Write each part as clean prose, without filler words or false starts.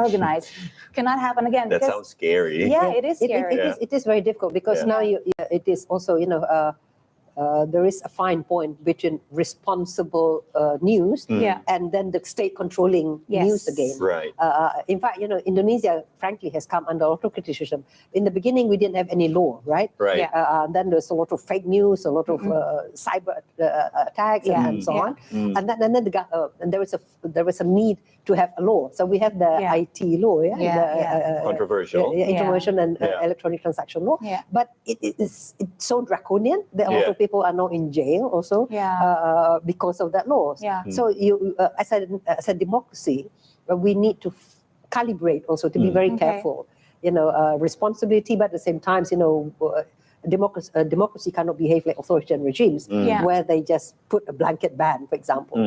organized cannot happen again. That sounds scary. Yeah, it is scary. It is very difficult because now it is also, there is a fine point between responsible news and then the state controlling news again. Right. In fact, Indonesia, frankly, has come under a lot of criticism. In the beginning, we didn't have any law, right? Right. Then there's a lot of fake news, a lot of cyber attacks and so on. And then there was a need to have a law. So we have the IT law, controversial. Information and electronic transaction law. But it's so draconian that a lot of people are now in jail also because of that law. So you, as a democracy, we need to calibrate also to be very careful. Responsibility, but at the same time, democracy cannot behave like authoritarian regimes where they just put a blanket ban, for example.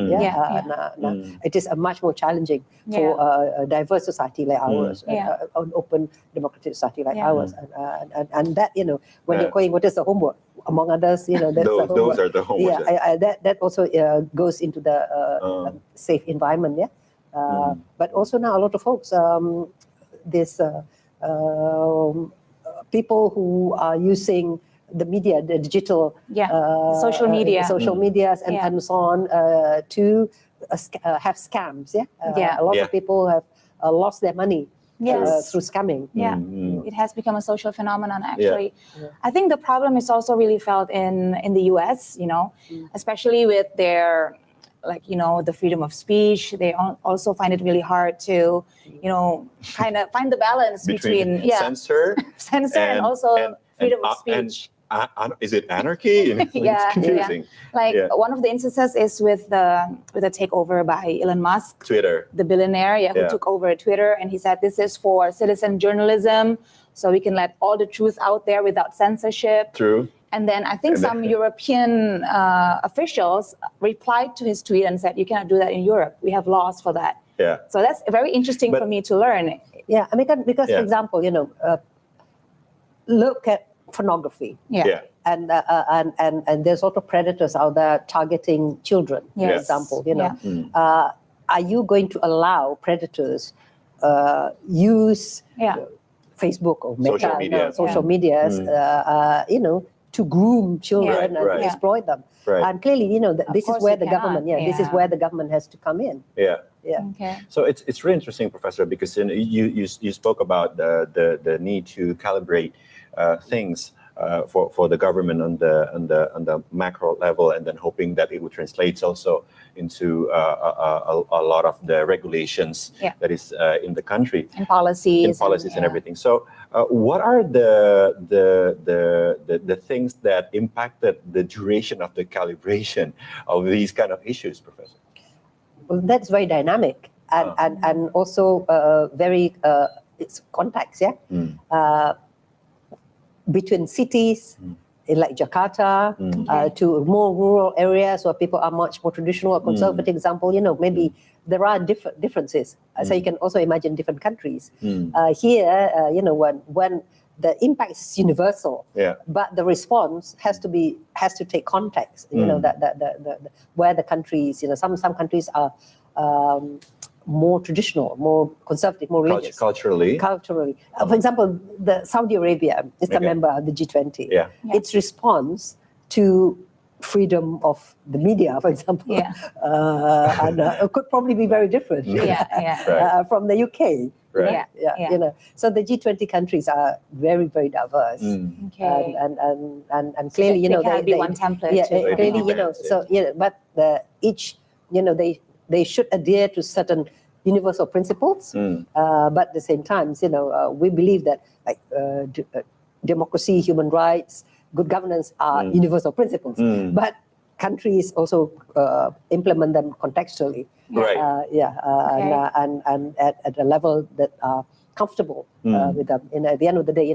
It is a much more challenging for a diverse society like ours, an open democratic society like ours, and that when you're going, what is the homework? Among others, that's those are the homework. That also goes into the safe environment. But also now a lot of folks, people who are using the media, the digital, social medias and so on to have scams. A lot of people have lost their money through scamming. It has become a social phenomenon, actually. I think the problem is also really felt in the US, especially with their, the freedom of speech. They also find it really hard to, kind of find the balance between censor and also freedom of speech. Is it anarchy? It's confusing. One of the instances is with the takeover by Elon Musk, Twitter, the billionaire, who took over Twitter, and he said this is for citizen journalism, so we can let all the truth out there without censorship. True. And then I think some European officials replied to his tweet and said, you cannot do that in Europe. We have laws for that. So that's very interesting for me to learn. Because for example, look at pornography. And there's a lot of predators out there targeting children, for example. Are you going to allow predators use Facebook or Meta, social medias, to groom children and to exploit them? And clearly, this is where the government, this is where the government has to come in. So it's really interesting, Professor, because you spoke about the need to calibrate things for the government on the macro level, and then hoping that it would translate also into a lot of the regulations that is in the country and policies and everything. So what are the things that impacted the duration of the calibration of these kind of issues, Professor? Well, that's very dynamic and also very it's context, between cities like Jakarta to more rural areas where people are much more traditional or conservative. Example, maybe there are differences. So you can also imagine different countries. Here, when the impact is universal, but the response has to take context. That where the countries, some countries are more traditional, more conservative, more religious. Culturally. For example, the Saudi Arabia is a member of the G20. Its response to freedom of the media, for example, could probably be very different from the UK. So the G20 countries are very, very diverse, and clearly, they cannot be one template. Clearly, but each, they should adhere to certain universal principles, but at the same time, we believe that democracy, human rights, good governance are universal principles, but countries also implement them contextually, and at a level that are comfortable with them. And at the end of the day,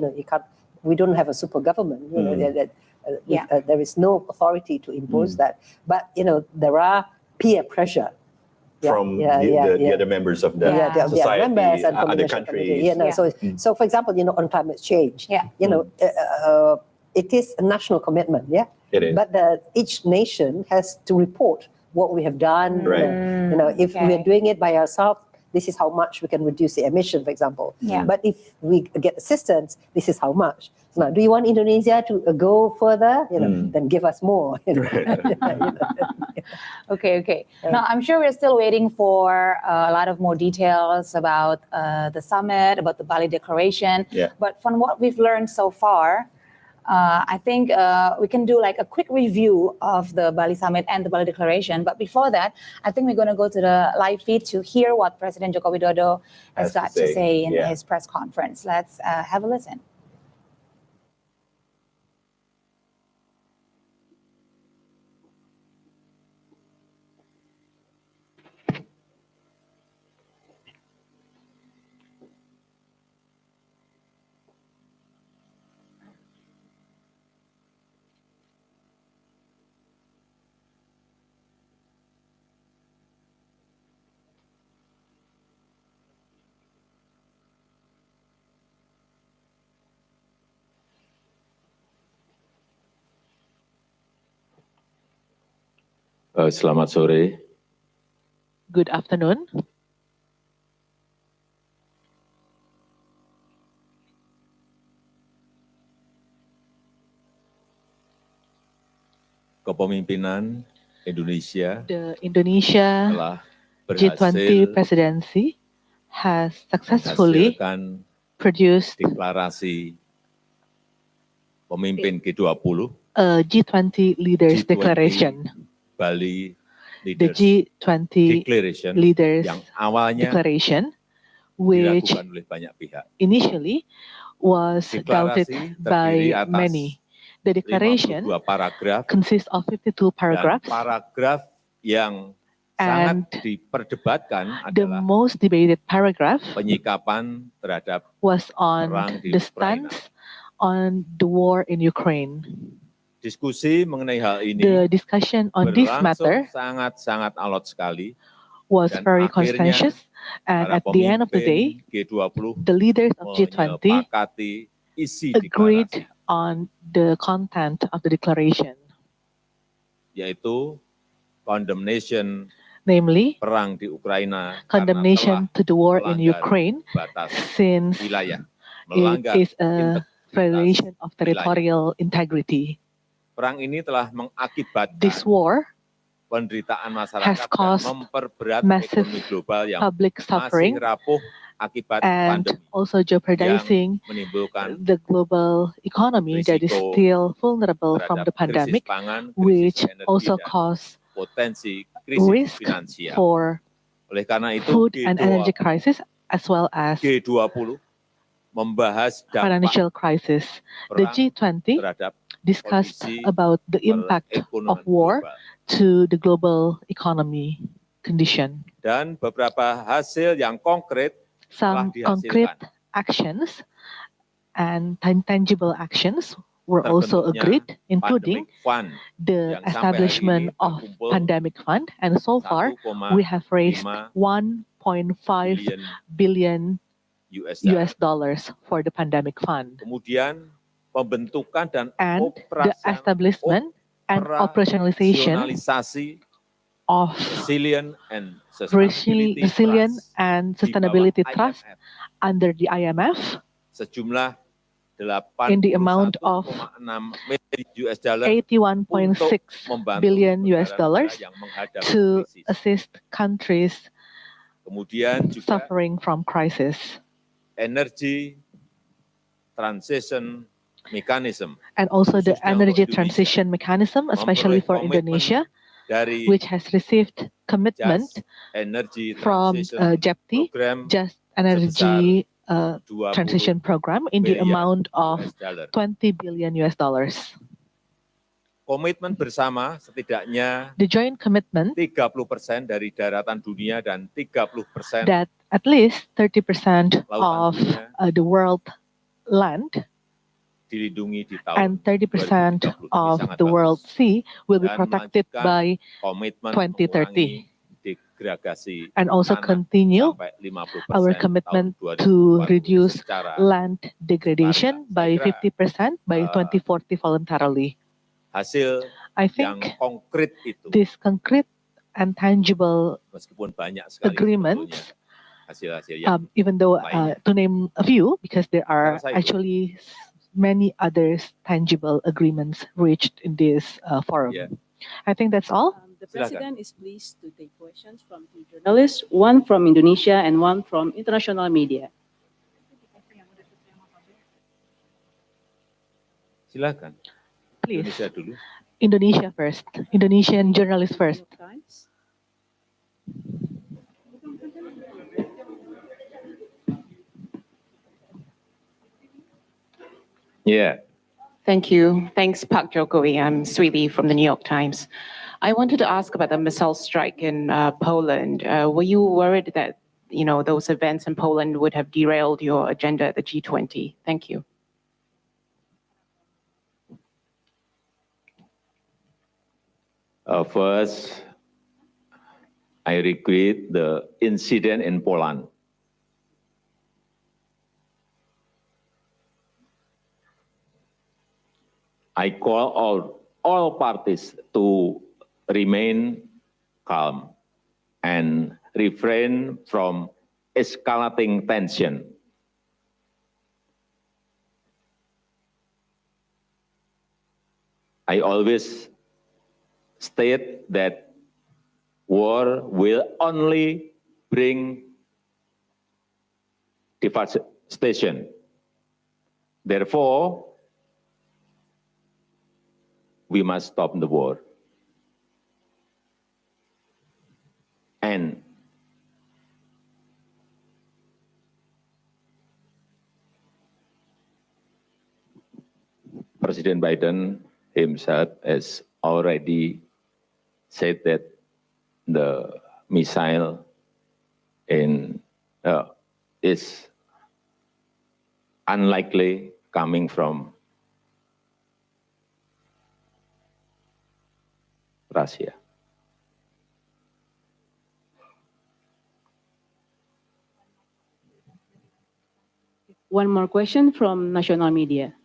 we don't have a super government. There is no authority to impose that, but there are peer pressure. From the other members of the society, members and other countries. So for example, on climate change, it is a national commitment, It is. But each nation has to report what we have done. If we are doing it by ourselves, this is how much we can reduce the emission, for example. Yeah. But if we get assistance, this is how much. So now, do you want Indonesia to go further? Then give us more. Okay. Now, I'm sure we're still waiting for a lot of more details about the summit, about the Bali Declaration. Yeah. But from what we've learned so far, I think we can do like a quick review of the Bali Summit and the Bali Declaration. But before that, I think we're going to go to the live feed to hear what President Joko Widodo has got to say in his press conference. Let's have a listen. Selamat sore. Good afternoon. Kepemimpinan Indonesia The Indonesia telah G20 berhasil presidency has successfully menghasilkan produced deklarasi pemimpin G20, a G20 leaders G20 declaration. Bali The Leaders G20 Declaration leaders yang awalnya declaration, which diragukan oleh banyak pihak. initially was doubted Deklarasi by terdiri atas many. The declaration 52 paragraf consists of 52 dan paragraphs, paragraf yang and sangat diperdebatkan the adalah most debated paragraph penyikapan terhadap was on perang di the Ukraina. stance on the war in Ukraine. Diskusi mengenai hal ini The discussion on this matter berlangsung sangat alot sekali was dan very akhirnya contentious, and para at the end of the day, pemimpin G20 the leaders of G20 menyepakati isi agreed deklarasi, on the content of the declaration, yaitu condemnation namely perang di Ukraina condemnation to the war in melanggar Ukraine, batas since wilayah, it melanggar is a integritas violation of wilayah. territorial integrity. Perang ini telah mengakibatkan This war penderitaan has masyarakat dan caused memperberat massive ekonomi global yang public masih suffering rapuh akibat and pandemi also jeopardizing yang menimbulkan the global economy that is risiko still vulnerable from the terhadap krisis pandemic, pangan, which krisis energi, also dan cause potensi krisis risk finansial. for Oleh karena itu, food and energy crisis as well as G20 membahas dampak financial crisis. The perang G20 terhadap discussed kondisi about the impact of perekonomian war global. to the global economy condition. Dan beberapa hasil yang konkret telah Some concrete dihasilkan. actions and tangible actions were also Terbentuknya agreed, including Pandemic Fund the yang sampai hari establishment ini of terkumpul pandemic fund, and so far we have raised 1.5 billion US dollars for the pandemic fund. Kemudian pembentukan dan And the establishment and operationalization operasionalisasi of Resilient and Sustainability Resilient Trust and di Sustainability bawah Trust IMF under the IMF sejumlah in the amount of 81.6 million untuk 81.6 membantu billion US negara-negara dollars yang menghadapi to krisis. assist countries Kemudian juga suffering from crisis, Energy Transition Mechanism and also the khususnya energy untuk Indonesia, transition mechanism, especially for memperoleh Indonesia, dari which has received commitment Just Energy from Transition JEPTI, Program Just Energy 20 Transition Program, in the miliar amount of US dollar. 20 billion US dollars. Komitmen bersama setidaknya The joint commitment 30% dari daratan dunia dan 30% that at least 30% lautan of dunia the world land dilindungi di and tahun 30% 2030. Ini of sangat the bagus. world sea will be Dan protected melanjutkan by komitmen 2030, mengurangi degradasi and also tanah continue sampai 50% our tahun commitment 2040 to reduce secara land degradation by Saya kira, 50% by 2040 voluntarily. hasil I yang think konkret itu this concrete and tangible meskipun banyak sekali agreements sebetulnya, hasil-hasil yang even though lainnya. to name a few, because there are Saya rasa itu. actually many other tangible agreements reached in this forum. Yeah. I think that's all. The Silakan. President is pleased to take questions from two journalists, one from Indonesia and one from international media. Silakan. Please, Indonesia dulu. Indonesia first. Indonesian journalist first. New York Times. Yeah. Thank you. Thanks, Pak Jokowi. I'm Sweetie from the New York Times. I wanted to ask about the missile strike in Poland. Were you worried that, those events in Poland would have derailed your agenda at the G20? Thank you. First, I regret the incident in Poland. I call all parties to remain calm and refrain from escalating tension. I always state that war will only bring devastation. Therefore, we must stop the war. And President Biden himself has already said that the missile is unlikely coming from Russia. One more question from national media.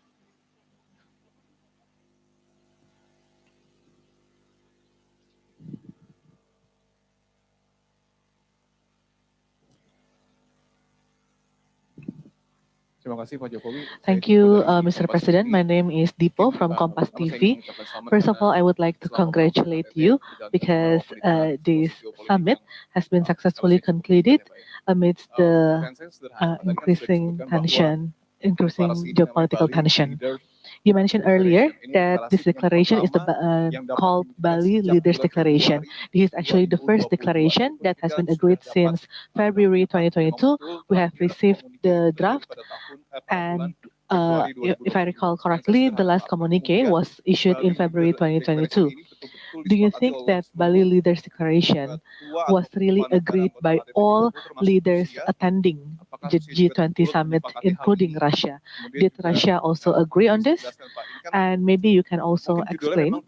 Terima kasih Pak Jokowi. Thank you, Mr. President. My name is Dipo from Kompas TV. First of all, I would like to congratulate you because this summit has been successfully concluded amidst the increasing geopolitical tension. You mentioned earlier that this declaration is called Bali Leaders Declaration. This is actually the first declaration that has been agreed since February 2022. We have received the draft, and if I recall correctly, the last communique was issued in February 2022. Do you think that Bali Leaders Declaration was really agreed by all leaders attending the G20 summit, including Russia? Did Russia also agree on this? And maybe you can also explain.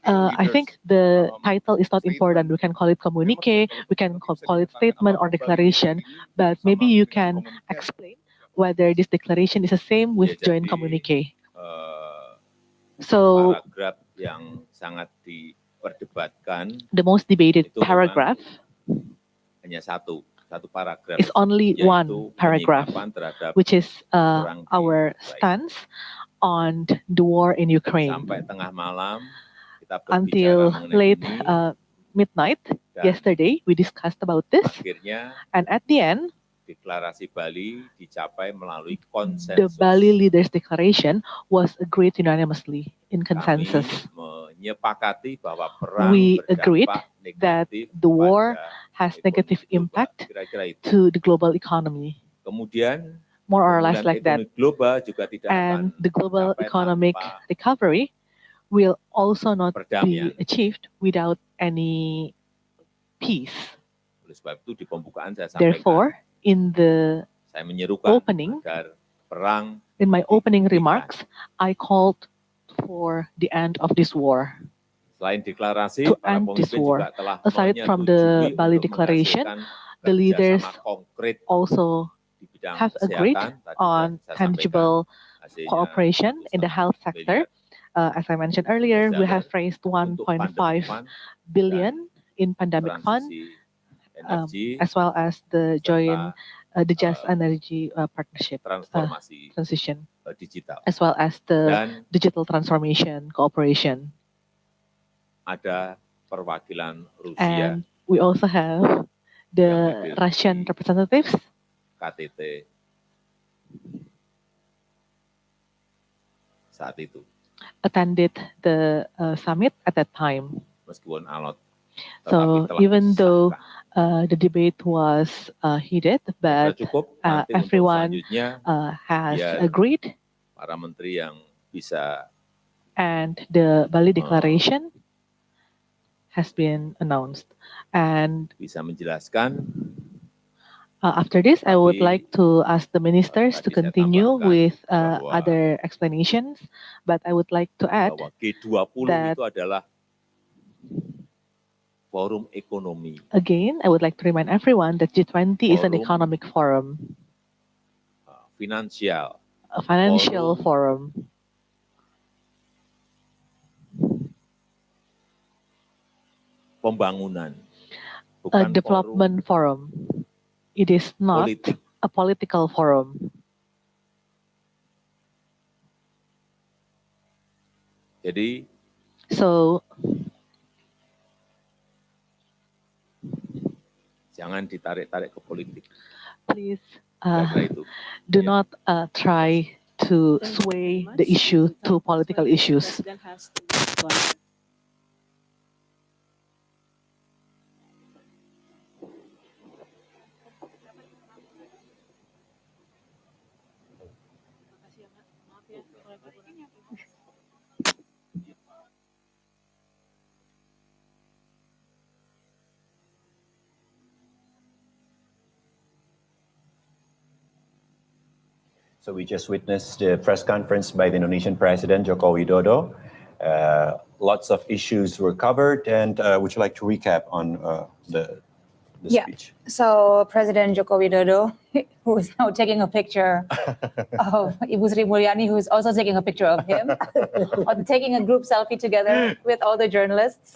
I think the title is not important. We can call it communique, we can call it statement or declaration, but maybe you can explain whether this declaration is the same with joint communique. So, paragraf yang sangat diperdebatkan, the most debated paragraph hanya satu paragraf, is only one paragraph, which is our stance on the war in Ukraine. Sampai tengah malam, kita berbicara Until mengenai late ini, midnight yesterday, we discussed about this, akhirnya and at the end, deklarasi Bali dicapai melalui the konsensus. Bali Leaders Declaration was agreed unanimously in consensus. Kami menyepakati bahwa perang We agreed berdampak that negatif the war pada has negative ekonomi global. impact Kira-kira itu. to the global economy. Kemudian More or less pemulihan like that. ekonomi global juga tidak And akan the global tercapai economic tanpa recovery will also not perdamaian. be achieved without any peace. Oleh sebab itu di pembukaan saya Therefore, sampaikan, in the saya menyerukan opening, agar perang in my opening dihentikan. remarks, I called for the end of this war. Selain deklarasi, To para end this pemimpin war. juga telah Aside from the menyetujui Bali untuk Declaration, menghasilkan the leaders kerjasama konkret also di bidang have agreed kesehatan. Tadi on saya tangible sampaikan hasilnya cooperation in the health 1,5 sector. miliar As I mentioned earlier, we have raised untuk 1.5 pandemic fund billion in pandemic fund, transisi energi, as well as the joint, serta the Just Energy Partnership transformasi transition, digital. as well as the Dan digital transformation cooperation. ada perwakilan Rusia, And we also have the Russian representatives KTT saat itu. attended the summit at that time. Meskipun alot, So tetapi telah even though disahkan. the debate was heated, Sudah but cukup nanti untuk everyone selanjutnya has biar agreed, para menteri yang bisa and the Bali Declaration has been announced. And bisa menjelaskan. after this, I would Tapi, like to ask the ministers to tadi saya continue tambahkan with bahwa other explanations, but I would like to add bahwa G20 that itu adalah forum ekonomi, again, I would like to remind everyone that G20 is an Forum. economic forum, finansial, a financial forum, pembangunan, a bukan development forum. It is not politik. a political forum. Jadi So jangan ditarik-tarik ke politik. please Kira-kira itu. do Ya. not try to Thank you sway very the much. issue to That's political why the issues. President has to respond. So we just witnessed the press conference by the Indonesian President Joko Widodo. Lots of issues were covered, and would you like to recap on the speech? So President Joko Widodo, who is now taking a picture of Ibu Sri Mulyani, who is also taking a picture of him, or taking a group selfie together with all the journalists.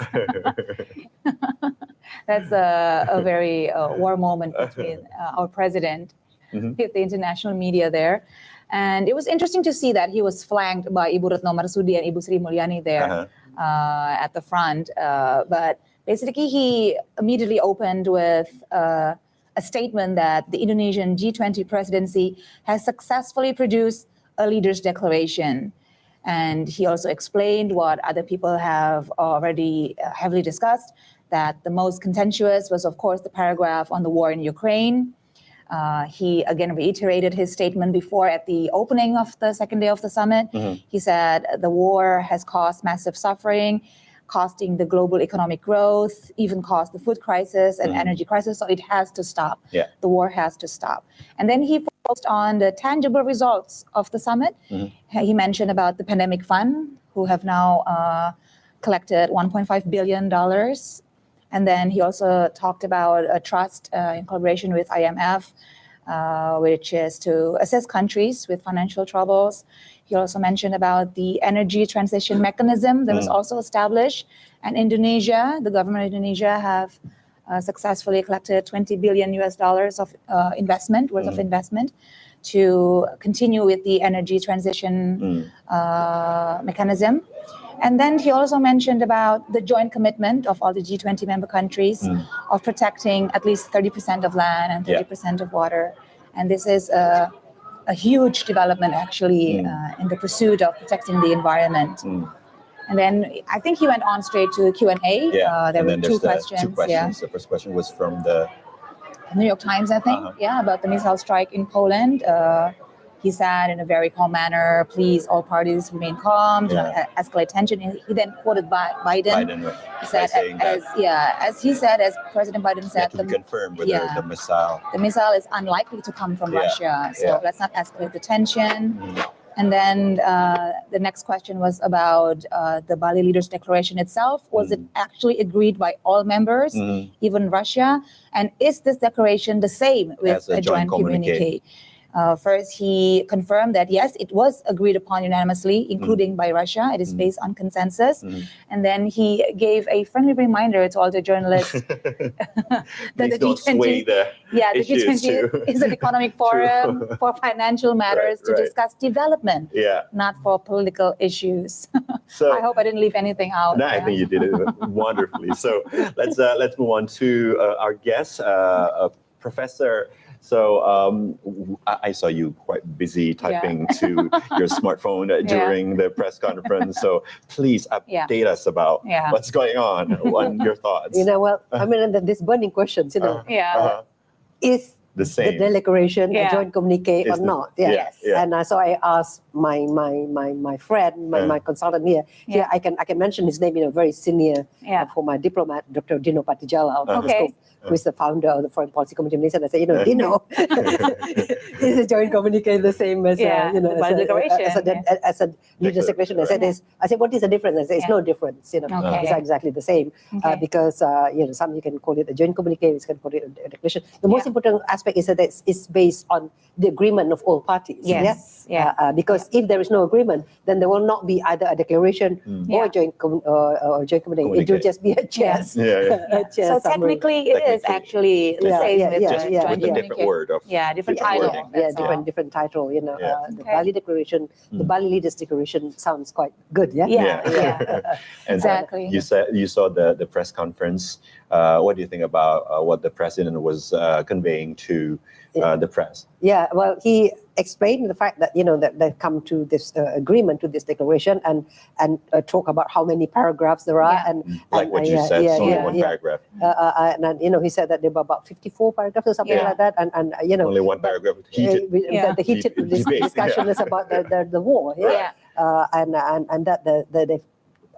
That's a very warm moment between our president with the international media there. And it was interesting to see that he was flanked by Ibu Retno Marsudi and Ibu Sri Mulyani there at the front. But basically, he immediately opened with a statement that the Indonesian G20 presidency has successfully produced a leader's declaration. And he also explained what other people have already heavily discussed, that the most contentious was, of course, the paragraph on the war in Ukraine. He again reiterated his statement before at the opening of the second day of the summit. He said the war has caused massive suffering, costing the global economic growth, even caused the food crisis and energy crisis. So it has to stop. The war has to stop. And then he focused on the tangible results of the summit. He mentioned about the pandemic fund, who have now collected $1.5 billion. And then he also talked about a trust in collaboration with IMF, which is to assist countries with financial troubles. He also mentioned about the energy transition mechanism that was also established. And Indonesia, the government of Indonesia have successfully collected $20 billion of investment, worth of investment, to continue with the energy transition mechanism. And then he also mentioned about the joint commitment of all the G20 member countries of protecting at least 30% of land and 30% of water. And this is a huge development, actually, in the pursuit of protecting the environment. And then I think he went on straight to Q&A. There were two questions. The first question was from the New York Times, I think, about the missile strike in Poland. He said in a very calm manner, please, all parties remain calm, do not escalate tension. He then quoted Biden. He said, as President Biden said, to confirm whether the missile is unlikely to come from Russia. So let's not escalate the tension. And then the next question was about the Bali Leaders Declaration itself. Was it actually agreed by all members, even Russia? And is this declaration the same with a joint communique? First, he confirmed that yes, it was agreed upon unanimously, including by Russia. It is based on consensus. And then he gave a friendly reminder to all the journalists that Please the don't sway G20, the the issues G20 is an economic forum for financial matters to discuss development, not for political issues. So I hope I didn't leave anything out. no, I think you did it wonderfully. So let's move on to our guest, Professor. So I saw you quite busy typing to your smartphone during the press conference. So please update us about what's going on your thoughts. Well, I mean, these burning questions, is the same the declaration a joint communique or not? Yes. And so I asked my friend, my consultant here. Here I can mention his name, very senior for my diplomat, Dr. Dino Patijala, who is the founder of the Foreign Policy Committee of Malaysia. And I said, Dino, is a joint communique the same as as a leader's declaration? I said, what is the difference? I said, it's no difference. It's exactly the same because some you can call it a joint communique, you can call it a declaration. The most important aspect is that it's based on the agreement of all parties. Because if there is no agreement, then there will not be either a declaration or a joint communique. It will just be a chess. So technically, it is actually the same with a different word of different title. Different title. The Bali Declaration, the Bali Leaders Declaration sounds quite good. Exactly. You saw the press conference. What do you think about what the president was conveying to the press? Well, he explained the fact that that they come to this agreement, to this declaration, and talk about how many paragraphs there are, and what you said, only one paragraph. And he said that there were about 54 paragraphs or something like that, and only one paragraph. The heated discussion is about the war. And that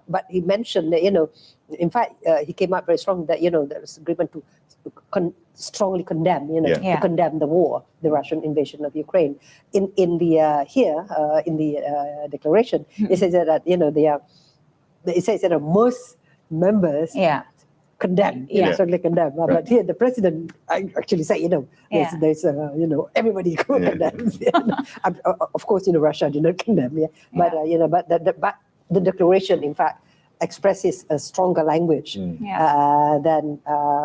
but he mentioned that in fact he came out very strong that there's agreement to strongly condemn to condemn the war, the Russian invasion of Ukraine. In the declaration, it says that it says that most members condemn, certainly condemn. But here the president actually said, there's everybody condemns. Of course, Russia did not condemn, but but the declaration, in fact, expresses a stronger language than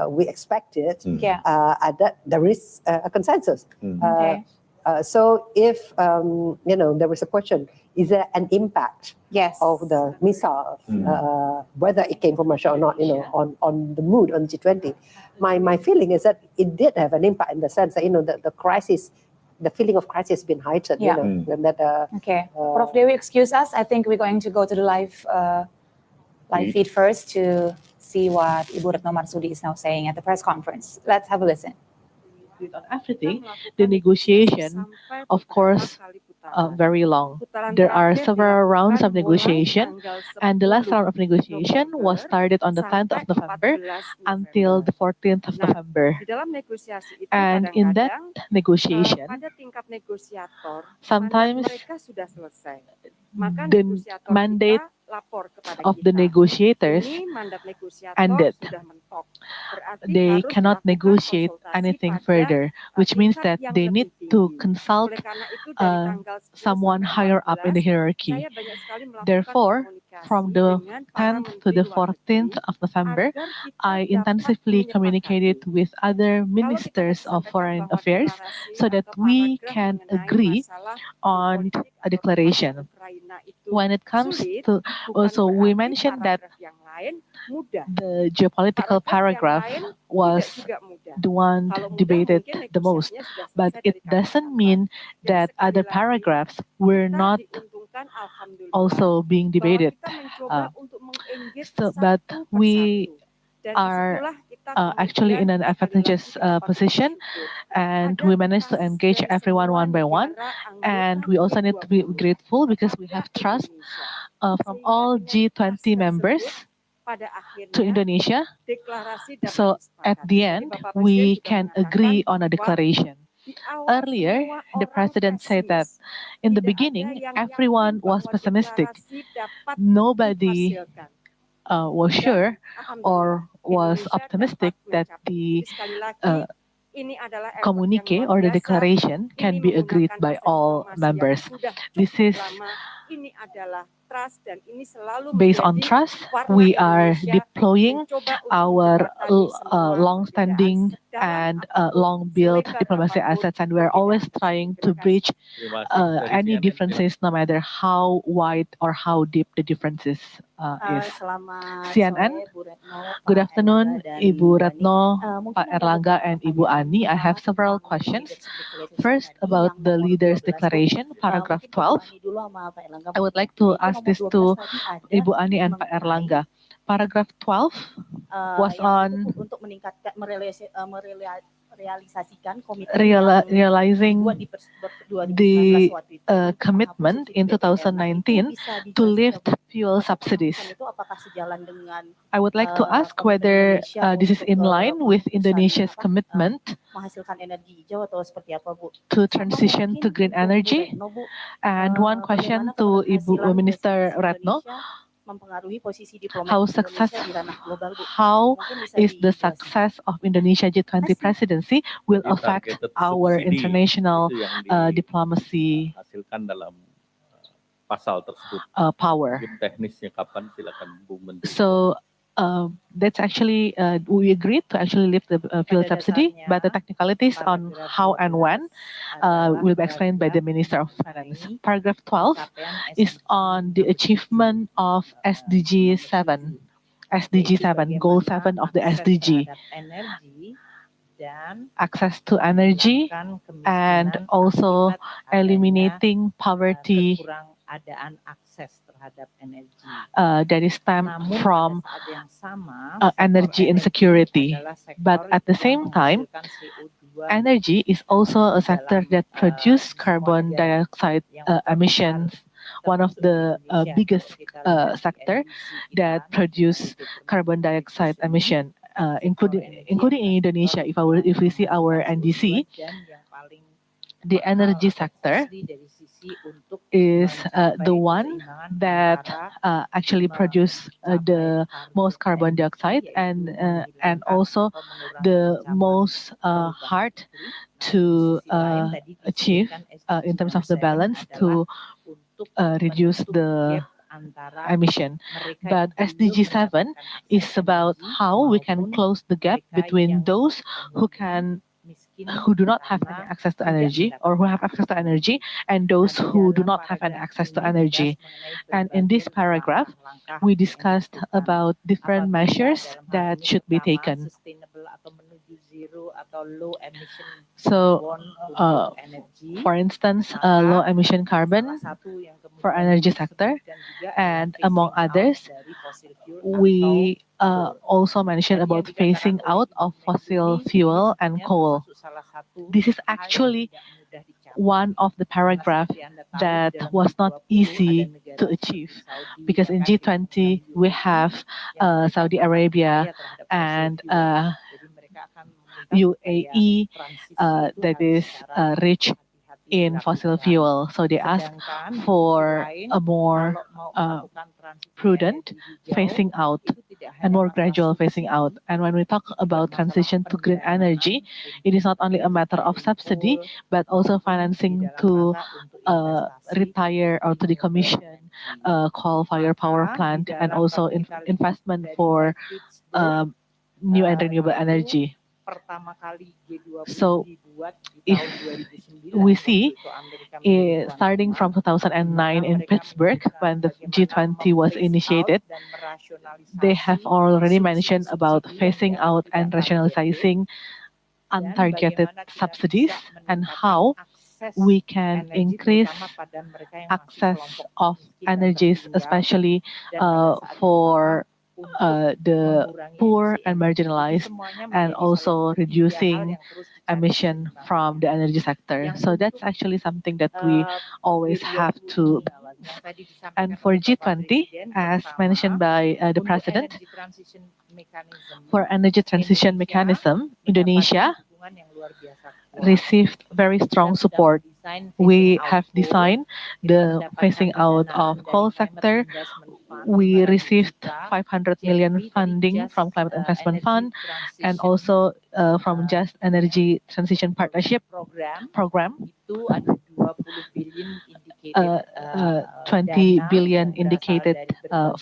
we expected, and that there is a consensus. So if there was a question, is there an impact of the missile, whether it came from Russia or not, on the mood on G20? My feeling is that it did have an impact in the sense that the crisis, the feeling of crisis has been heightened. And that, Prof. Dewi, excuse us. I think we're going to go to the live feed first to see what Ibu Retno Marsudi is now saying at the press conference. Let's have a listen. On everything, the negotiation, of course, very long. There are several rounds of negotiation, and the last round of negotiation was started on the 10th of November until the 14th of November. And in that negotiation, sometimes the mandate of the negotiators ended. They cannot negotiate anything further, which means that they need to consult someone higher up in the hierarchy. Therefore, from the 10th to the 14th of November, I intensively communicated with other ministers of foreign affairs so that we can agree on a declaration. When it comes to, also we mentioned that the geopolitical paragraph was the one debated the most, but it doesn't mean that other paragraphs were not also being debated. But we are actually in an advantageous position, and we managed to engage everyone one by one. And we also need to be grateful because we have trust from all G20 members to Indonesia. So at the end, we can agree on a declaration. Earlier, the president said that in the beginning, everyone was pessimistic. Nobody was sure or was optimistic that the communique or the declaration can be agreed by all members. This is based on trust. We are deploying our long-standing and long-built diplomacy assets, and we're always trying to bridge any differences, no matter how wide or how deep the differences is. CNN, good afternoon, Ibu Retno, Pak Erlangga, and Ibu Ani. I have several questions. First, about the Leaders' Declaration, paragraph 12. I would like to ask this to Ibu Ani and Pak Erlangga. Paragraph 12 was on realizing the commitment in 2019 to lift fuel subsidies. I would like to ask whether this is in line with Indonesia's commitment to transition to green energy. And one question to Ibu Minister Retno. How is the success of Indonesia G20 presidency will affect our international diplomacy power? So that's actually, we agreed to actually lift the fuel subsidy, but the technicalities on how and when will be explained by the Minister of Finance. Paragraph 12 is on the achievement of SDG 7. SDG 7, Goal 7 of the SDG. Access to energy and also eliminating poverty that is stemmed from energy insecurity. But at the same time, energy is also a sector that produces carbon dioxide emissions, one of the biggest sector that produce carbon dioxide emission, including in Indonesia. If we see our NDC, the energy sector is the one that actually produce the most carbon dioxide and also the most hard to achieve in terms of the balance to reduce the emission. But SDG 7 is about how we can close the gap between those who do not have any access to energy or who have access to energy and those who do not have any access to energy. And in this paragraph, we discussed about different measures that should be taken. So, for instance, low emission carbon for energy sector, and among others, we also mentioned about phasing out of fossil fuel and coal. This is actually one of the paragraphs that was not easy to achieve, because in G20 we have Saudi Arabia and UAE that is rich in fossil fuel. So they ask for a more prudent phasing out and more gradual phasing out. And when we talk about transition to green energy, it is not only a matter of subsidy, but also financing to retire or to decommission coal-fired power plant, and also investment for new and renewable energy. So if we see, starting from 2009 in Pittsburgh, when the G20 was initiated, they have already mentioned about phasing out and rationalizing untargeted subsidies and how we can increase access of energies, especially for the poor and marginalized, and also reducing emission from the energy sector. So that's actually something that we always have to balance. And for G20, as mentioned by the President, for energy transition mechanism, Indonesia received very strong support. We have designed the phasing out of coal sector. we received 500 million funding from Climate Investment Fund and also from Just Energy Transition Partnership Program. 20 billion indicated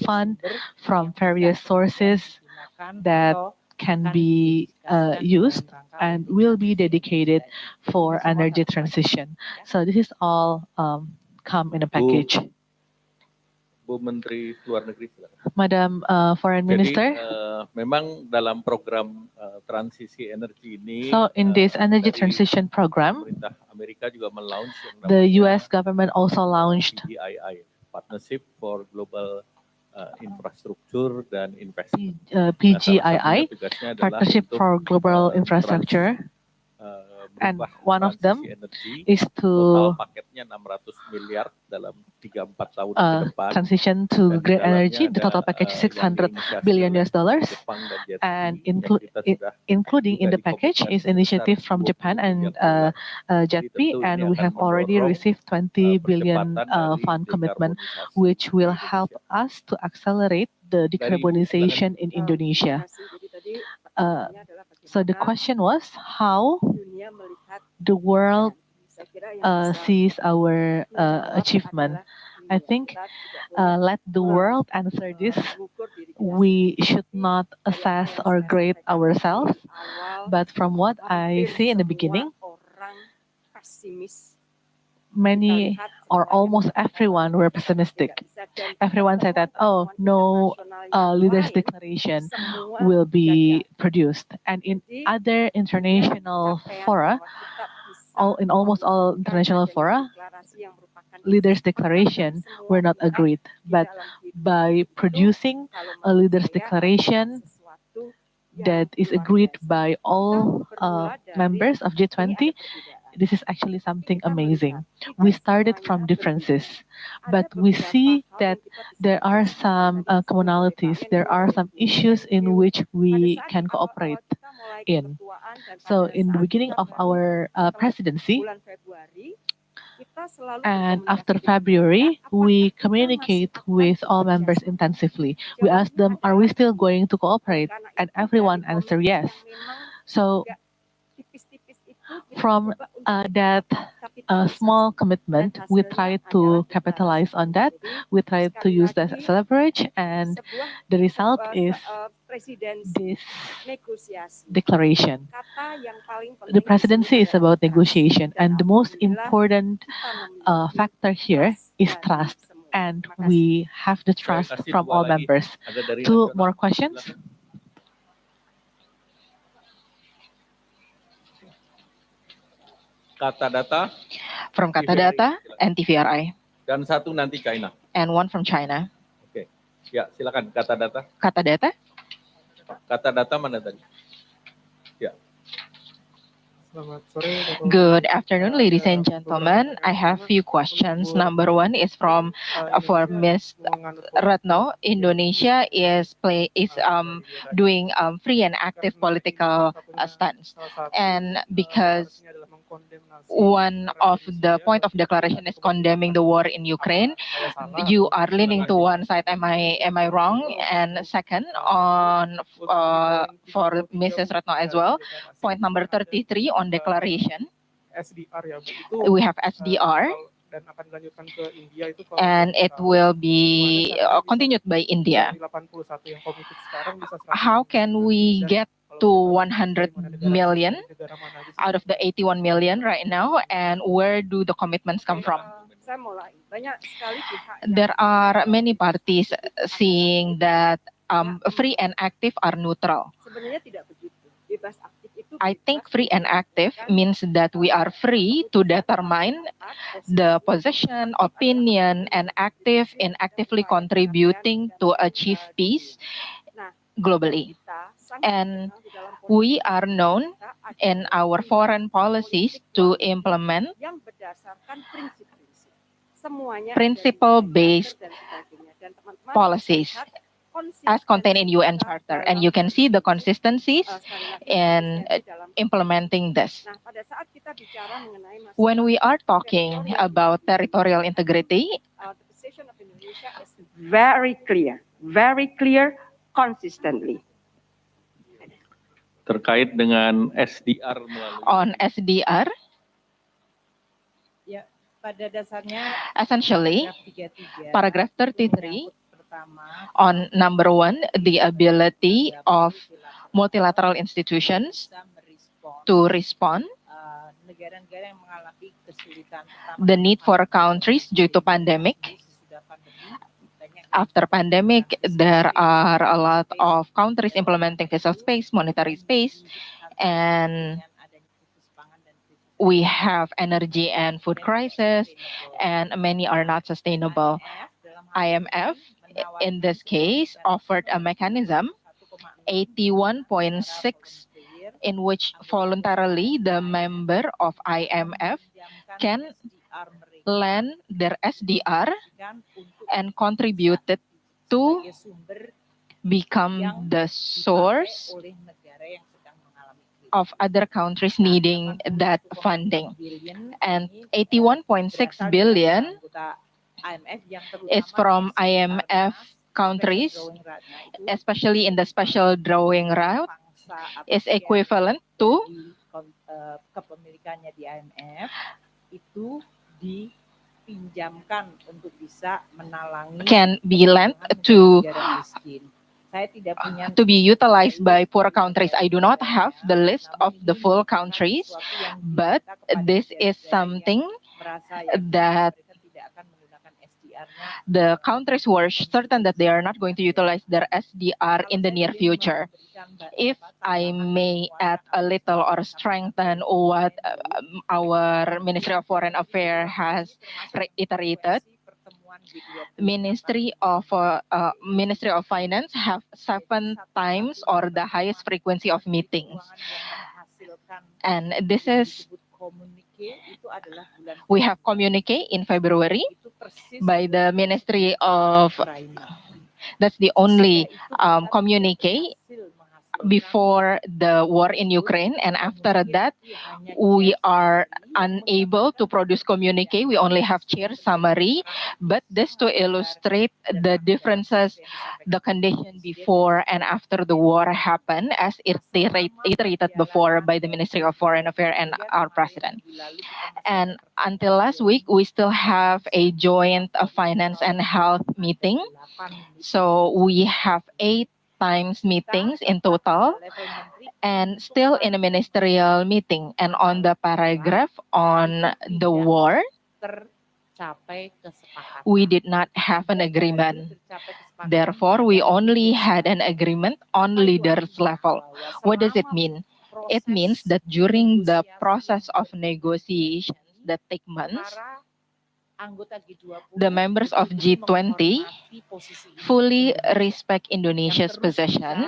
fund from various sources that can be used and will be dedicated for energy transition. So this is all come in a package. Bu Menteri Luar Negeri, silakan. Madam Foreign Minister. Memang dalam program transisi energi ini, so in this energy transition program, pemerintah Amerika juga melaunch the U.S. government also launched PGII, Partnership for Global Infrastructure dan Investment. PGII, Partnership for Global Infrastructure. And one of them is to paketnya 600 miliar dalam 3-4 tahun ke depan. Transition to green energy. The total package is $600 billion, and including in the package is initiative from Japan and JETP, and we have already received 20 billion fund commitment, which will help us to accelerate the decarbonization in Indonesia. So the question was how the world sees our achievement. I think let the world answer this. We should not assess or grade ourselves, but from what I see in the beginning, many or almost everyone were pessimistic. Everyone said that, oh, no leaders' declaration will be produced. And in other international fora, in almost all international fora, leaders' declaration were not agreed. But by producing a leaders' declaration that is agreed by all members of G20, this is actually something amazing. We started from differences, but we see that there are some commonalities, there are some issues in which we can cooperate in. So in the beginning of our presidency, and after February, we communicate with all members intensively. We ask them, are we still going to cooperate? And everyone answered yes. So from that small commitment, we try to capitalize on that. We try to use that as leverage, and the result is this declaration. The presidency is about negotiation, and the most important factor here is trust, and we have the trust from all members. 2 more questions. Kata Data. From Kata Data and TVRI. Dan satu nanti China. And one from China. Oke. Ya, silakan Kata Data. Kata Data. Kata Data mana tadi? Ya. Good afternoon, ladies and gentlemen. I have few questions. Number one is for Ms. Retno. Indonesia is doing free and active political stance, and because one of the point of declaration is condemning the war in Ukraine, you are leaning to one side. Am I wrong? And second, for Mrs. Retno as well, point number 33 on declaration. We have SDR, and it will be continued by India. How can we get to 100 million out of the 81 million right now, and where do the commitments come from? There are many parties seeing that free and active are neutral. I think free and active means that we are free to determine the position, opinion, and actively contributing to achieve peace globally. And we are known in our foreign policies to implement principle-based policies as contained in UN Charter, and you can see the consistencies in implementing this. When we are talking about territorial integrity, very clear, consistently. Terkait dengan SDR melalui On SDR, Ya, pada dasarnya essentially, paragraf 33 paragraph 33 pertama on number one, the ability of multilateral institutions bisa merespon to respond, negara-negara yang mengalami kesulitan the need for countries due to pandemic. sesudah pandemi. After pandemic, there are a lot of countries implementing fiscal space, monetary space, and we have energy and food crisis, and many are not sustainable. IMF, in this case, offered a mechanism, 81.6, in which voluntarily the member of IMF can lend their SDR and contributed to become the source of other countries needing that funding. And 81.6 billion is from IMF countries, especially in the special drawing route, is equivalent to kepemilikannya di IMF itu dipinjamkan untuk bisa menalangi can be lent to negara miskin. Saya tidak punya to be utilized by poor countries. I do not have the list of the full countries, but this is something that the countries who are certain that they are not going to utilize their SDR in the near future. If I may add a little or strengthen what our Ministry of Foreign Affairs has reiterated, Ministry of Finance have 7 times or the highest frequency of meetings, and this is we have communique in February by the Ministry of. That's the only communique before the war in Ukraine, and after that we are unable to produce communique. We only have chair summary, but this to illustrate the differences, the condition before and after the war happened, as iterated before by the Ministry of Foreign Affairs and our president. And until last week, we still have a joint finance and health meeting. So we have 8 times meetings in total, and still in a ministerial meeting. And on the paragraph on the war, we did not have an agreement. Therefore, we only had an agreement on leaders level. What does it mean? It means that during the process of negotiations that take months, the members of G20 fully respect Indonesia's position,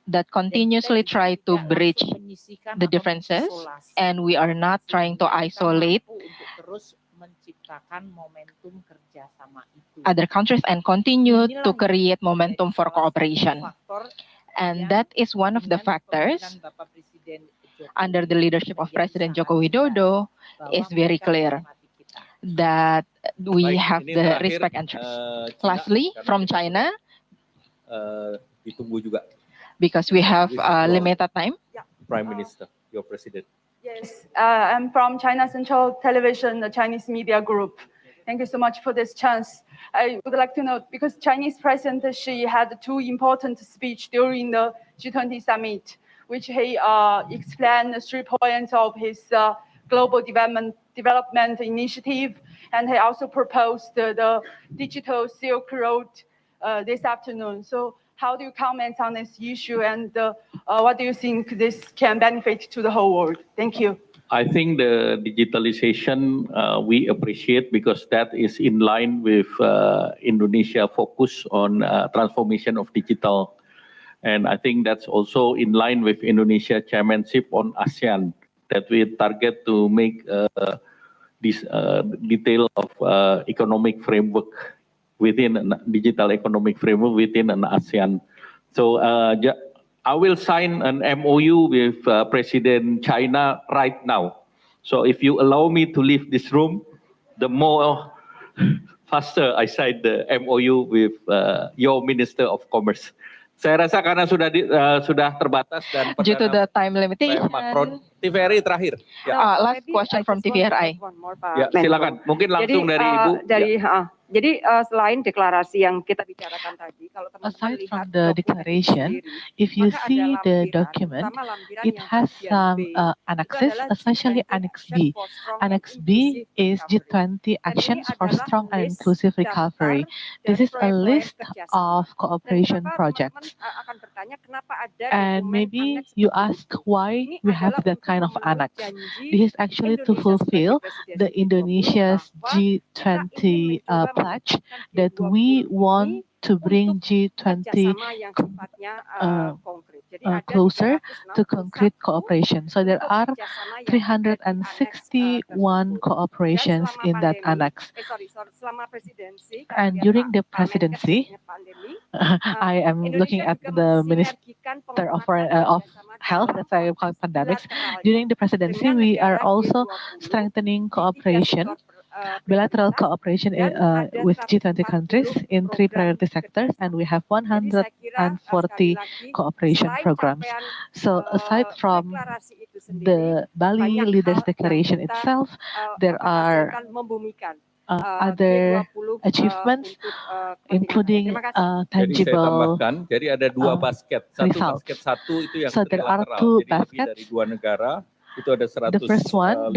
that continuously try to bridge the differences, and we are not trying to isolate other countries and continue to create momentum for cooperation. And that is one of the factors under the leadership of President Joko Widodo is very clear that we have the respect and trust. Lastly, from China, ditunggu juga. Because we have limited time. Prime Minister, your president. Yes, I'm from China Central Television, the Chinese media group. Thank you so much for this chance. I would like to know, because Chinese President Xi had 2 important speeches during the G20 summit, which he explained the 3 points of his global development initiative, and he also proposed the digital Silk Road this afternoon. So how do you comment on this issue, and what do you think this can benefit to the whole world? Thank you. I think the digitalization we appreciate because that is in line with Indonesia focus on transformation of digital. And I think that's also in line with Indonesia chairmanship on ASEAN, that we target to make this detail of economic framework within a digital economic framework within an ASEAN. So I will sign an MOU with President China right now. So if you allow me to leave this room, the more faster I signed the MOU with your Minister of Commerce. Saya rasa karena sudah terbatas dan Due to the time limitation. Macron, TVRI terakhir. Ya. Last question from TVRI. Ya, silakan. Mungkin langsung dari Ibu. Jadi selain deklarasi yang kita bicarakan tadi, kalau teman-teman Aside lihat from the declaration, if you see the document, it has some annexes, especially Annex B. Annex B is G20 actions for strong and inclusive recovery. This is a list of cooperation projects. And maybe you ask why we have that kind of annex. This is actually to fulfill the Indonesia's G20 pledge that we want to bring G20 closer to concrete cooperation. So there are 361 cooperations in that annex. And during the presidency, I am looking at the Minister of Health, that's why I call it pandemics. During the presidency, we are also strengthening cooperation, bilateral cooperation with G20 countries in 3 priority sectors, and we have 140 cooperation programs. So aside from the Bali Leaders Declaration itself, there are other achievements, including tangible Jadi saya tambahkan, jadi ada 2 basket. Satu results. basket satu itu yang So there are trilateral, 2 jadi lebih baskets. dari 2 negara. Itu ada 115 The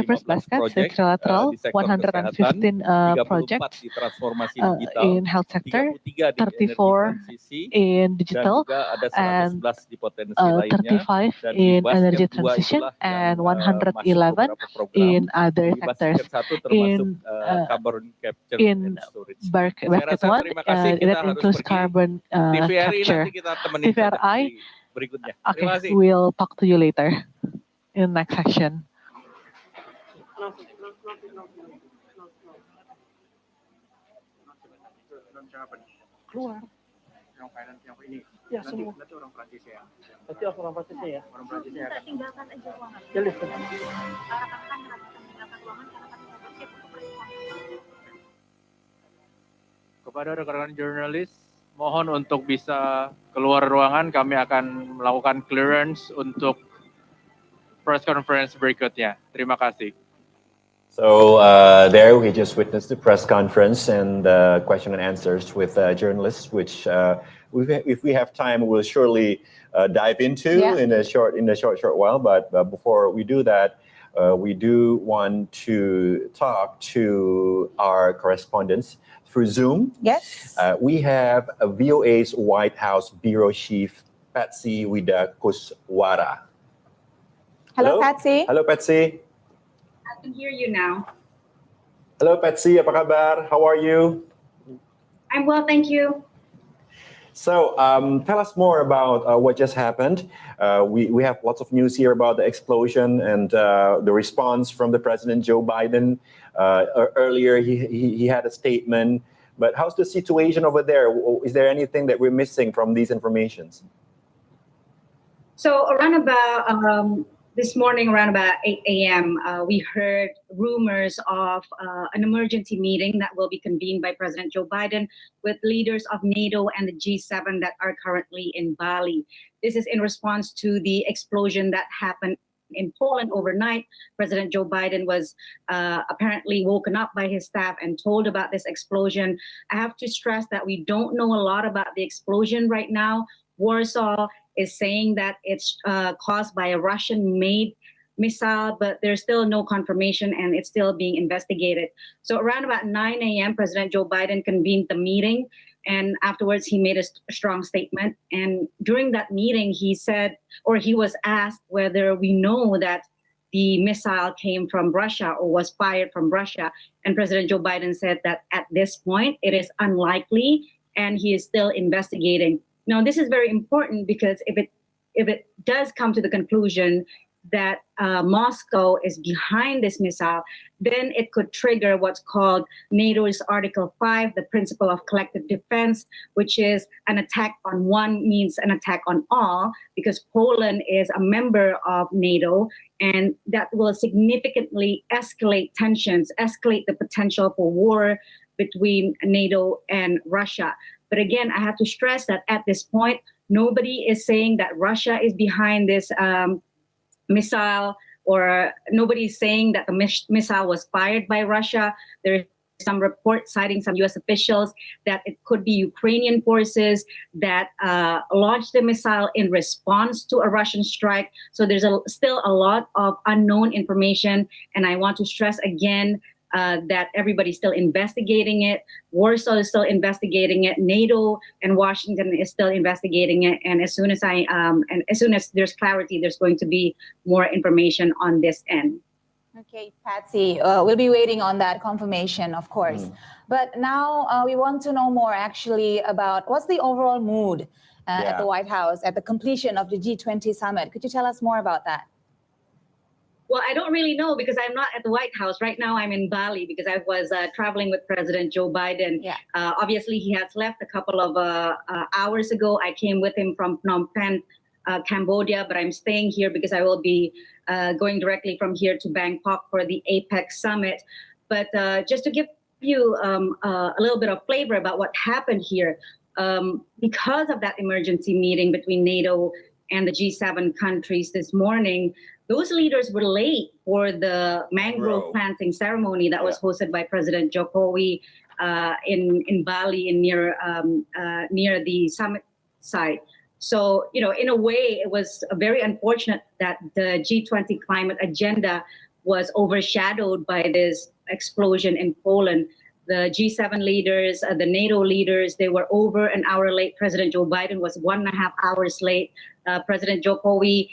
first basket is trilateral, di sektor 115 projects di transformasi digital, in health sector, 33 di 34 in digital, dan juga ada 111 di potensi lainnya. 35 Dan in basket energy 2 transition, itulah and yang, 111 in other Di sectors. basket 1 termasuk carbon capture and storage. Saya Basket rasa 1 terima kasih, kita that harus includes pergi. carbon TVRI capture. nanti kita temenin TVRI, di berikutnya. okay, Terima kasih. we'll talk to you later in next section. Keluar. Yang finance yang ini. Ya, semua. Nanti orang Prancis ya. Nanti orang Prancisnya ya. Orang Prancisnya akan. Tinggalkan aja ruangan. Jelas. Kepada rekan-rekan jurnalis, mohon untuk bisa keluar ruangan. Kami akan melakukan clearance untuk press conference berikutnya. Terima kasih. So there we just witnessed the press conference and question and answers with journalists, which if we have time, we'll surely dive into in a short while. But before we do that, we do want to talk to our correspondents through Zoom. Yes. We have VOA's White House Bureau Chief, Patsy Widakuswara. Hello, Patsy. Hello, Patsy. I can hear you now. Hello, Patsy. Apa kabar? How are you? I'm well, thank you. So tell us more about what just happened. We have lots of news here about the explosion and the response from the President Joe Biden. Earlier, he had a statement. But how's the situation over there? Is there anything that we're missing from these informations? So around about this morning, around about 8 a.m., we heard rumors of an emergency meeting that will be convened by President Joe Biden with leaders of NATO and the G7 that are currently in Bali. This is in response to the explosion that happened in Poland overnight. President Joe Biden was apparently woken up by his staff and told about this explosion. I have to stress that we don't know a lot about the explosion right now. Warsaw is saying that it's caused by a Russian-made missile, but there's still no confirmation and it's still being investigated. So around about 9 a.m., President Joe Biden convened the meeting, and afterwards he made a strong statement. And during that meeting, he said, or he was asked whether we know that the missile came from Russia or was fired from Russia. And President Joe Biden said that at this point, it is unlikely, and he is still investigating. Now, this is very important because if it does come to the conclusion that Moscow is behind this missile, then it could trigger what's called NATO's Article 5, the principle of collective defense, which is an attack on one means an attack on all, because Poland is a member of NATO, and that will significantly escalate tensions, escalate the potential for war between NATO and Russia. But again, I have to stress that at this point, nobody is saying that Russia is behind this missile, or nobody is saying that the missile was fired by Russia. There is some report citing some U.S. officials that it could be Ukrainian forces that launched the missile in response to a Russian strike. So there's still a lot of unknown information. And I want to stress again that everybody's still investigating it. Warsaw is still investigating it. NATO and Washington is still investigating it. And as soon as there's clarity, there's going to be more information on this end. Okay, Patsy, we'll be waiting on that confirmation, of course. But now we want to know more actually about what's the overall mood at the White House at the completion of the G20 summit. Could you tell us more about that? Well, I don't really know because I'm not at the White House. Right now, I'm in Bali because I was traveling with President Joe Biden. Obviously, he has left a couple of hours ago. I came with him from Phnom Penh, Cambodia, but I'm staying here because I will be going directly from here to Bangkok for the APEC summit. But just to give you a little bit of flavor about what happened here, because of that emergency meeting between NATO and the G7 countries this morning, those leaders were late for the mangrove planting ceremony that was hosted by President Jokowi in Bali and near the summit site. So, you know, in a way, it was very unfortunate that the G20 climate agenda was overshadowed by this explosion in Poland. The G7 leaders, the NATO leaders, they were over an hour late. President Joe Biden was 1.5 hours late. President Jokowi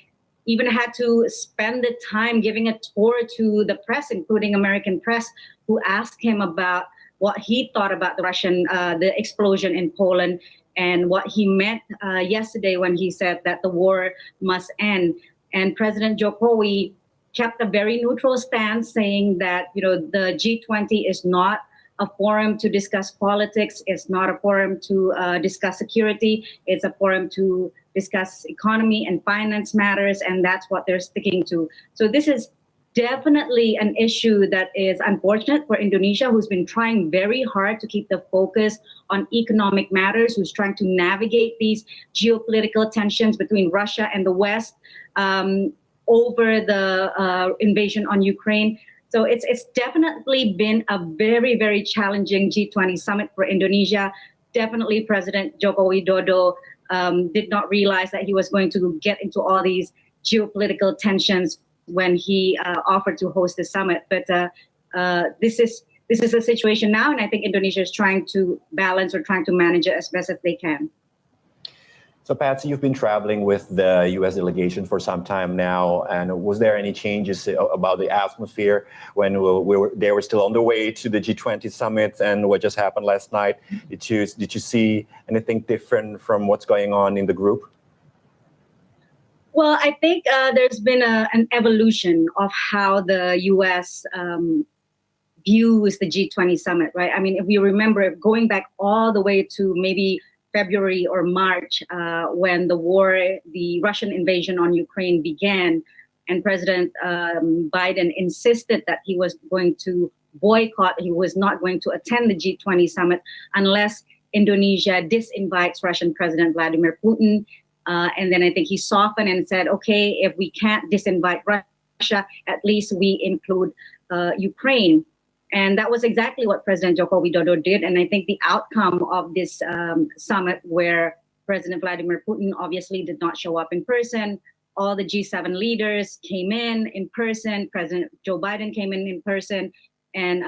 even had to spend the time giving a tour to the press, including American press, who asked him about what he thought about the explosion in Poland and what he meant yesterday when he said that the war must end. And President Jokowi kept a very neutral stance, saying that, you know, the G20 is not a forum to discuss politics. It's not a forum to discuss security. It's a forum to discuss economy and finance matters, and that's what they're sticking to. So this is definitely an issue that is unfortunate for Indonesia, who's been trying very hard to keep the focus on economic matters, who's trying to navigate these geopolitical tensions between Russia and the West over the invasion on Ukraine. So it's definitely been a very, very challenging G20 summit for Indonesia. Definitely President Joko Widodo did not realize that he was going to get into all these geopolitical tensions when he offered to host the summit. But this is a situation now, and I think Indonesia is trying to balance or trying to manage it as best as they can. So, Patsy, you've been traveling with the U.S. delegation for some time now, and was there any changes about the atmosphere when they were still on the way to the G20 summit and what just happened last night? Did you see anything different from what's going on in the group? Well, I think there's been an evolution of how the U.S. views the G20 summit, right? I mean, if you remember, going back all the way to maybe February or March, when the Russian invasion on Ukraine began, and President Biden insisted that he was going to boycott, he was not going to attend the G20 summit unless Indonesia disinvites Russian President Vladimir Putin. And then I think he softened and said, okay, if we can't disinvite Russia, at least we include Ukraine. And that was exactly what President Joko Widodo did. And I think the outcome of this summit, where President Vladimir Putin obviously did not show up in person, all the G7 leaders came in person, President Joe Biden came in person, and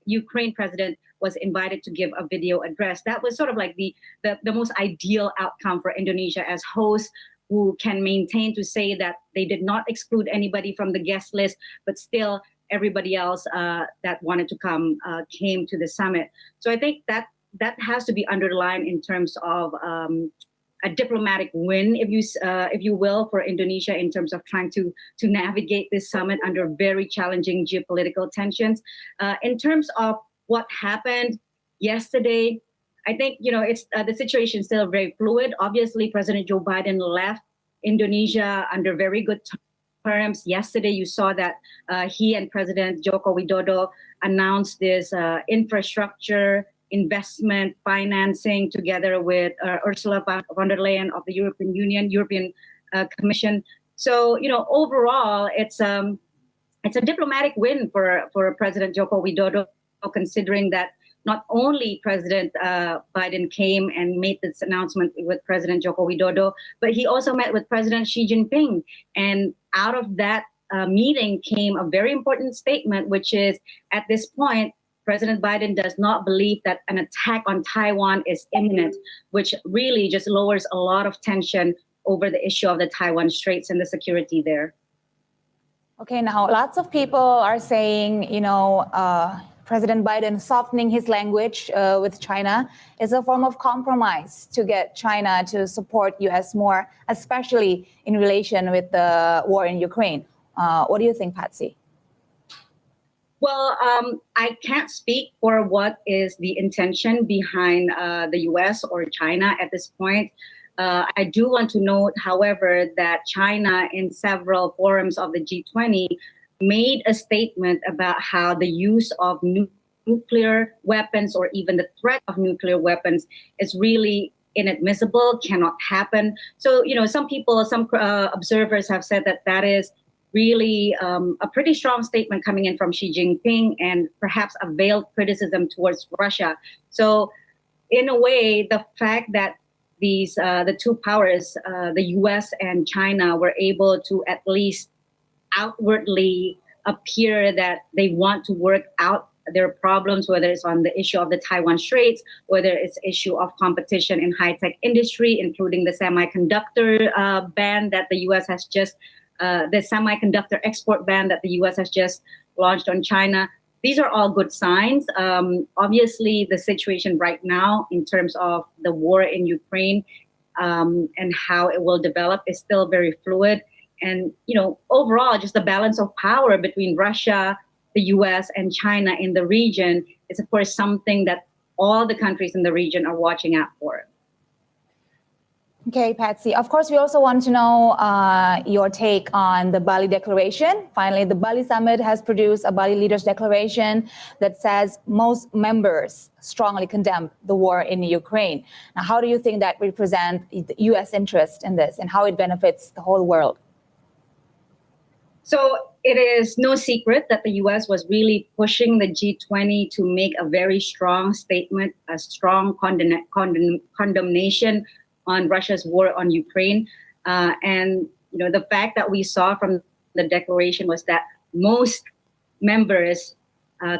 Ukraine president was invited to give a video address. That was sort of like the most ideal outcome for Indonesia as host, who can maintain to say that they did not exclude anybody from the guest list, but still everybody else that wanted to come came to the summit. So I think that has to be underlined in terms of a diplomatic win, if you will, for Indonesia in terms of trying to navigate this summit under very challenging geopolitical tensions. In terms of what happened yesterday, I think, you know, it's the situation is still very fluid. Obviously, President Joe Biden left Indonesia under very good terms. Yesterday, you saw that he and President Joko Widodo announced this infrastructure investment financing together with Ursula von der Leyen of the European Union, European Commission. So, overall, it's a diplomatic win for President Joko Widodo, considering that not only President Biden came and made this announcement with President Joko Widodo, but he also met with President Xi Jinping. And out of that meeting came a very important statement, which is, at this point, President Biden does not believe that an attack on Taiwan is imminent, which really just lowers a lot of tension over the issue of the Taiwan Straits and the security there. Okay, now lots of people are saying, President Biden softening his language with China is a form of compromise to get China to support U.S. more, especially in relation with the war in Ukraine. What do you think, Patsy? Well, I can't speak for what is the intention behind the U.S. or China at this point. I do want to note, however, that China in several forums of the G20 made a statement about how the use of nuclear weapons or even the threat of nuclear weapons is really inadmissible, cannot happen. So, some people, some observers have said that that is really a pretty strong statement coming in from Xi Jinping and perhaps a veiled criticism towards Russia. So, in a way, the fact that the two powers, the U.S. and China, were able to at least outwardly appear that they want to work out their problems, whether it's on the issue of the Taiwan Straits, whether it's issue of competition in high-tech industry, including the semiconductor ban that the U.S. has just, the semiconductor export ban that the U.S. has just launched on China. These are all good signs. Obviously, the situation right now in terms of the war in Ukraine and how it will develop is still very fluid. And, overall, just the balance of power between Russia, the U.S. and China in the region is, of course, something that all the countries in the region are watching out for. Okay, Patsy. Of course, we also want to know your take on the Bali Declaration. Finally, the Bali Summit has produced a Bali Leaders Declaration that says most members strongly condemn the war in Ukraine. Now, how do you think that represents the U.S. interest in this and how it benefits the whole world? So it is no secret that the U.S. was really pushing the G20 to make a very strong statement, a strong condemnation on Russia's war on Ukraine. And the fact that we saw from the declaration was that most members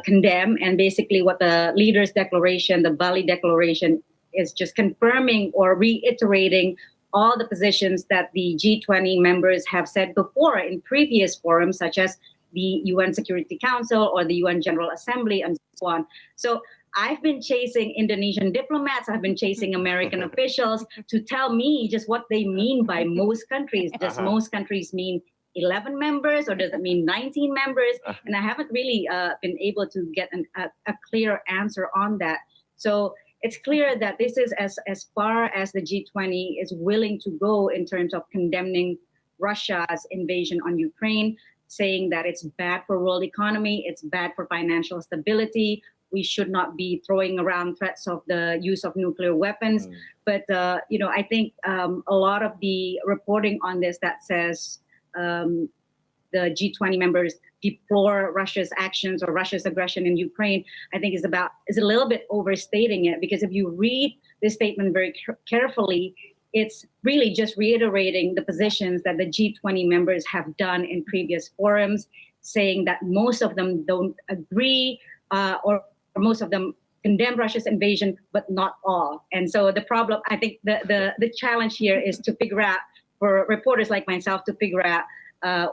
condemn, and basically what the Leaders Declaration, the Bali Declaration, is just confirming or reiterating all the positions that the G20 members have said before in previous forums, such as the UN Security Council or the UN General Assembly and so on. So I've been chasing Indonesian diplomats, I've been chasing American officials to tell me just what they mean by most countries. Does most countries mean 11 members or does it mean 19 members? And I haven't really been able to get a clear answer on that. So it's clear that this is as far as the G20 is willing to go in terms of condemning Russia's invasion on Ukraine, saying that it's bad for world economy, it's bad for financial stability. We should not be throwing around threats of the use of nuclear weapons. But, I think a lot of the reporting on this that says the G20 members deplore Russia's actions or Russia's aggression in Ukraine, I think is a little bit overstating it, because if you read this statement very carefully, it's really just reiterating the positions that the G20 members have done in previous forums, saying that most of them don't agree or most of them condemn Russia's invasion, but not all. And so the problem, I think the challenge here is to figure out, for reporters like myself, to figure out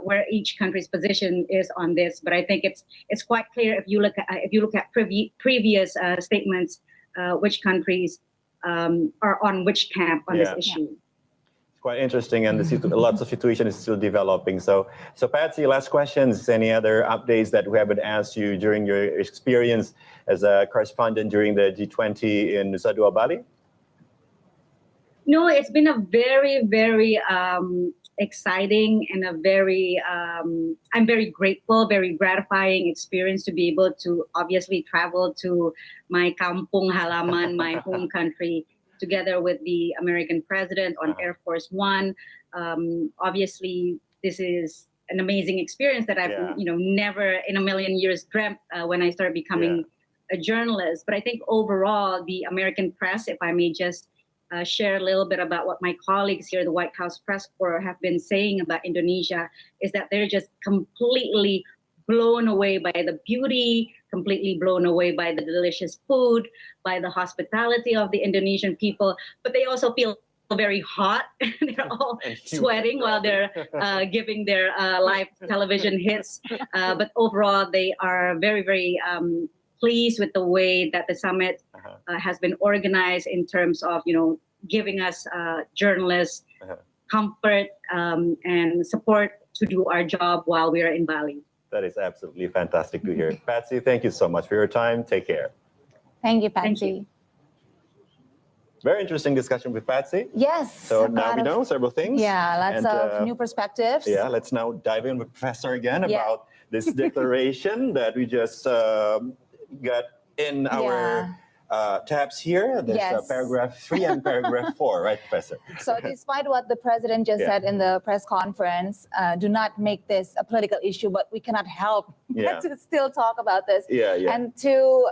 where each country's position is on this. But I think it's quite clear if you look at previous statements, which countries are on which camp on this issue. It's quite interesting, and lots of situation is still developing. So Patsy, last questions. Any other updates that we haven't asked you during your experience as a correspondent during the G20 in Nusa Dua, Bali? No, it's been a very, very exciting and a very, I'm very grateful, very gratifying experience to be able to obviously travel to my kampung halaman, my home country, together with the American president on Air Force One. Obviously, this is an amazing experience that I've never in a million years dreamt when I started becoming a journalist. But I think overall, the American press, if I may just share a little bit about what my colleagues here, the White House Press Corps, have been saying about Indonesia, is that they're just completely blown away by the beauty, completely blown away by the delicious food, by the hospitality of the Indonesian people, but they also feel very hot. They're all sweating while they're giving their live television hits. But overall, they are very, very pleased with the way that the summit has been organized in terms of, giving us journalists comfort and support to do our job while we are in Bali. That is absolutely fantastic to hear. Patsy, thank you so much for your time. Take care. Thank you, Patsy. Very interesting discussion with Patsy. Yes. So now we know several things. Yeah, lots of new perspectives. Yeah, let's now dive in with Professor again about this declaration that we just got in our tabs here. There's paragraph 3 and paragraph 4, right, Professor? So despite what the president just said in the press conference, do not make this a political issue, but we cannot help to still talk about this. And to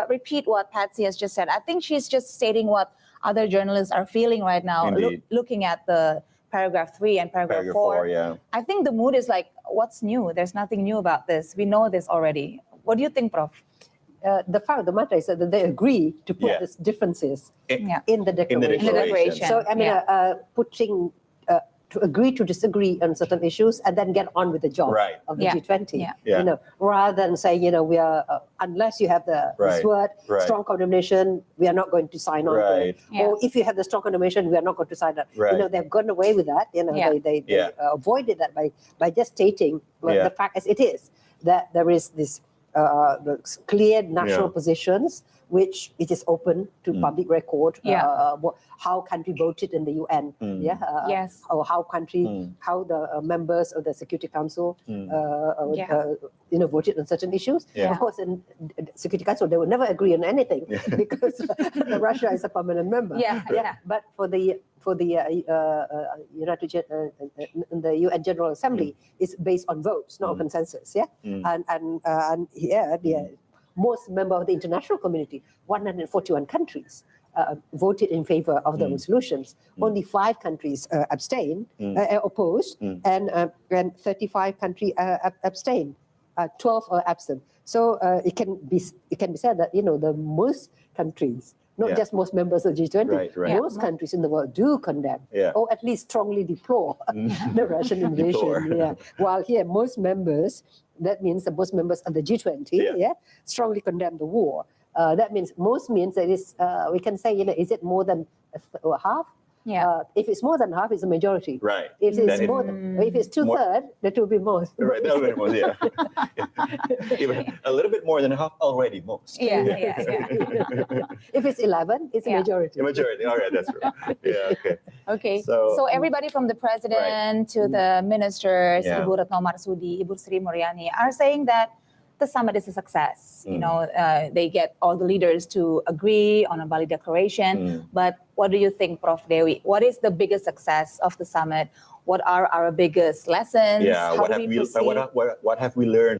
repeat what Patsy has just said, I think she's just stating what other journalists are feeling right now, looking at the paragraph 3 and paragraph 4. I think the mood is like, what's new? There's nothing new about this. We know this already. What do you think, Prof? The fact of the matter is that they agree to put these differences in the declaration. So, I mean, putting to agree to disagree on certain issues and then get on with the job of the G20. Rather than say, we are, unless you have this word, strong condemnation, we are not going to sign on to it. Or if you have the strong condemnation, we are not going to sign on. They've gone away with that. They avoided that by just stating the fact as it is, that there is this the clear national positions, which it is open to public record. How country voted in the UN, or how the members of the Security Council, voted on certain issues. Of course, in Security Council they will never agree on anything because Russia is a permanent member. But for the the UN General Assembly is based on votes, not on consensus. And here most members of the international community, 141 countries, voted in favor of the resolutions. Only 5 countries opposed, and 35 countries abstained. 12 are absent. So it can be said that the most countries, not just most members of G20, most countries in the world do condemn, or at least strongly deplore the Russian invasion. While here, most members, that means that most members of the G20, strongly condemn the war. That means most means that is, we can say, is it more than half? If it's more than half, it's a majority. If it's if it's 2/3, that will be most. That will be most. Even a little bit more than half, already most. If it's 11, it's a majority. A majority. All right, that's right. Okay. So everybody from the president to the ministers, Ibu Retno Marsudi, Ibu Sri Mulyani, are saying that the summit is a success. They get all the leaders to agree on a Bali Declaration. But what do you think, Prof. Dewi? What is the biggest success of the summit? What are our biggest lessons? What have we learned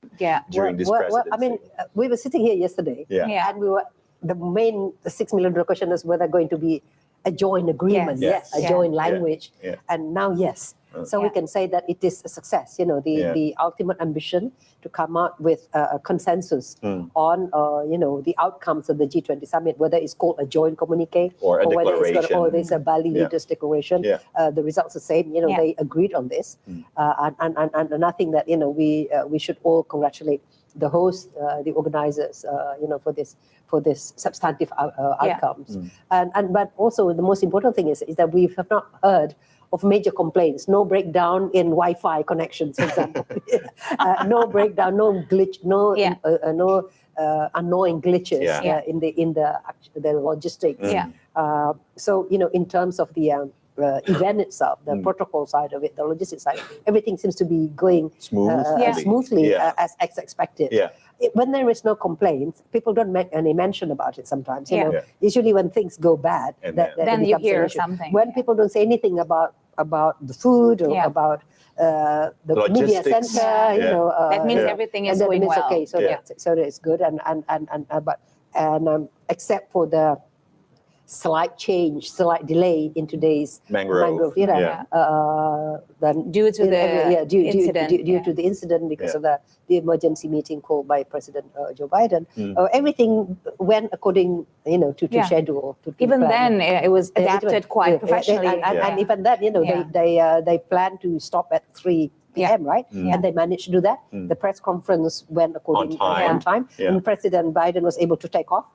during this presidency? I mean, we were sitting here yesterday, and we were the $6 million question is whether going to be a joint agreement, a joint language, and now So we can say that it is a success. The ultimate ambition to come out with a consensus on the outcomes of the G20 summit, whether it's called a joint communique or whether declaration. it's a Bali leaders declaration. The results are the same. They agreed on this, and I think that we should all congratulate the host, the organizers, for this substantive outcomes. But also the most important thing is that we have not heard of major complaints, no breakdown in Wi-Fi connections, for example, no breakdown, no glitch, no annoying glitches in the logistics. So in terms of the event itself, the protocol side of it, the logistics side, everything seems to be going smoothly as expected. When there is no complaints, people don't make any mention about it sometimes. You know, usually when things go bad, then you hear something. When people don't say anything about the food or about the media center, you know, that means everything is going well. Okay, so so it's good, except for the slight delay in today's mangrove, then due to the incident because of the emergency meeting called by President Joe Biden, everything went according, you know, to schedule. Even then, it was adapted quite professionally, and even then, you know, they planned to stop at 3 p.m. right? And they managed to do that. The press conference went according on time, and President Biden was able to take off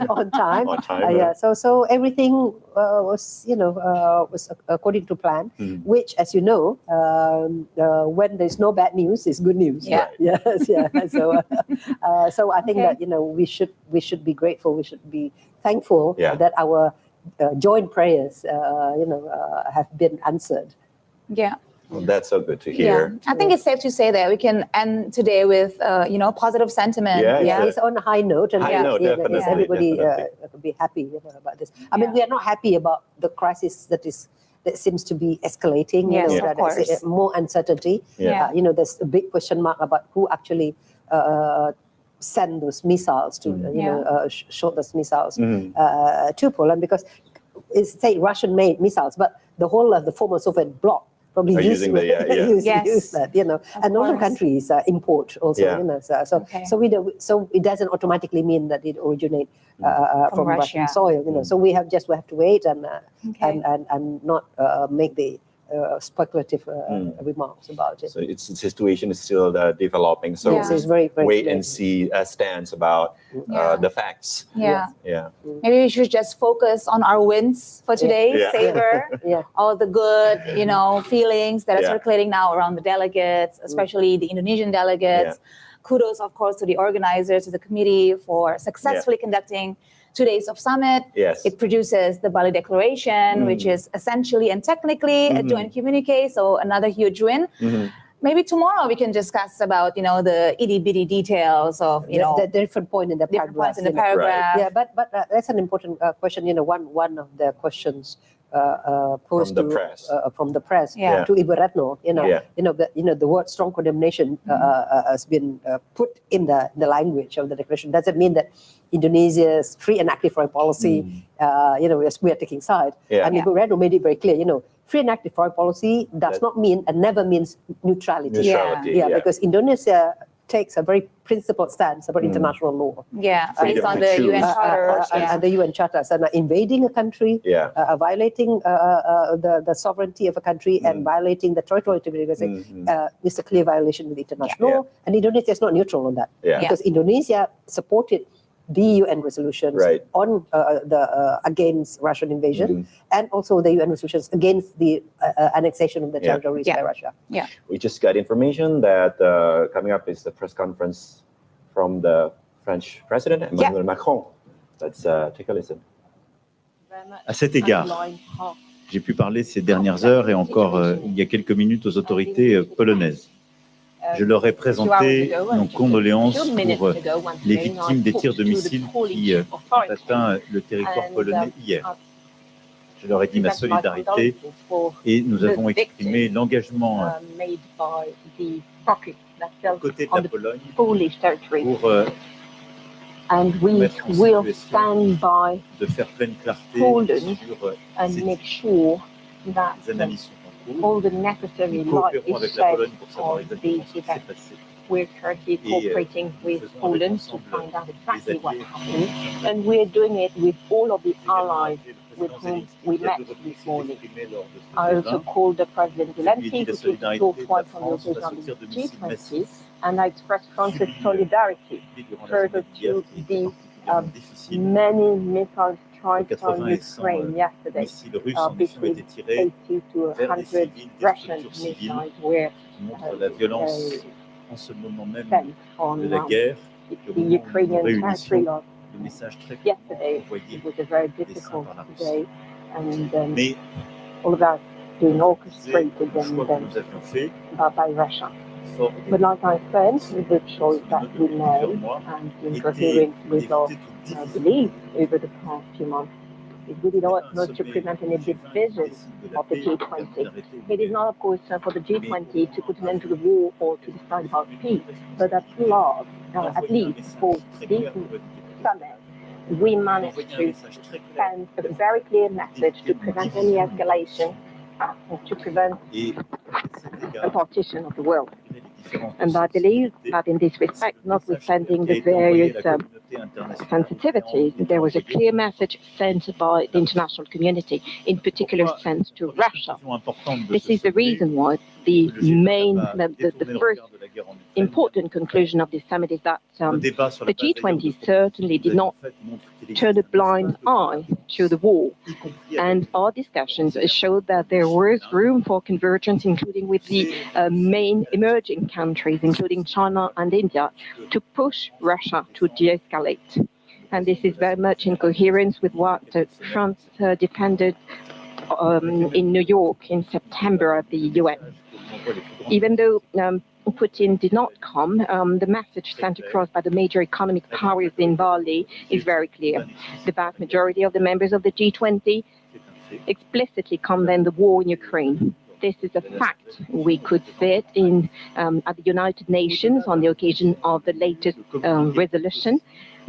on time. So everything was, you know, was according to plan. Which, as you know, when there's no bad news, is good news. So I think that, you know, we should be grateful. We should be thankful that our joint prayers, you know, have been answered. Well, that's so good to hear. I think it's safe to say that we can end today with, you know, positive sentiment. It's on a high note, and everybody could be happy, you know, about this. I mean, we are not happy about the crisis that seems to be escalating. You know, of course. More uncertainty. You know, there's a big question mark about who actually send those missiles to, you know, shot those missiles to Poland, because it's say Russian-made missiles, but the whole of the former Soviet bloc probably use that, you know, and other countries import also, you know. So it doesn't automatically mean that it originates from Russian soil, you know. So we have to wait and not make the speculative remarks about it. So the situation is still developing. So it's very, very wait and see stance about the facts. Maybe we should just focus on our wins for today. Savor all the good, you know, feelings that are circulating now around the delegates, especially the Indonesian delegates. Kudos, of course, to the organizers, to the committee for successfully conducting 2 days of summit. It produces the Bali Declaration, which is essentially and technically a joint communique, so another huge win. Maybe tomorrow we can discuss about, you know, the itty-bitty details of, you know, the different point in the paragraph. Yeah, but that's an important question. You know, one of the questions posed from the press to Ibu Retno, the word strong condemnation has been put in the language of the declaration. Doesn't mean that Indonesia's free and active foreign policy, we are taking side. And Ibu Retno made it very clear, free and active foreign policy does not mean and never means neutrality. Because Indonesia takes a very principled stance about international law. Based on the UN Charter. And the UN Charters. And invading a country, violating the sovereignty of a country and violating the territorial integrity is a clear violation of the international law. And Indonesia is not neutral on that. Because Indonesia supported the UN resolutions on against Russian invasion and also the UN resolutions against the annexation of the territories by Russia. We just got information that coming up is the press conference from the French President Emmanuel Macron. Let's take a listen. À cet égard, j'ai pu parler ces dernières heures et encore il y a quelques minutes aux autorités polonaises. Je leur ai présenté nos condoléances pour les victimes des tirs de missiles qui ont atteint le territoire polonais hier. Je leur ai dit ma solidarité et nous avons exprimé l'engagement aux côtés de la Pologne pour mettre en situation de faire pleine clarté sur ces analyses. All the necessary light is shed on these events. We're currently cooperating with Poland to find out exactly what happened, and we're doing it with all of the allies with whom we met this morning. I also called the President Zelensky, who took the talk twice on the occasion of the G20, and I expressed France's solidarity further to the many missiles tried on Ukraine yesterday. Between 80 to 100 Russian missiles were sent on the Ukrainian territory yesterday. It was a very difficult day, and all of that being orchestrated by Russia. But like I said, with the choice that we made and in coherence with our belief over the past few months, is really not to prevent any division of the G20. It is not, of course, for the G20 to put an end to the war or to decide about peace, but at least for this summit, we managed to send a very clear message to prevent any escalation, to prevent a partition of the world. And I believe that in this respect, notwithstanding the various sensitivities, there was a clear message sent by the international community, in particular sent to Russia. This is the reason why the first important conclusion of this summit is that the G20 certainly did not turn a blind eye to the war. And our discussions showed that there was room for convergence, including with the main emerging countries, including China and India, to push Russia to de-escalate. And this is very much in coherence with what France defended in New York in September at the UN. Even though Putin did not come, the message sent across by the major economic powers in Bali is very clear. The vast majority of the members of the G20 explicitly condemn the war in Ukraine. This is a fact. We could see it at the United Nations on the occasion of the latest resolution,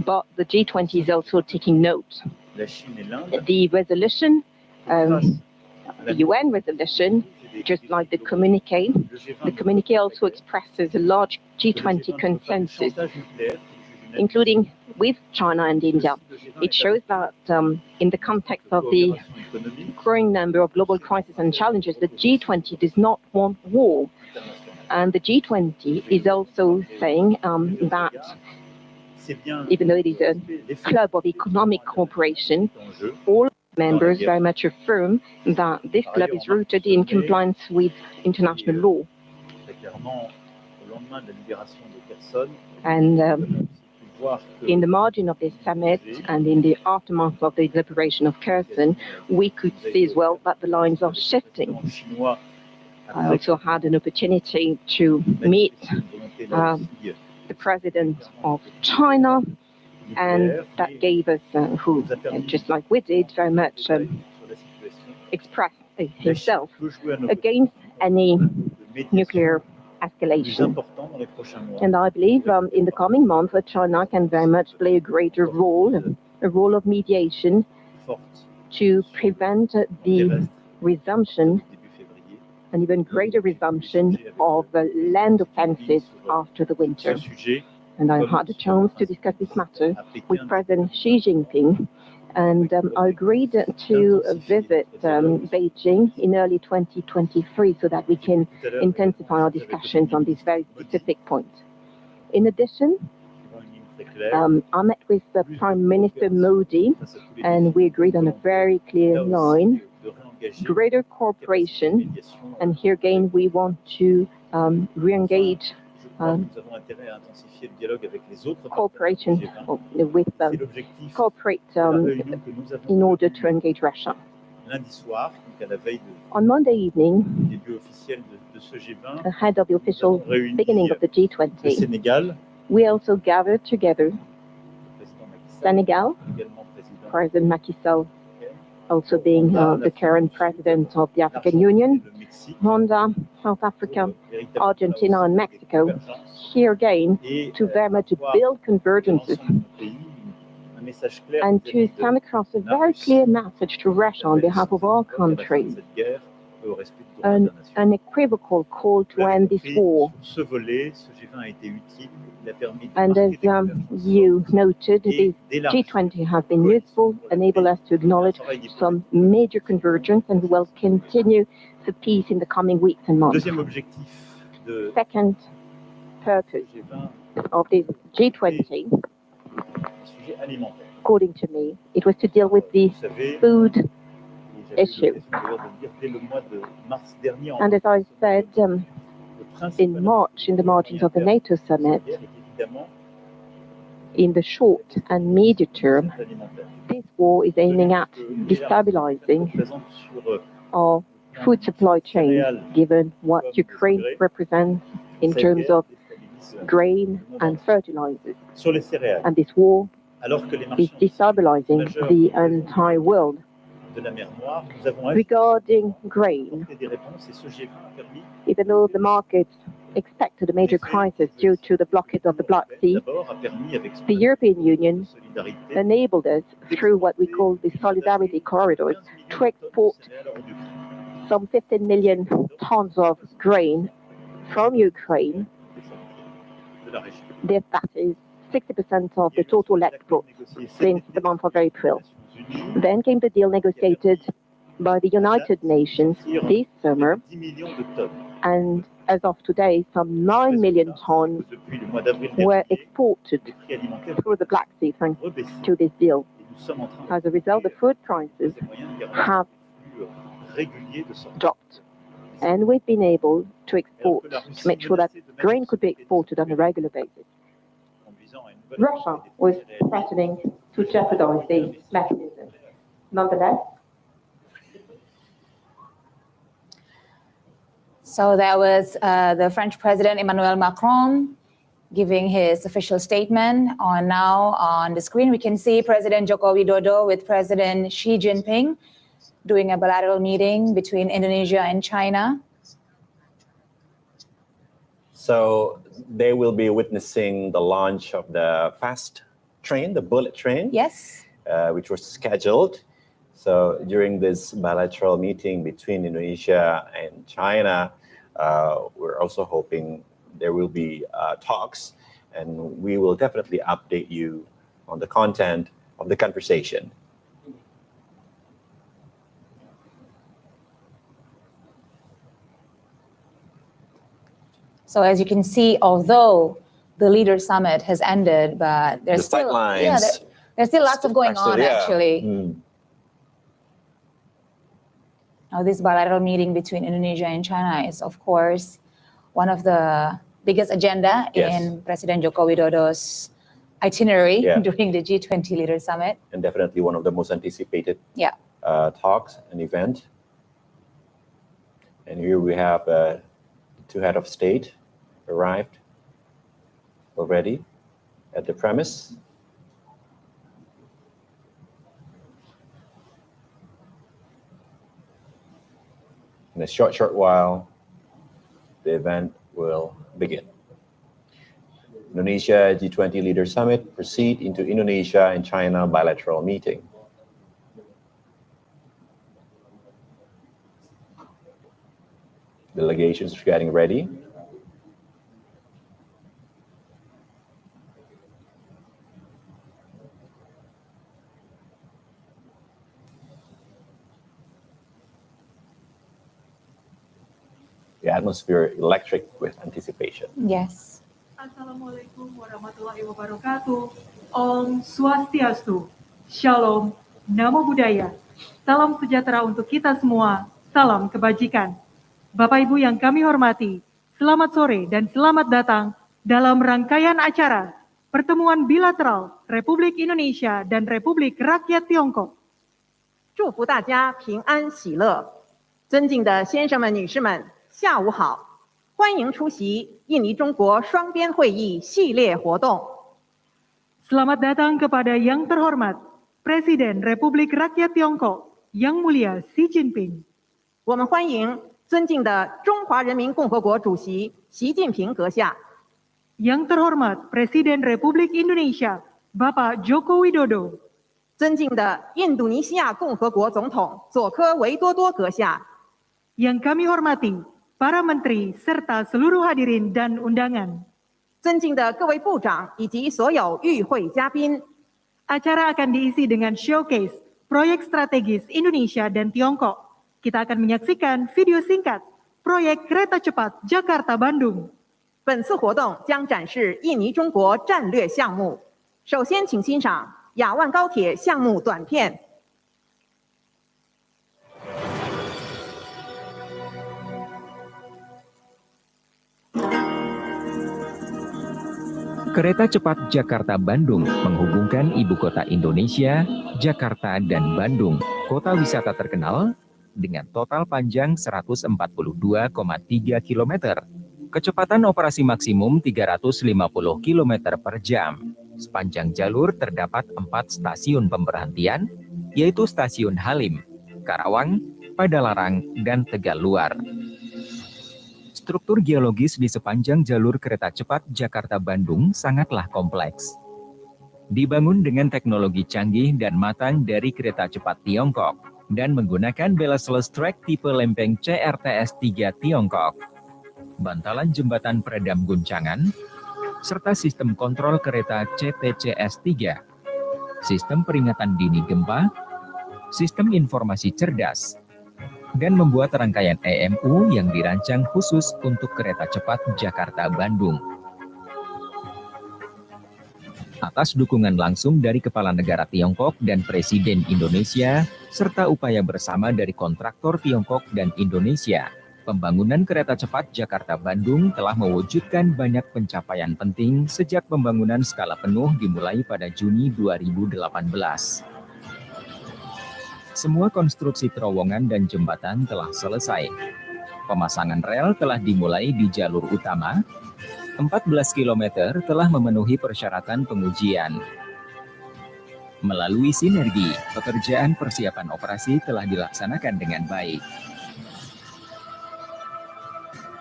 but the G20 is also taking note. The resolution, the UN resolution, just like the communiqué also expresses a large G20 consensus, including with China and India. It shows that in the context of the growing number of global crises and challenges, the G20 does not want war. And the G20 is also saying that even though it is a club of economic cooperation, all members very much affirm that this club is rooted in compliance with international law. And in the margin of this summit and in the aftermath of the liberation of Kherson, we could see as well that the lines are shifting. I also had an opportunity to meet the president of China, and that gave us, who, just like we did, very much expressed himself against any nuclear escalation. And I believe in the coming months, China can very much play a greater role, a role of mediation to prevent the resumption, an even greater resumption of land offensives after the winter. And I had a chance to discuss this matter with President Xi Jinping, and I agreed to visit Beijing in early 2023 so that we can intensify our discussions on this very specific point. In addition, I met with Prime Minister Modi, and we agreed on a very clear line: greater cooperation, and here again we want to re-engage cooperation with cooperate in order to engage Russia. On Monday evening, ahead of the official beginning of the G20, we also gathered together Senegal, President Macky Sall also being the current president of the African Union, Rwanda, South Africa, Argentina, and Mexico, here again to very much build convergences and to send across a very clear message to Russia on behalf of all countries, an unequivocal call to end this war. And as you noted, the G20 has been useful, enable us to acknowledge some major convergence, and will continue the peace in the coming weeks and months. Second purpose of this G20, according to me, it was to deal with the food issue. And as I said, in March, in the margins of the NATO summit, in the short and medium term, this war is aiming at destabilizing of food supply chain, given what Ukraine represents in terms of grain and fertilizers. And this war is destabilizing the entire world. Regarding grain, even though the market expected a major crisis due to the blockade of the Black Sea, the European Union enabled us, through what we call the solidarity corridors, to export some 15 million tons of grain from Ukraine. That is 60% of the total export since the month of April. Then came the deal negotiated by the United Nations this summer, and as of today, some 9 million tons were exported through the Black Sea thanks to this deal. As a result, the food prices have dropped, and we've been able to export, to make sure that grain could be exported on a regular basis. Russia was threatening to jeopardize the mechanism. Nonetheless, so that was the French President Emmanuel Macron giving his official statement. Now on the screen, we can see President Joko Widodo with President Xi Jinping doing a bilateral meeting between Indonesia and China. So they will be witnessing the launch of the fast train, the bullet train. Yes. Which was scheduled. So during this bilateral meeting between Indonesia and China, we're also hoping there will be talks, and we will definitely update you on the content of the conversation. So as you can see, although the Leader Summit has ended, but there's still there's still lots of going on actually. Now, this bilateral meeting between Indonesia and China is, of course, one of the biggest agenda in President Joko Widodo's itinerary during the G20 Leader Summit. And definitely one of the most anticipated talks and event. And here we have two head of state arrived already at the premise. In a short while, the event will begin. Indonesia G20 Leader Summit proceed into Indonesia and China bilateral meeting. Delegations are getting ready. The atmosphere electric with anticipation. Yes. Assalamualaikum warahmatullahi wabarakatuh. Om Swastiastu. Shalom. Namo Buddhaya. Salam sejahtera untuk kita semua. Salam kebajikan. Bapak Ibu yang kami hormati, selamat sore dan selamat datang dalam rangkaian acara Pertemuan Bilateral Republik Indonesia dan Republik Rakyat Tiongkok. 祝福大家平安喜乐。尊敬的先生们、女士们，下午好，欢迎出席印尼中国双边会议系列活动。 Selamat datang kepada yang terhormat Presiden Republik Rakyat Tiongkok Yang Mulia Xi Jinping。 我们欢迎尊敬的中华人民共和国主席习近平阁下。 Yang terhormat Presiden Republik Indonesia Bapak Joko Widodo。 尊敬的印度尼西亚共和国总统佐科维多多阁下。 Yang kami hormati para menteri serta seluruh hadirin dan undangan. 尊敬的各位部长以及所有与会嘉宾。 Acara akan diisi dengan showcase proyek strategis Indonesia dan Tiongkok. Kita akan menyaksikan video singkat proyek kereta cepat Jakarta-Bandung. 本次活动将展示印尼中国战略项目。首先，请欣赏雅万高铁项目短片。 Kereta cepat Jakarta-Bandung menghubungkan ibu kota Indonesia, Jakarta dan Bandung, kota wisata terkenal, dengan total panjang 142,3 km. Kecepatan operasi maksimum 350 km per jam. Sepanjang jalur terdapat 4 stasiun pemberhentian, yaitu Stasiun Halim, Karawang, Padalarang, dan Tegaluar. Struktur geologis di sepanjang jalur kereta cepat Jakarta-Bandung sangatlah kompleks. Dibangun dengan teknologi canggih dan matang dari kereta cepat Tiongkok dan menggunakan beltless track tipe lempeng CRTS-3 Tiongkok, bantalan jembatan peredam guncangan, serta sistem kontrol kereta CTCS-3, sistem peringatan dini gempa, sistem informasi cerdas, dan membuat rangkaian EMU yang dirancang khusus untuk kereta cepat Jakarta-Bandung. Atas dukungan langsung dari Kepala Negara Tiongkok dan Presiden Indonesia, serta upaya bersama dari kontraktor Tiongkok dan Indonesia, pembangunan kereta cepat Jakarta-Bandung telah mewujudkan banyak pencapaian penting sejak pembangunan skala penuh dimulai pada Juni 2018. Semua konstruksi terowongan dan jembatan telah selesai. Pemasangan rel telah dimulai di jalur utama. 14 km telah memenuhi persyaratan pengujian. Melalui sinergi, pekerjaan persiapan operasi telah dilaksanakan dengan baik.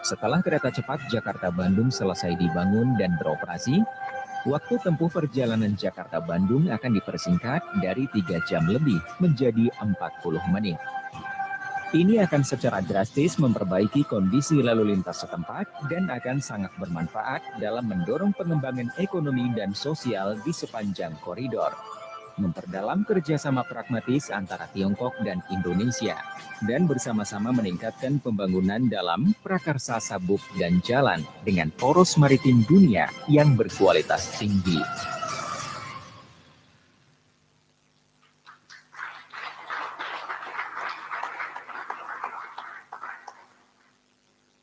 Setelah kereta cepat Jakarta-Bandung selesai dibangun dan beroperasi, waktu tempuh perjalanan Jakarta-Bandung akan dipersingkat dari 3 jam lebih menjadi 40 menit. Ini akan secara drastis memperbaiki kondisi lalu lintas setempat dan akan sangat bermanfaat dalam mendorong pengembangan ekonomi dan sosial di sepanjang koridor. Memperdalam kerjasama pragmatis antara Tiongkok dan Indonesia, dan bersama-sama meningkatkan pembangunan dalam prakarsa sabuk dan jalan dengan poros maritim dunia yang berkualitas tinggi.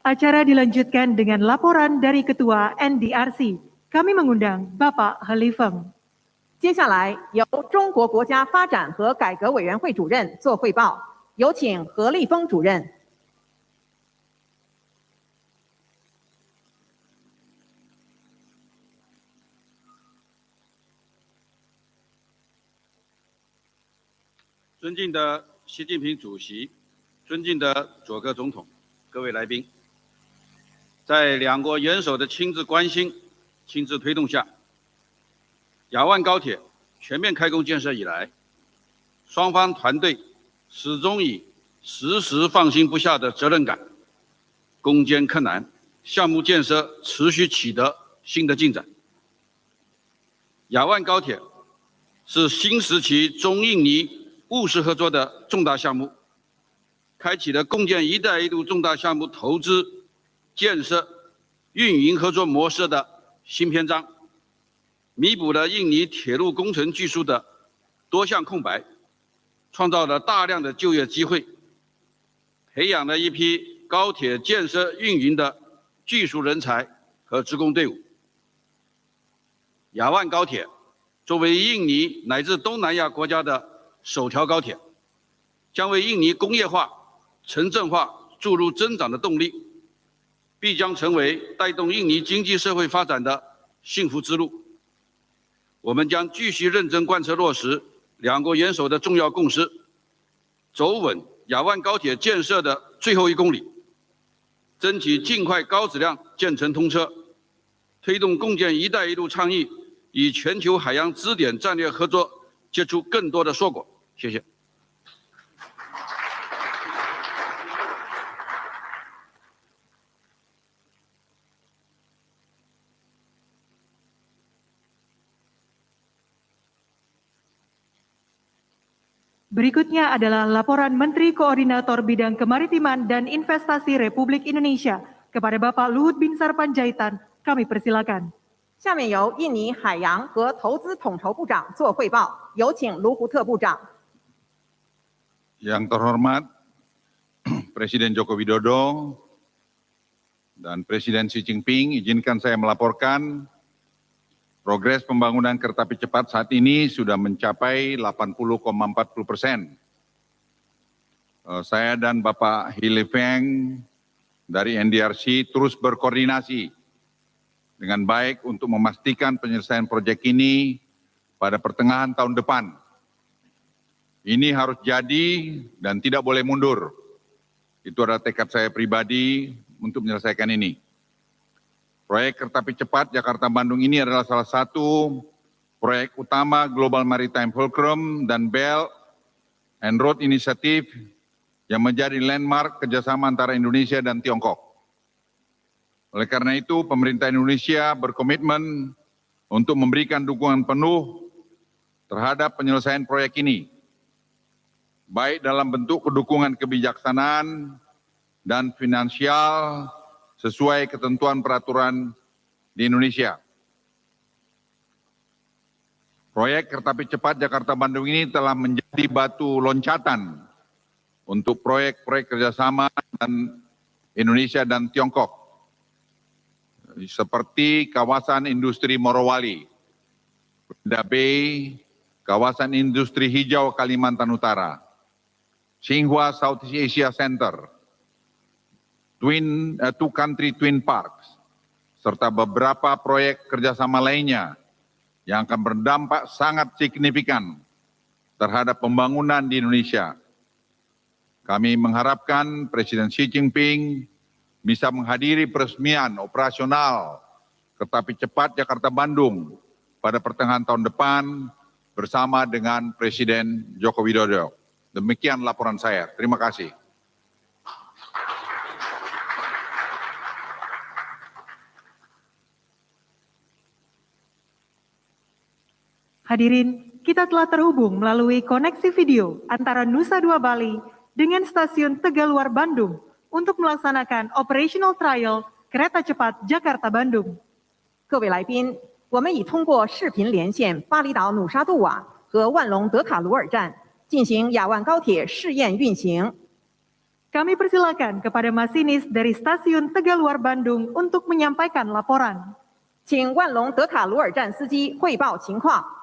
Acara dilanjutkan dengan laporan dari Ketua NDRC. Kami mengundang Bapak Halifeng. 接下来由中国国家发展和改革委员会主任做汇报，有请何立峰主任。尊敬的习近平主席，尊敬的佐科总统，各位来宾，在两国元首的亲自关心、亲自推动下，雅万高铁全面开工建设以来，双方团队始终以时时放心不下的责任感，攻坚克难，项目建设持续取得新的进展。雅万高铁是新时期中印尼务实合作的重大项目，开启了共建“一带一路”重大项目投资、建设、运营合作模式的新篇章，弥补了印尼铁路工程技术的多项空白，创造了大量的就业机会，培养了一批高铁建设运营的技术人才和职工队伍。雅万高铁作为印尼乃至东南亚国家的首条高铁，将为印尼工业化、城镇化注入增长的动力，必将成为带动印尼经济社会发展的幸福之路。我们将继续认真贯彻落实两国元首的重要共识，走稳雅万高铁建设的最后1公里，争取尽快高质量建成通车，推动共建“一带一路”倡议与全球海洋支点战略合作结出更多的硕果。谢谢。Berikutnya adalah laporan Menteri Koordinator Bidang Kemaritiman dan Investasi Republik Indonesia kepada Bapak Luhut Binsar Panjaitan. Kami persilakan. 下面由印尼海洋和投资统筹部长做汇报，有请卢胡特部长。 Yang terhormat Presiden Joko Widodo dan Presiden Xi Jinping, izinkan saya melaporkan progres pembangunan kereta api cepat saat ini sudah mencapai 80,40%. saya dan Bapak Hili Feng dari NDRC terus berkoordinasi dengan baik untuk memastikan penyelesaian proyek ini pada pertengahan tahun depan. Ini harus jadi dan tidak boleh mundur. Itu adalah tekad saya pribadi untuk menyelesaikan ini. Proyek kereta api cepat Jakarta-Bandung ini adalah salah satu proyek utama Global Maritime Fulcrum dan Belt and Road Initiative yang menjadi landmark kerjasama antara Indonesia dan Tiongkok. Oleh karena itu, pemerintah Indonesia berkomitmen untuk memberikan dukungan penuh terhadap penyelesaian proyek ini, baik dalam bentuk dukungan kebijaksanaan dan finansial sesuai ketentuan peraturan di Indonesia. Proyek kereta api cepat Jakarta-Bandung ini telah menjadi batu loncatan untuk proyek-proyek kerjasama dan Indonesia dan Tiongkok, seperti kawasan industri Morowali, Bay, kawasan industri hijau Kalimantan Utara, Xinhua Southeast Asia Center, Two Country Twin Parks, serta beberapa proyek kerjasama lainnya yang akan berdampak sangat signifikan terhadap pembangunan di Indonesia. Kami mengharapkan Presiden Xi Jinping bisa menghadiri peresmian operasional kereta api cepat Jakarta-Bandung pada pertengahan tahun depan bersama dengan Presiden Joko Widodo. Demikian laporan saya. Terima kasih. Hadirin, kita telah terhubung melalui koneksi video antara Nusa Dua Bali dengan stasiun Tegaluar Bandung untuk melaksanakan operational trial kereta cepat Jakarta-Bandung. 各位来宾，我们已通过视频连线巴厘岛努沙杜瓦和万隆德卡鲁尔站，进行亚万高铁试验运行。 Kami persilakan kepada masinis dari stasiun Tegaluar Bandung untuk menyampaikan laporan. 请万隆德卡鲁尔站司机汇报情况。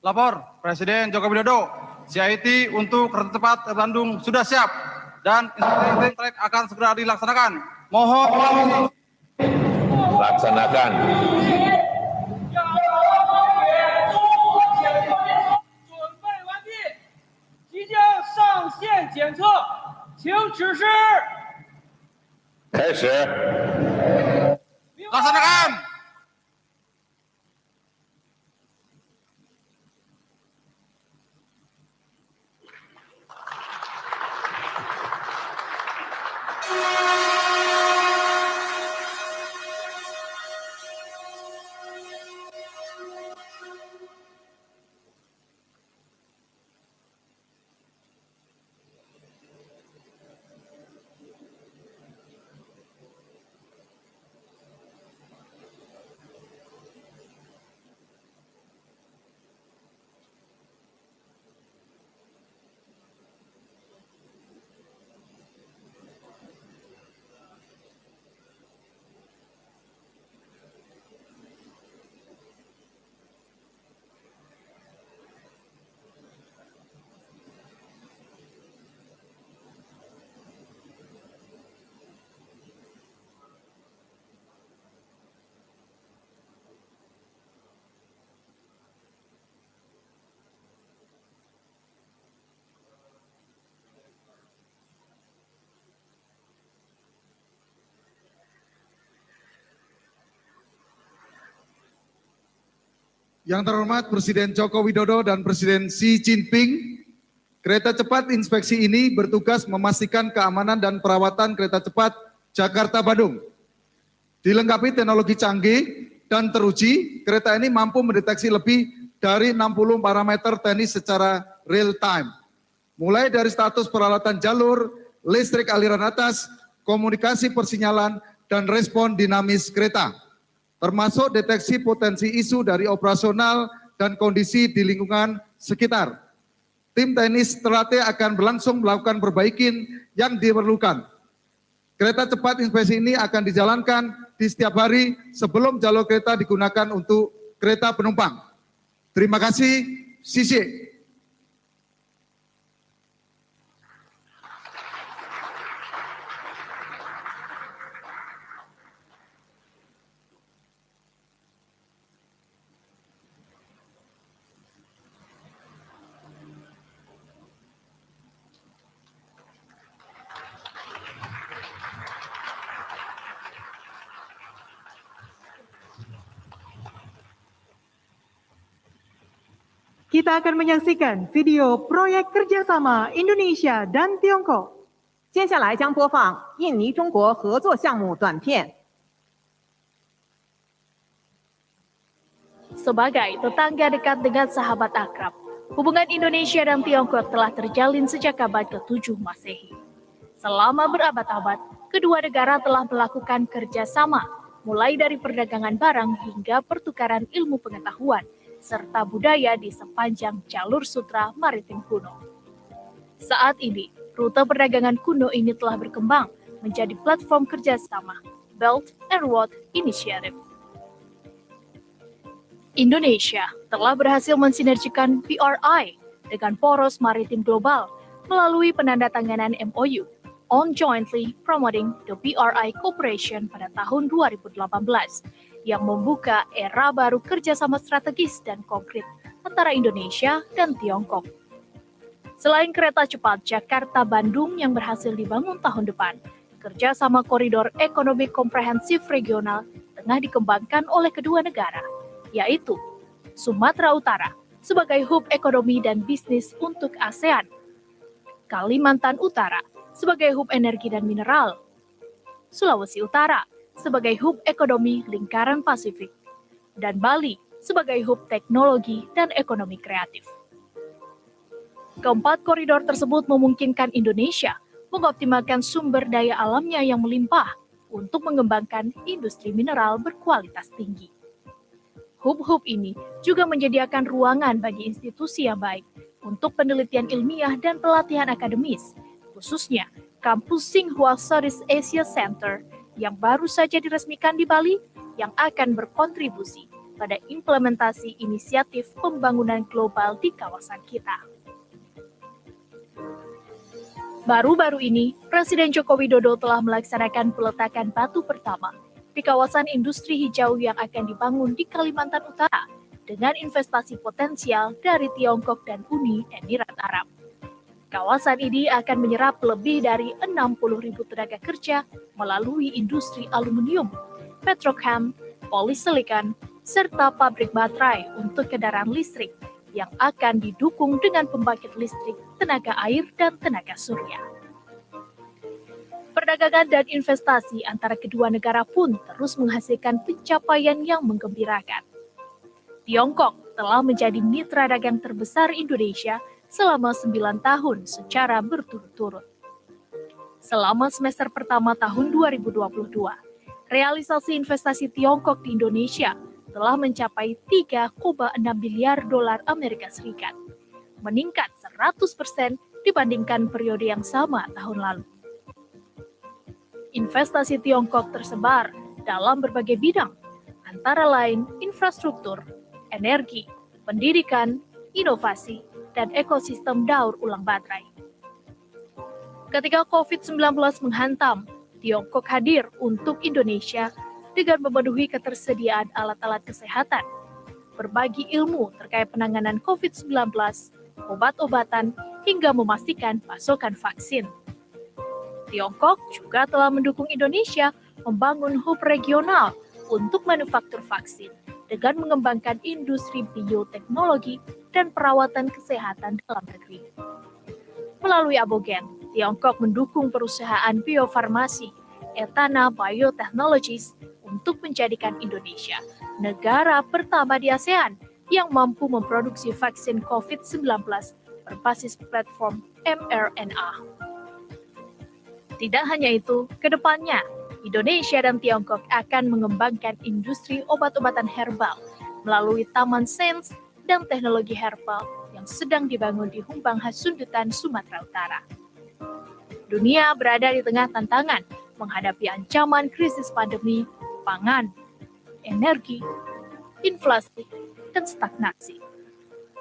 Lapor, Presiden Joko Widodo, CIT untuk kereta cepat Bandung sudah siap dan instruksi trek akan segera dilaksanakan. Mohon laksanakan. Laksanakan. Yang terhormat Presiden Joko Widodo dan Presiden Xi Jinping, kereta cepat inspeksi ini bertugas memastikan keamanan dan perawatan kereta cepat Jakarta-Bandung. Dilengkapi teknologi canggih dan teruji, kereta ini mampu mendeteksi lebih dari 60 parameter teknis secara real time. Mulai dari status peralatan jalur, listrik aliran atas, komunikasi persinyalan, dan respon dinamis kereta, termasuk deteksi potensi isu dari operasional dan kondisi di lingkungan sekitar. Tim teknis terlatih akan berlangsung melakukan perbaikan yang diperlukan. Kereta cepat inspeksi ini akan dijalankan di setiap hari sebelum jalur kereta digunakan untuk kereta penumpang. Terima kasih, Sisi. Kita akan menyaksikan video proyek kerjasama Indonesia dan Tiongkok. 接下来将播放印尼中国合作项目短片。 Sebagai tetangga dekat dengan sahabat akrab, hubungan Indonesia dan Tiongkok telah terjalin sejak abad ke-7 Masehi. Selama berabad-abad, kedua negara telah melakukan kerjasama, mulai dari perdagangan barang hingga pertukaran ilmu pengetahuan, serta budaya di sepanjang jalur sutra maritim kuno. Saat ini, rute perdagangan kuno ini telah berkembang menjadi platform kerjasama Belt and Road Initiative. Indonesia telah berhasil mensinergikan BRI dengan poros maritim global melalui penandatanganan MOU on jointly promoting the BRI cooperation pada tahun 2018 yang membuka era baru kerjasama strategis dan konkret antara Indonesia dan Tiongkok. Selain kereta cepat Jakarta-Bandung yang berhasil dibangun tahun depan, kerjasama koridor ekonomi komprehensif regional tengah dikembangkan oleh kedua negara, yaitu Sumatera Utara sebagai hub ekonomi dan bisnis untuk ASEAN, Kalimantan Utara sebagai hub energi dan mineral, Sulawesi Utara sebagai hub ekonomi lingkaran Pasifik, dan Bali sebagai hub teknologi dan ekonomi kreatif. Keempat koridor tersebut memungkinkan Indonesia mengoptimalkan sumber daya alamnya yang melimpah untuk mengembangkan industri mineral berkualitas tinggi. Hub-hub ini juga menyediakan ruangan bagi institusi yang baik untuk penelitian ilmiah dan pelatihan akademis, khususnya kampus Tsinghua Southeast Asia Center yang baru saja diresmikan di Bali yang akan berkontribusi pada implementasi inisiatif pembangunan global di kawasan kita. Baru-baru ini, Presiden Joko Widodo telah melaksanakan peletakan batu pertama di kawasan industri hijau yang akan dibangun di Kalimantan Utara dengan investasi potensial dari Tiongkok dan Uni Emirat Arab. Kawasan ini akan menyerap lebih dari 60.000 tenaga kerja melalui industri aluminium, petrochem, polisilikan, serta pabrik baterai untuk kendaraan listrik yang akan didukung dengan pembangkit listrik, tenaga air, dan tenaga surya. Perdagangan dan investasi antara kedua negara pun terus menghasilkan pencapaian yang menggembirakan. Tiongkok telah menjadi mitra dagang terbesar Indonesia selama 9 tahun secara berturut-turut. Selama semester pertama tahun 2022, realisasi investasi Tiongkok di Indonesia telah mencapai 3,6 miliar dolar Amerika Serikat, meningkat 100% dibandingkan periode yang sama tahun lalu. Investasi Tiongkok tersebar dalam berbagai bidang, antara lain infrastruktur, energi, pendidikan, inovasi, dan ekosistem daur ulang baterai. Ketika COVID-19 menghantam, Tiongkok hadir untuk Indonesia dengan memenuhi ketersediaan alat-alat kesehatan, berbagi ilmu terkait penanganan COVID-19, obat-obatan, hingga memastikan pasokan vaksin. Tiongkok juga telah mendukung Indonesia membangun hub regional untuk manufaktur vaksin dengan mengembangkan industri bioteknologi dan perawatan kesehatan dalam negeri. Melalui Abogen, Tiongkok mendukung perusahaan biofarmasi Etana Biotechnologies untuk menjadikan Indonesia negara pertama di ASEAN yang mampu memproduksi vaksin COVID-19 berbasis platform mRNA. Tidak hanya itu, ke depannya Indonesia dan Tiongkok akan mengembangkan industri obat-obatan herbal melalui Taman Sains dan teknologi herbal yang sedang dibangun di Humbang Hasundutan, Sumatera Utara. Dunia berada di tengah tantangan menghadapi ancaman krisis pandemi, pangan, energi, inflasi, dan stagnasi.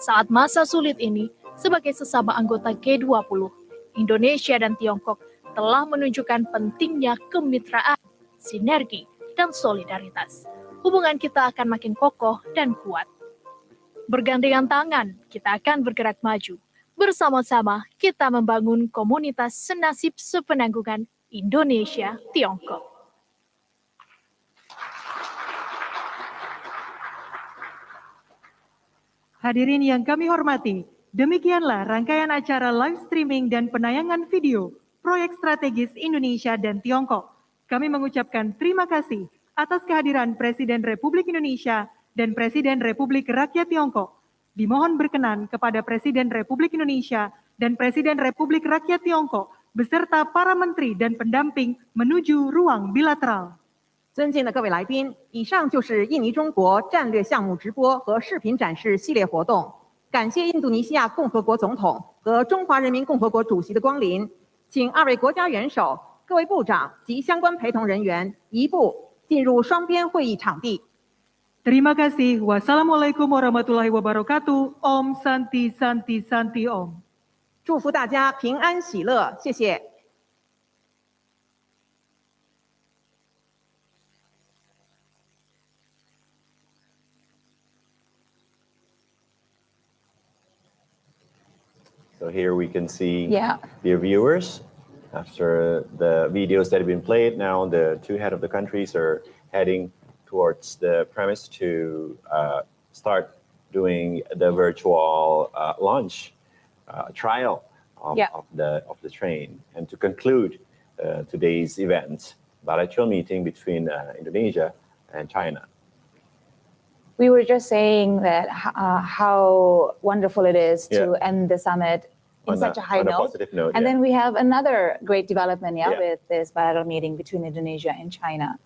Saat masa sulit ini, sebagai sesama anggota G20, Indonesia dan Tiongkok telah menunjukkan pentingnya kemitraan, sinergi, dan solidaritas. Hubungan kita akan makin kokoh dan kuat. Bergandengan tangan, kita akan bergerak maju. Bersama-sama, kita membangun komunitas senasib sepenanggungan Indonesia-Tiongkok. Hadirin yang kami hormati, demikianlah rangkaian acara live streaming dan penayangan video proyek strategis Indonesia dan Tiongkok. Kami mengucapkan terima kasih atas kehadiran Presiden Republik Indonesia dan Presiden Republik Rakyat Tiongkok. Dimohon berkenan kepada Presiden Republik Indonesia dan Presiden Republik Rakyat Tiongkok beserta para menteri dan pendamping menuju ruang bilateral. 尊敬的各位来宾，以上就是印尼中国战略项目直播和视频展示系列活动。感谢印度尼西亚共和国总统和中华人民共和国主席的光临，请二位国家元首、各位部长及相关陪同人员移步进入双边会议场地。 Terima kasih. Wassalamualaikum warahmatullahi wabarakatuh. Om Santi Santi Santi Om. 祝福大家平安喜乐，谢谢。 So here we can see dear viewers, after the videos that have been played, now the two head of the countries are heading towards the premise to start doing the virtual launch trial of the train, and to conclude today's event, bilateral meeting between Indonesia and China. We were just saying that how wonderful it is to end the summit in such a high note. Positive note. And then we have another great development with this bilateral meeting between Indonesia and China.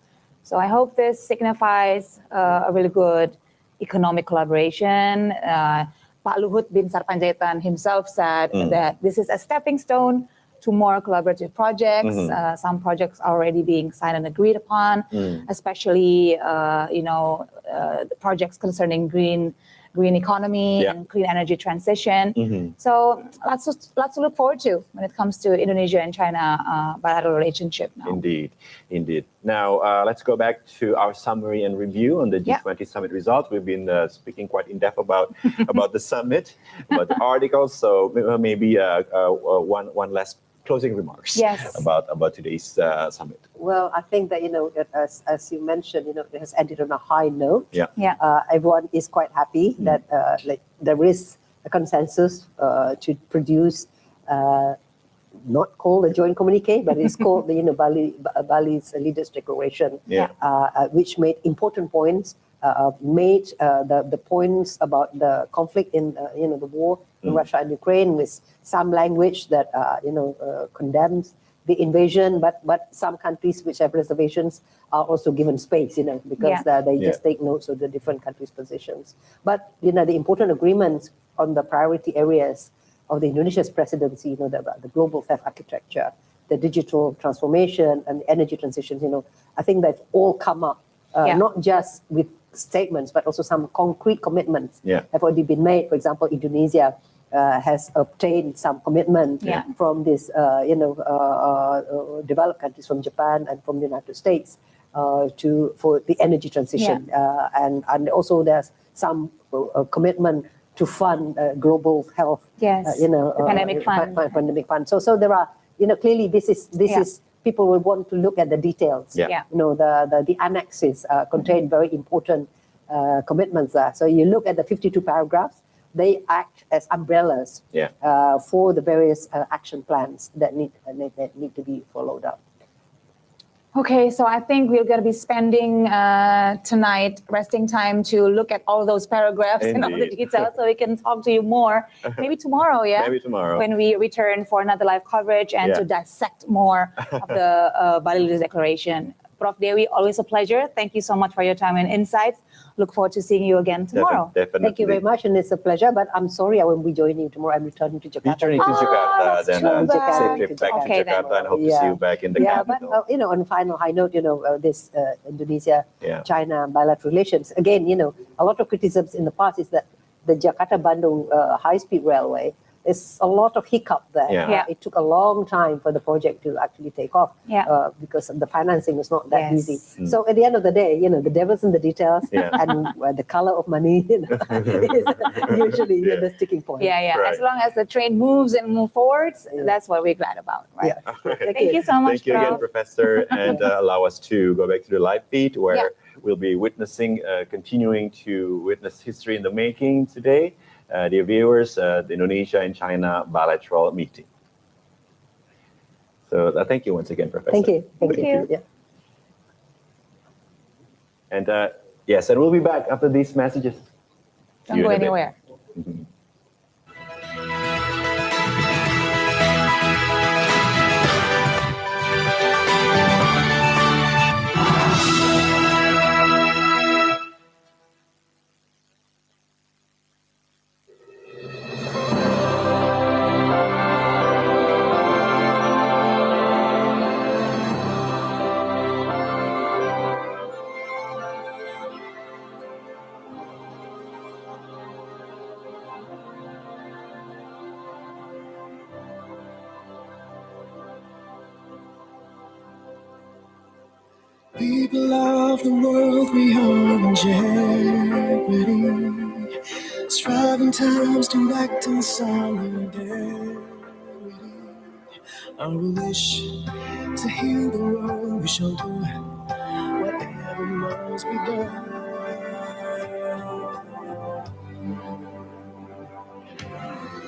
So I hope this signifies a really good economic collaboration. Pak Luhut bin Sarpanjaitan himself said that this is a stepping stone to more collaborative projects. Some projects are already being signed and agreed upon, especially the projects concerning green economy and clean energy transition. So lots to look forward to when it comes to Indonesia and China bilateral relationship now. Indeed. Now let's go back to our summary and review on the G20 summit results. We've been speaking quite in depth about the summit, about the articles. So maybe one last closing remarks about today's summit. Well, I think that, as you mentioned, it has ended on a high note. Everyone is quite happy that there is a consensus to produce, not called a joint communique, but it's called Bali's Leaders Declaration, which made important points, made the points about the conflict in the war in Russia and Ukraine with some language that condemns the invasion, but some countries which have reservations are also given space, because they just take notes of the different countries' positions. But the important agreements on the priority areas of the Indonesia's presidency, the global health architecture, the digital transformation, and the energy transition, I think they've all come up, not just with statements, but also some concrete commitments have already been made. For example, Indonesia has obtained some commitment from this, developed countries, from Japan and from the United States, for the energy transition, and also there's some commitment to fund global health, pandemic fund. So there are, clearly this is people will want to look at the details. The annexes contain very important commitments there. So you look at the 52 paragraphs. They act as umbrellas for the various action plans that need to be followed up. Okay, so I think we're going to be spending tonight resting time to look at all those paragraphs and all the details, so we can talk to you more. Maybe tomorrow, Maybe tomorrow. when we return for another live coverage and to dissect more of the Bali Leaders Declaration. Prof. Dewi, always a pleasure. Thank you so much for your time and insights. Look forward to seeing you again tomorrow. Definitely. Thank you very much, and it's a pleasure. But I'm sorry I won't be joining you tomorrow. I'm returning to Jakarta. Returning to Jakarta, then safe trip back to Jakarta, and hope to see you back in the capital. But on a final high note, this Indonesia-China bilateral relations. Again, a lot of criticisms in the past is that the Jakarta-Bandung high-speed railway. There's a lot of hiccup there. It took a long time for the project to actually take off because the financing was not that easy. So at the end of the day, the devil's in the details, and the color of money is usually the sticking point. Right. As long as the train moves and moves forwards, that's what we're glad about, right? Thank you so much, Thank you again, Professor, and allow us to go back to the live feed where we'll be continuing to witness history in the making today. Dear viewers, the Indonesia and China bilateral meeting. So thank you once again, Professor. Thank you. Thank you. Yeah. And yes, and we'll be back after these messages. Don't go anywhere. People of the world, we are in jeopardy. Striving times to act in solidarity. Our wish to heal the world, we shall do whatever must be done.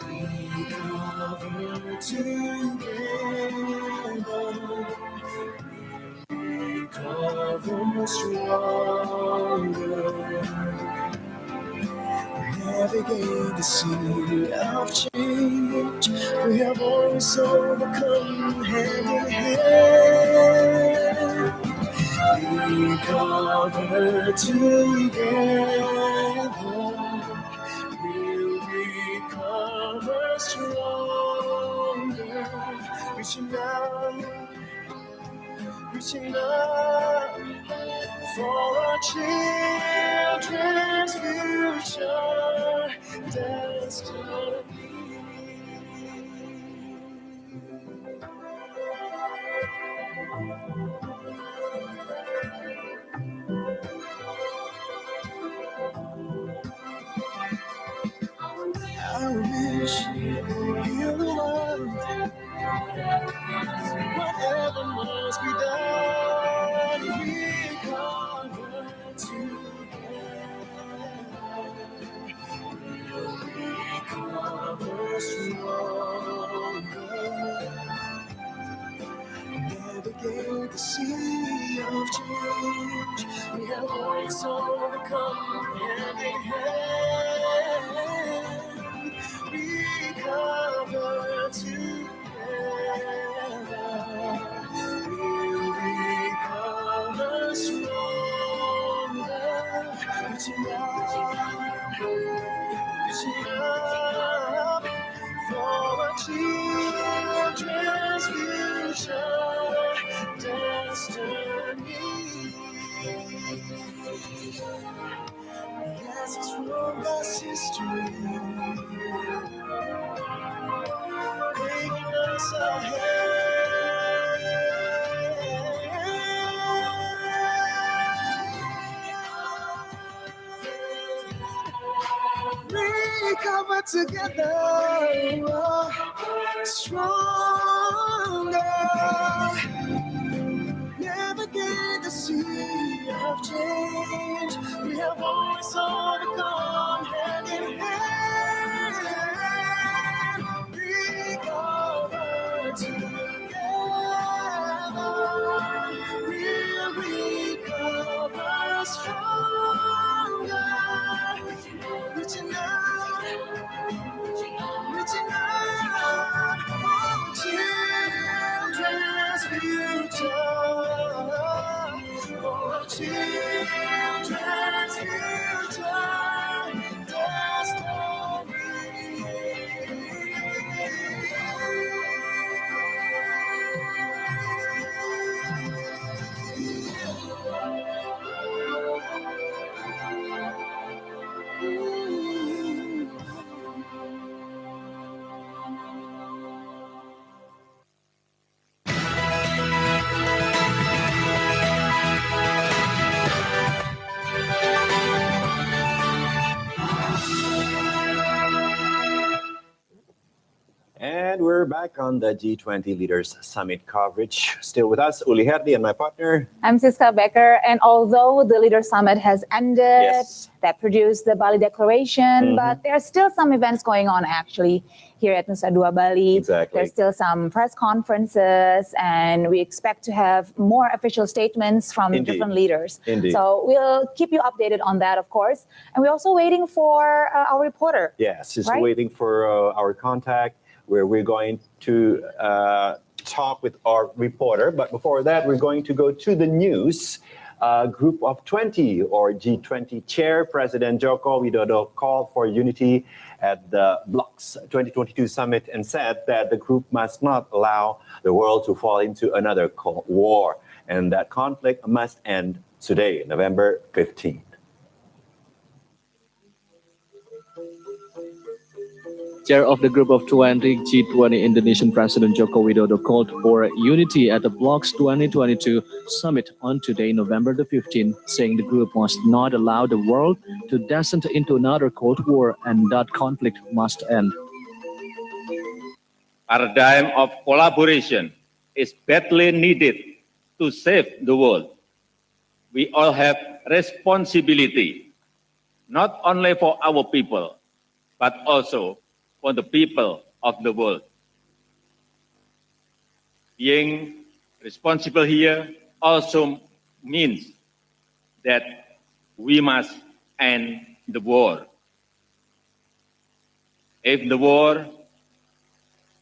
We cover together. Cover stronger, navigate the sea of change. We have always overcome hand in hand. We cover together, we'll recover stronger, reaching up for our children's future destiny. I wish heal the world. Whatever must be done, we cover together. We cover stronger. Navigate the sea of change. We have always overcome hand in hand. We cover together. We'll recover stronger. Reaching up for our children's future destiny. Yes, it's from God's history, taking us ahead. We cover together, stronger. Navigate the sea of change. We have always overcome hand in hand. We cover together. We'll recover stronger. Reaching out for children's future. children's future, their And we're back on the G20 Leaders Summit coverage. Still with us, Uli Herdi and my partner. I'm Siska Becker, and although the Leaders Summit has ended, that produced the Bali Declaration, but there are still some events going on actually here at Nusa Dua Bali. Exactly. There's still some press conferences, and we expect to have more official statements from different leaders. Indeed. So we'll keep you updated on that, of course. And we're also waiting for our reporter. Yes, just waiting for our contact, where we're going to talk with our reporter. But before that, we're going to go to the news. Group of 20, or G20 Chair, President Joko Widodo called for unity at the bloc's 2022 summit and said that the group must not allow the world to fall into another Cold War, and that conflict must end today, November 15th. Chair of the Group of 20, G20 Indonesian President Joko Widodo called for unity at the bloc's 2022 summit on today, November the 15th, saying the group must not allow the world to descend into another Cold War and that conflict must end. Paradigm of collaboration is badly needed to save the world. We all have responsibility, not only for our people, but also for the people of the world. Being responsible here also means that we must end the war. If the war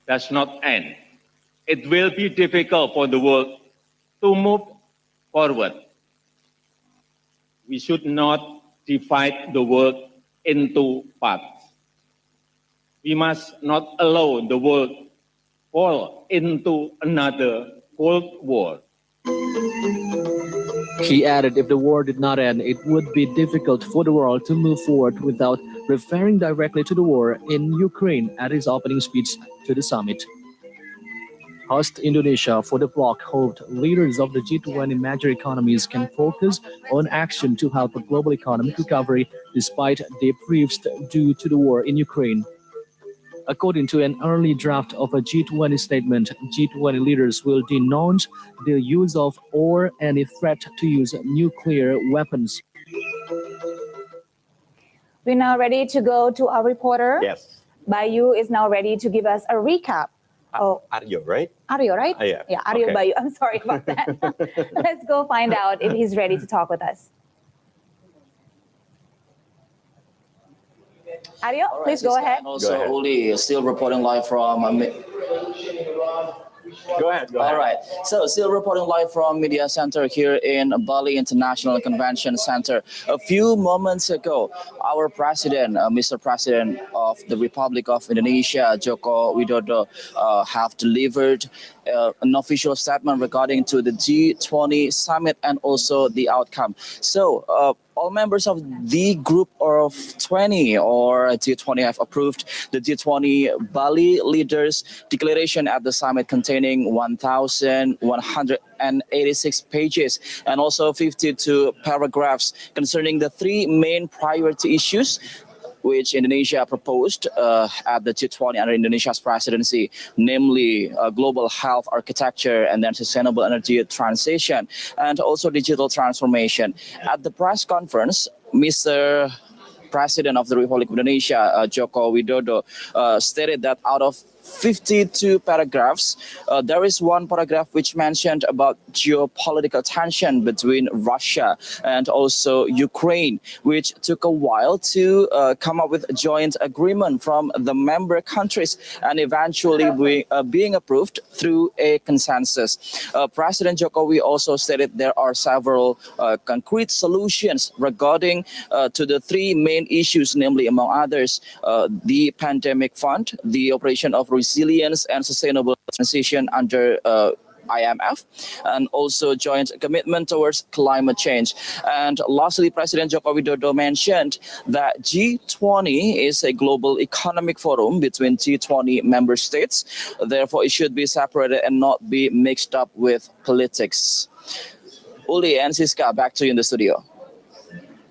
does not end, it will be difficult for the world to move forward. We should not divide the world into parts. We must not allow the world fall into another Cold War. He added if the war did not end, it would be difficult for the world to move forward without referring directly to the war in Ukraine at his opening speech to the summit. Host Indonesia for the bloc hoped leaders of the G20 major economies can focus on action to help a global economic recovery despite deprivation due to the war in Ukraine. According to an early draft of a G20 statement, G20 leaders will denounce the use of or any threat to use nuclear weapons. We're now ready to go to our reporter. Yes. Bayu is now ready to give us a recap. Aryo, right? Aryo, right? Yeah. Aryo Okay. Bayu. I'm sorry about that. Let's go find out if he's ready to talk with us. Aryo, please go ahead. And also, Uli, still reporting live from... Go ahead. All right. So, still reporting live from Media Center here in Bali International Convention Center. A few moments ago, our president, Mr. President of the Republic of Indonesia, Joko Widodo, have delivered an official statement regarding to the G20 summit and also the outcome. So, all members of the group of 20 or G20 have approved the G20 Bali Leaders Declaration at the summit, containing 1,186 pages and also 52 paragraphs concerning the three main priority issues which Indonesia proposed at the G20 under Indonesia's presidency, namely global health architecture and then sustainable energy transition and also digital transformation. At the press conference, Mr. President of the Republic of Indonesia, Joko Widodo, stated that out of 52 paragraphs. There is one paragraph which mentioned about geopolitical tension between Russia and also Ukraine, which took a while to come up with a joint agreement from the member countries and eventually being approved through a consensus. President Jokowi also stated there are several concrete solutions regarding to the three main issues, namely, among others, the pandemic fund, the operation of resilience and sustainable transition under IMF, and also joint commitment towards climate change. And lastly, President Joko Widodo mentioned that G20 is a global economic forum between G20 member states. Therefore, it should be separated and not be mixed up with politics. Uli and Siska, back to you in the studio.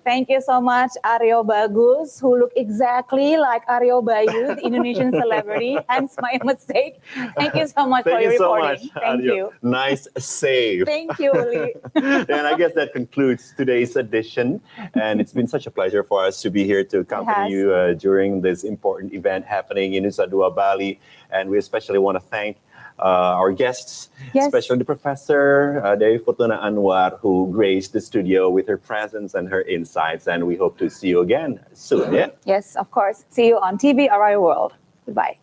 Thank you so much, Aryo Bagus, who look exactly like Aryo Bayu, the Indonesian celebrity, hence my mistake. Thank you so much for your reporting. Thank you. Nice save. Thank you, Uli. And I guess that concludes today's edition. And it's been such a pleasure for us to be here to accompany you during this important event happening in Nusa Dua, Bali. And we especially want to thank our guests, especially the Professor Dewi Fortuna Anwar, who graced the studio with her presence and her insights. And we hope to see you again soon. Yeah? Yes, of course. See you on TVRI World. Goodbye.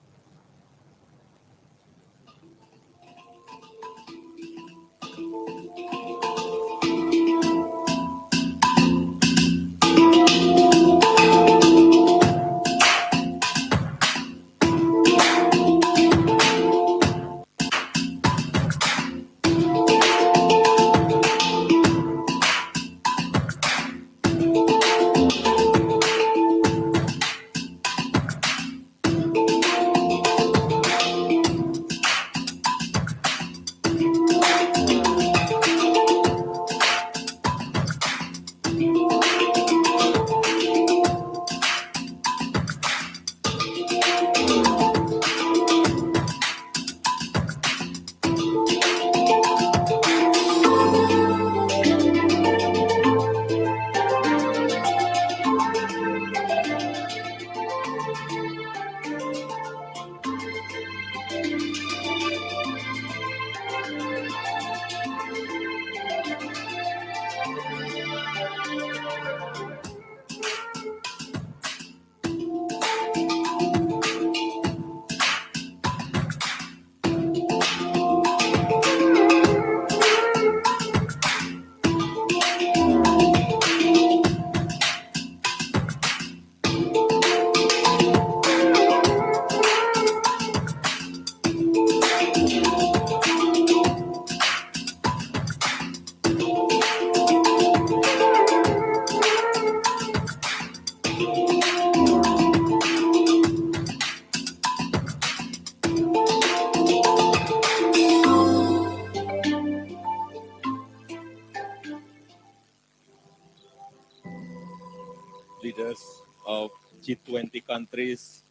Leaders of G20 countries,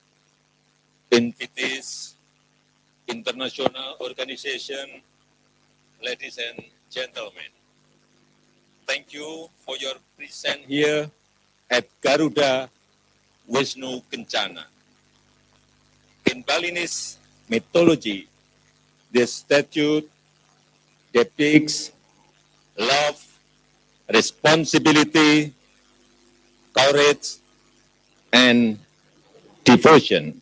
entities, international organization, ladies and gentlemen. Thank you for your presence here at Garuda Wisnu Kencana. In Balinese mythology, this statue depicts love, responsibility, courage, and devotion.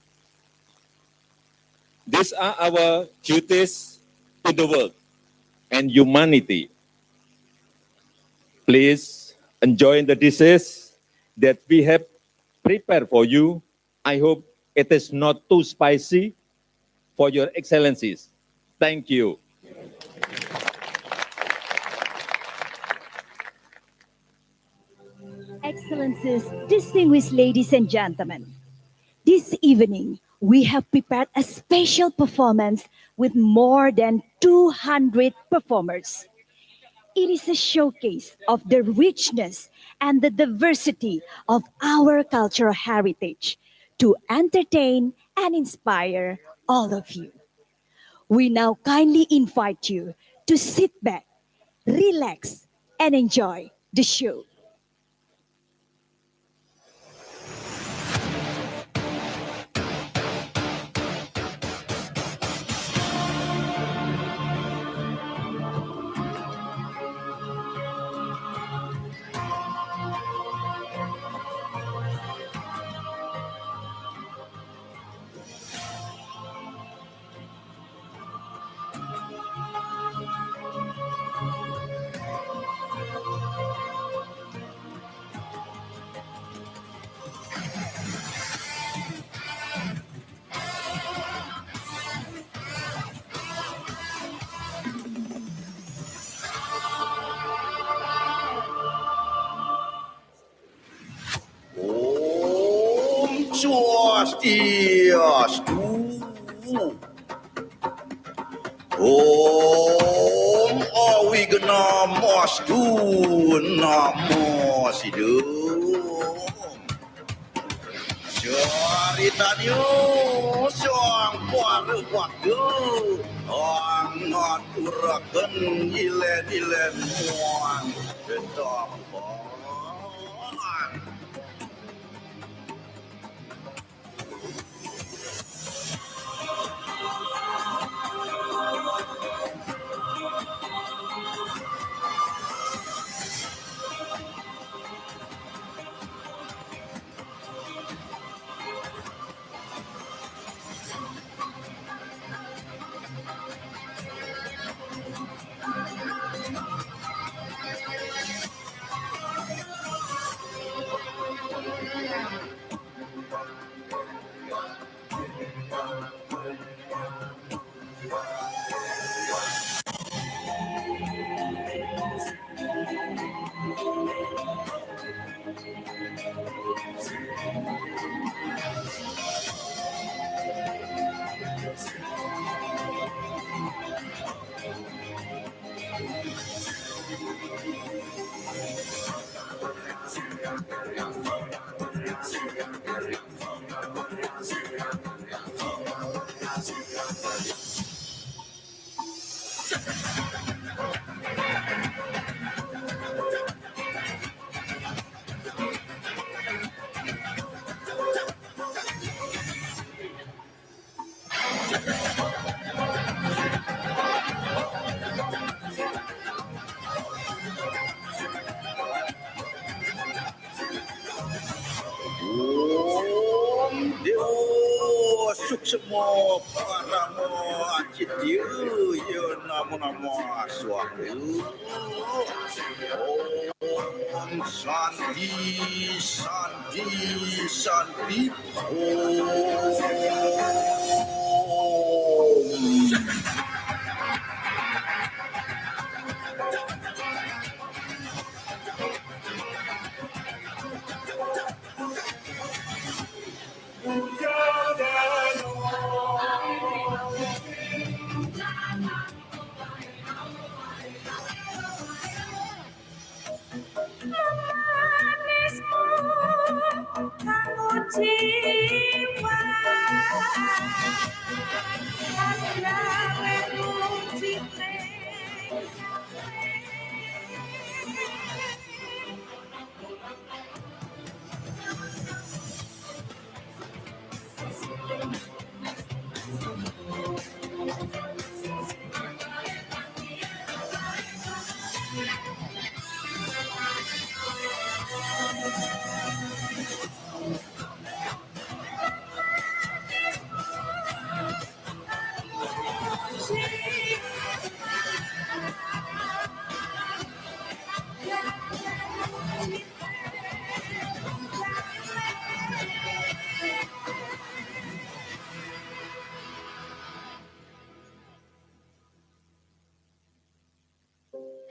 These are our duties to the world and humanity. Please enjoy the dishes that we have prepared for you. I hope it is not too spicy for your excellencies. Thank you. Excellencies, distinguished ladies and gentlemen, this evening we have prepared a special performance with more than 200 performers. It is a showcase of the richness and the diversity of our cultural heritage to entertain and inspire all of you. We now kindly invite you to sit back, relax, and enjoy the show. Swastiastu. Om Awiganamostu Namo Sidum. Syaritanyo Syang Puara Waktu Ang Ngaturakan Ilen Muang Betapaan. Semua paramo acitiu yo namo suahu. Om Santi Santi Santi Om.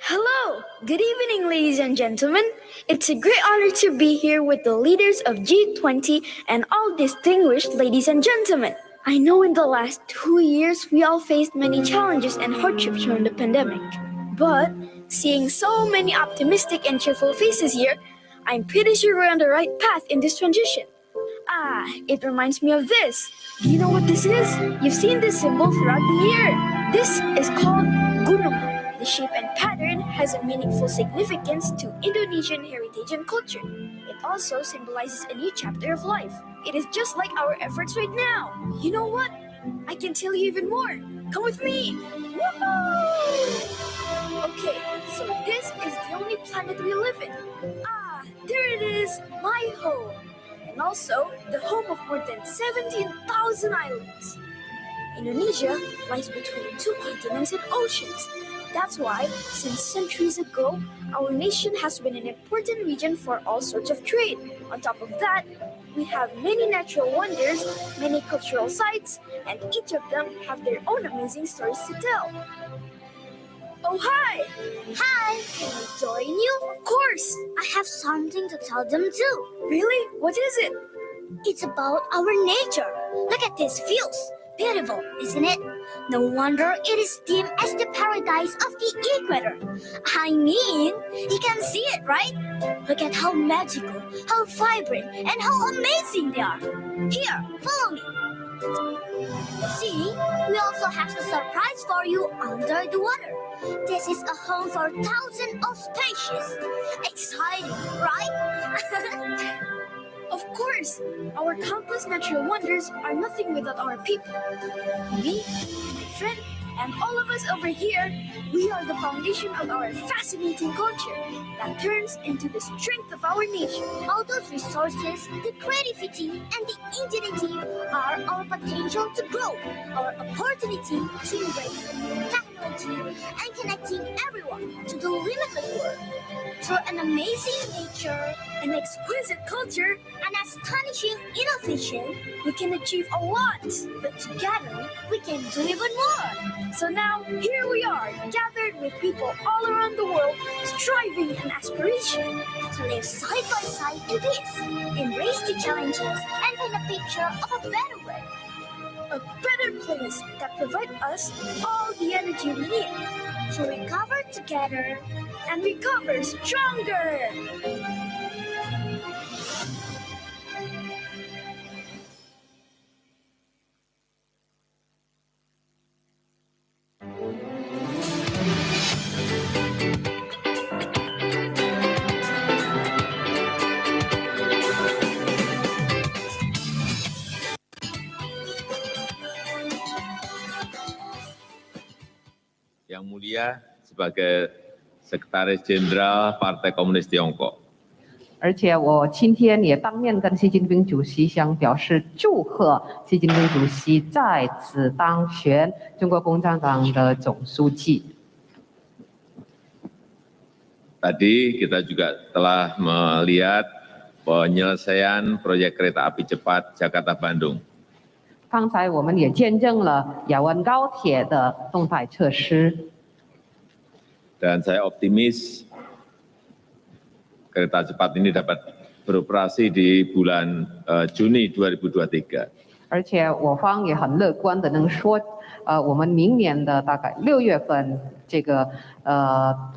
Hello, good evening, ladies and gentlemen. It's a great honor to be here with the leaders of G20 and all distinguished ladies and gentlemen. I know in the last 2 years, we all faced many challenges and hardships during the pandemic. But seeing so many optimistic and cheerful faces here, I'm pretty sure we're on the right path in this transition. It reminds me of this. Do you know what this is? You've seen this symbol throughout the year. This is called gunung. The shape and pattern has a meaningful significance to Indonesian heritage and culture. It also symbolizes a new chapter of life. It is just like our efforts right now. You know what? I can tell you even more. Come with me. Woohoo! Okay, so this is the only planet we live in. There it is, my home. And also the home of more than 17,000 islands. Indonesia lies between 2 continents and oceans. That's why, since centuries ago, our nation has been an important region for all sorts of trade. On top of that, we have many natural wonders, many cultural sites, and each of them have their own amazing stories to tell. Oh, hi! Hi! Can I join you? Of course! I have something to tell them too. Really? What is it? It's about our nature. Look at these fields. Beautiful, isn't it? No wonder it is deemed as the paradise of the equator. I mean, you can see it, right? Look at how magical, how vibrant, and how amazing they are. Here, follow me. See, we also have a surprise for you under the water. This is a home for thousands of species. Exciting, right? Of course, our countless natural wonders are nothing without our people. Me, my friend, and all of us over here, we are the foundation of our fascinating culture that turns into the strength of our nation. All those resources, the creativity, and the ingenuity are our potential to grow, our opportunity to embrace technology and connecting everyone to the limitless world. Through an amazing nature, an exquisite culture, and astonishing innovation, we can achieve a lot. But together, we can do even more. So now, here we are, gathered with people all around the world, striving and aspiration to live side by side in peace, embrace the challenges, and paint a picture of a better way. A better place that provides us all the energy we need to recover together and recover stronger. Yang mulia sebagai Sekretaris Jenderal Partai Komunis Tiongkok. 而且我今天也当面跟习近平主席相表示祝贺习近平主席再次当选中国共产党的总书记。 Tadi kita juga telah melihat penyelesaian proyek kereta api cepat Jakarta-Bandung. 刚才我们也见证了亚湾高铁的动态设施。 Dan saya optimis kereta cepat ini dapat beroperasi di bulan Juni 2023. 而且我方也很乐观的能说，我们明年的大概6月份，这个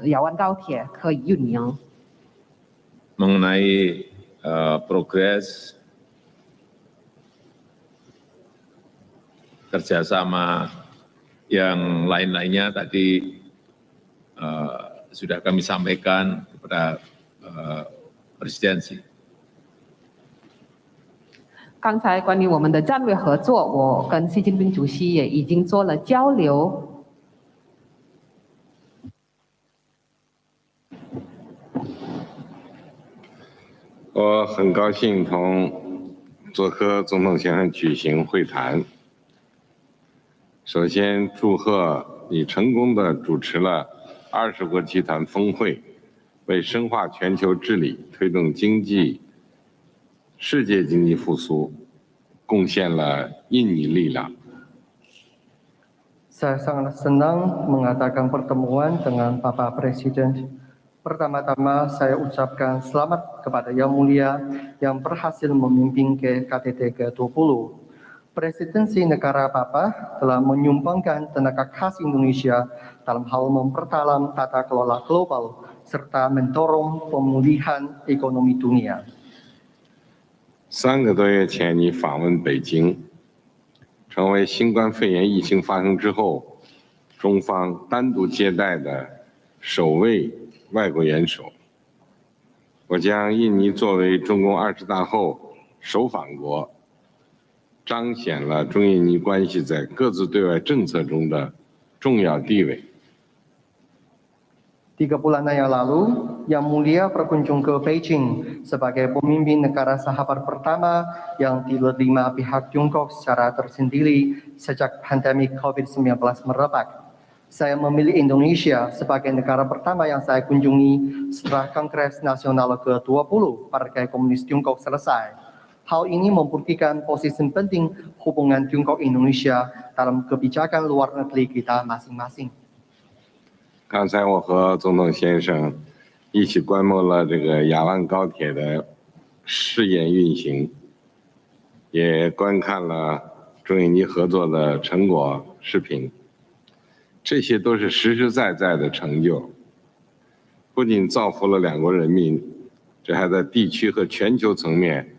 亚湾高铁可以运营。 Mengenai progres kerjasama yang lain-lainnya tadi sudah kami sampaikan kepada presidensi. 刚才关于我们的战略合作，我跟习近平主席也已经做了交流。 我很高兴同佐科总统先生举行会谈。首先祝贺你成功地主持了20国集团峰会，为深化全球治理、推动世界经济复苏，贡献了印尼力量。 Saya sangat senang mengadakan pertemuan dengan Bapak Presiden. Pertama-tama saya ucapkan selamat kepada Yang Mulia yang berhasil memimpin ke KTT ke-20. Presidensi negara Bapak telah menyumbangkan tenaga khas Indonesia dalam hal memperdalam tata kelola global serta mendorong pemulihan ekonomi dunia. 3个多月前，你访问北京，成为新冠肺炎疫情发生之后，中方单独接待的首位外国元首。我将印尼作为中共20大后首访国，彰显了中印尼关系在各自对外政策中的重要地位。 3 bulan yang lalu, Yang Mulia berkunjung ke Beijing sebagai pemimpin negara sahabat pertama yang diterima pihak Tiongkok secara tersendiri sejak pandemi COVID-19 merebak. Saya memilih Indonesia sebagai negara pertama yang saya kunjungi setelah Kongres Nasional ke-20 Partai Komunis Tiongkok selesai. Hal ini membuktikan posisi penting hubungan Tiongkok-Indonesia dalam kebijakan luar negeri kita masing-masing. 刚才我和总统先生一起观摩了这个亚湾高铁的试验运行，也观看了中印尼合作的成果视频，这些都是实实在在的成就，不仅造福了两国人民，这还在地区和全球层面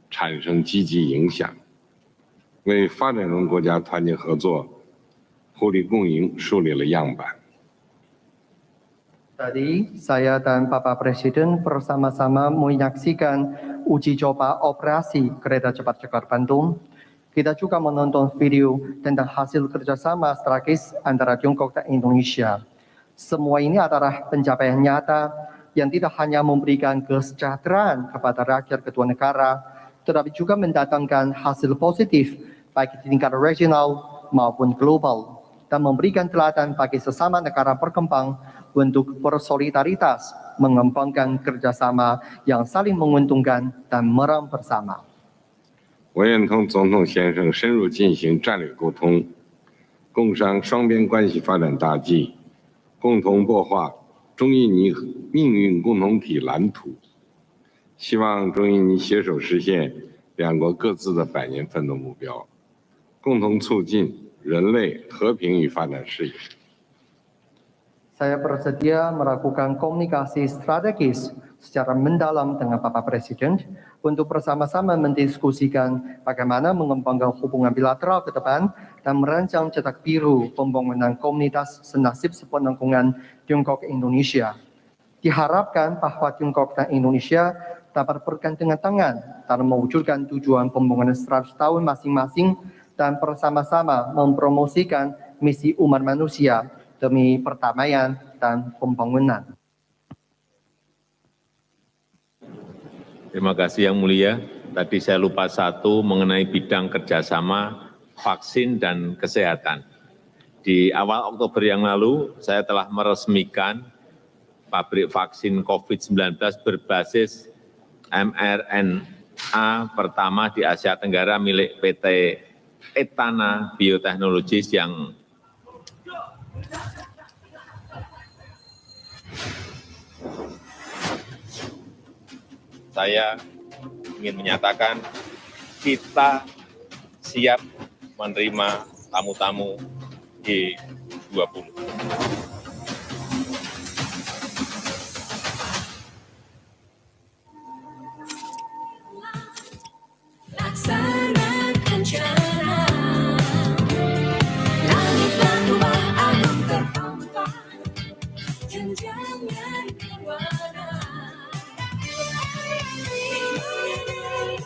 产生积极影响，为发展中国家团结合作、互利共赢树立了样板。 Tadi saya dan Bapak Presiden bersama-sama menyaksikan uji coba operasi kereta cepat Jakarta Bandung. Kita juga menonton video tentang hasil kerjasama strategis antara Tiongkok dan Indonesia. Semua ini adalah pencapaian nyata yang tidak hanya memberikan kesejahteraan kepada rakyat kedua negara, tetapi juga mendatangkan hasil positif baik di tingkat regional maupun global dan memberikan teladan bagi sesama negara berkembang untuk bersolidaritas mengembangkan kerjasama yang saling menguntungkan dan merang bersama. 我愿同总统先生深入进行战略沟通，共商双边关系发展大计，共同擘画中印尼命运共同体蓝图。希望中印尼携手实现两国各自的100年奋斗目标，共同促进人类和平与发展事业。 Saya bersedia melakukan komunikasi strategis secara mendalam dengan Bapak Presiden untuk bersama-sama mendiskusikan bagaimana mengembangkan hubungan bilateral ke depan dan merancang cetak biru pembangunan komunitas senasib sepenanggungan Tiongkok Indonesia. Diharapkan bahwa Tiongkok dan Indonesia dapat bergandengan tangan dalam mewujudkan tujuan pembangunan 100 tahun masing-masing dan bersama-sama mempromosikan misi umat manusia demi perdamaian dan pembangunan. Terima kasih Yang Mulia. Tadi saya lupa satu mengenai bidang kerjasama vaksin dan kesehatan. Di awal Oktober yang lalu, saya telah meresmikan pabrik vaksin COVID-19 berbasis mRNA pertama di Asia Tenggara milik PT.Media Biotechnologies yang saya ingin menyatakan kita siap menerima tamu-tamu G20. Laksanakan cara, langitlah rumah agung terpampang, jenjangan berwarna.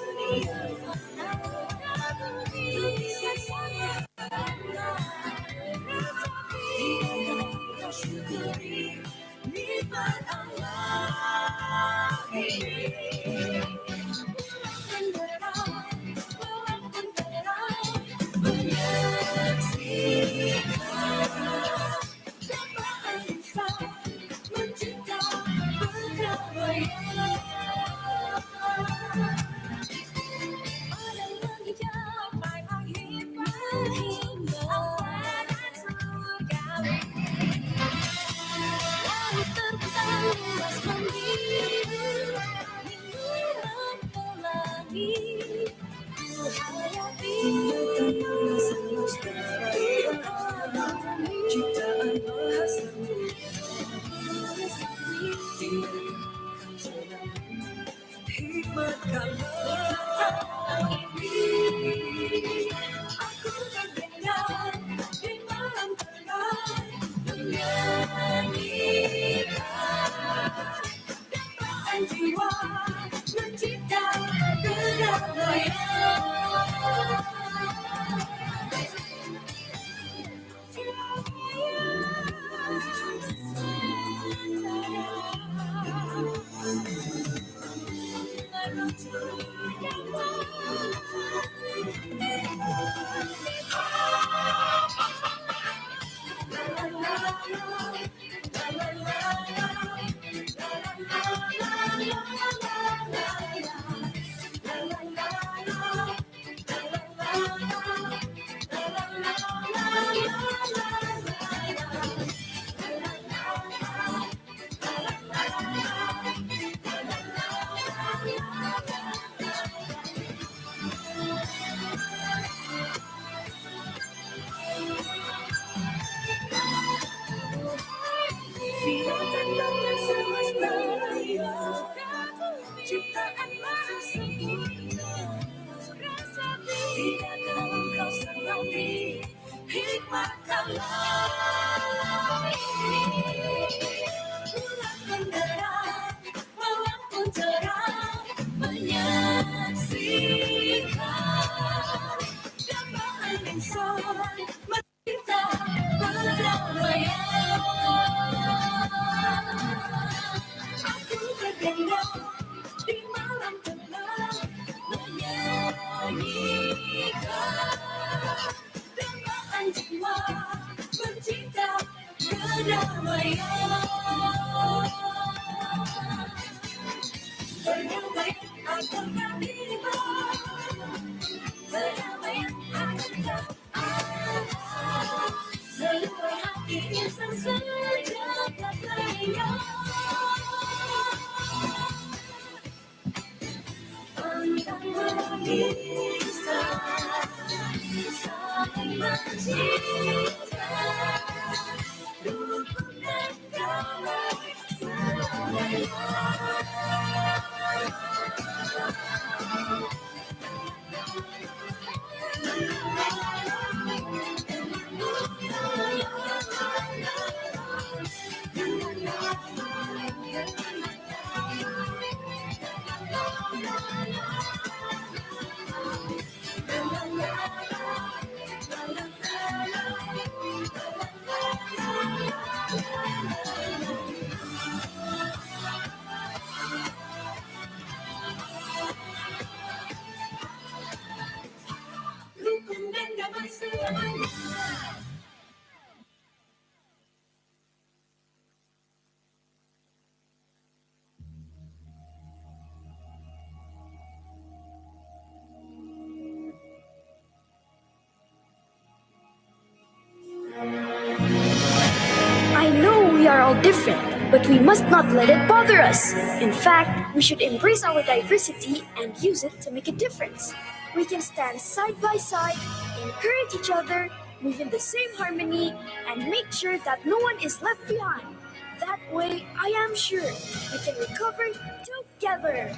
Dunia fana, kita syukuri nikmat Allah ini. Bulan menerang, malam pun terang, menyaksikan dambaan insan mencipta perdamaian. Aku bergendang di malam tenang, menyanyikan dambaan jiwa pencipta kedamaian. Perdamaian akan tiba, perdamaian akan ada. Seluruh hati insan sejagat raya. Pantang menista, saling mencinta, rukun dan damai selamanya. Rukun dan damai selamanya. I know we are all different, but we must not let it bother us. In fact, we should embrace our diversity and use it to make a difference. We can stand side by side, encourage each other, move in the same harmony, and make sure that no one is left behind. That way, I am sure we can recover together.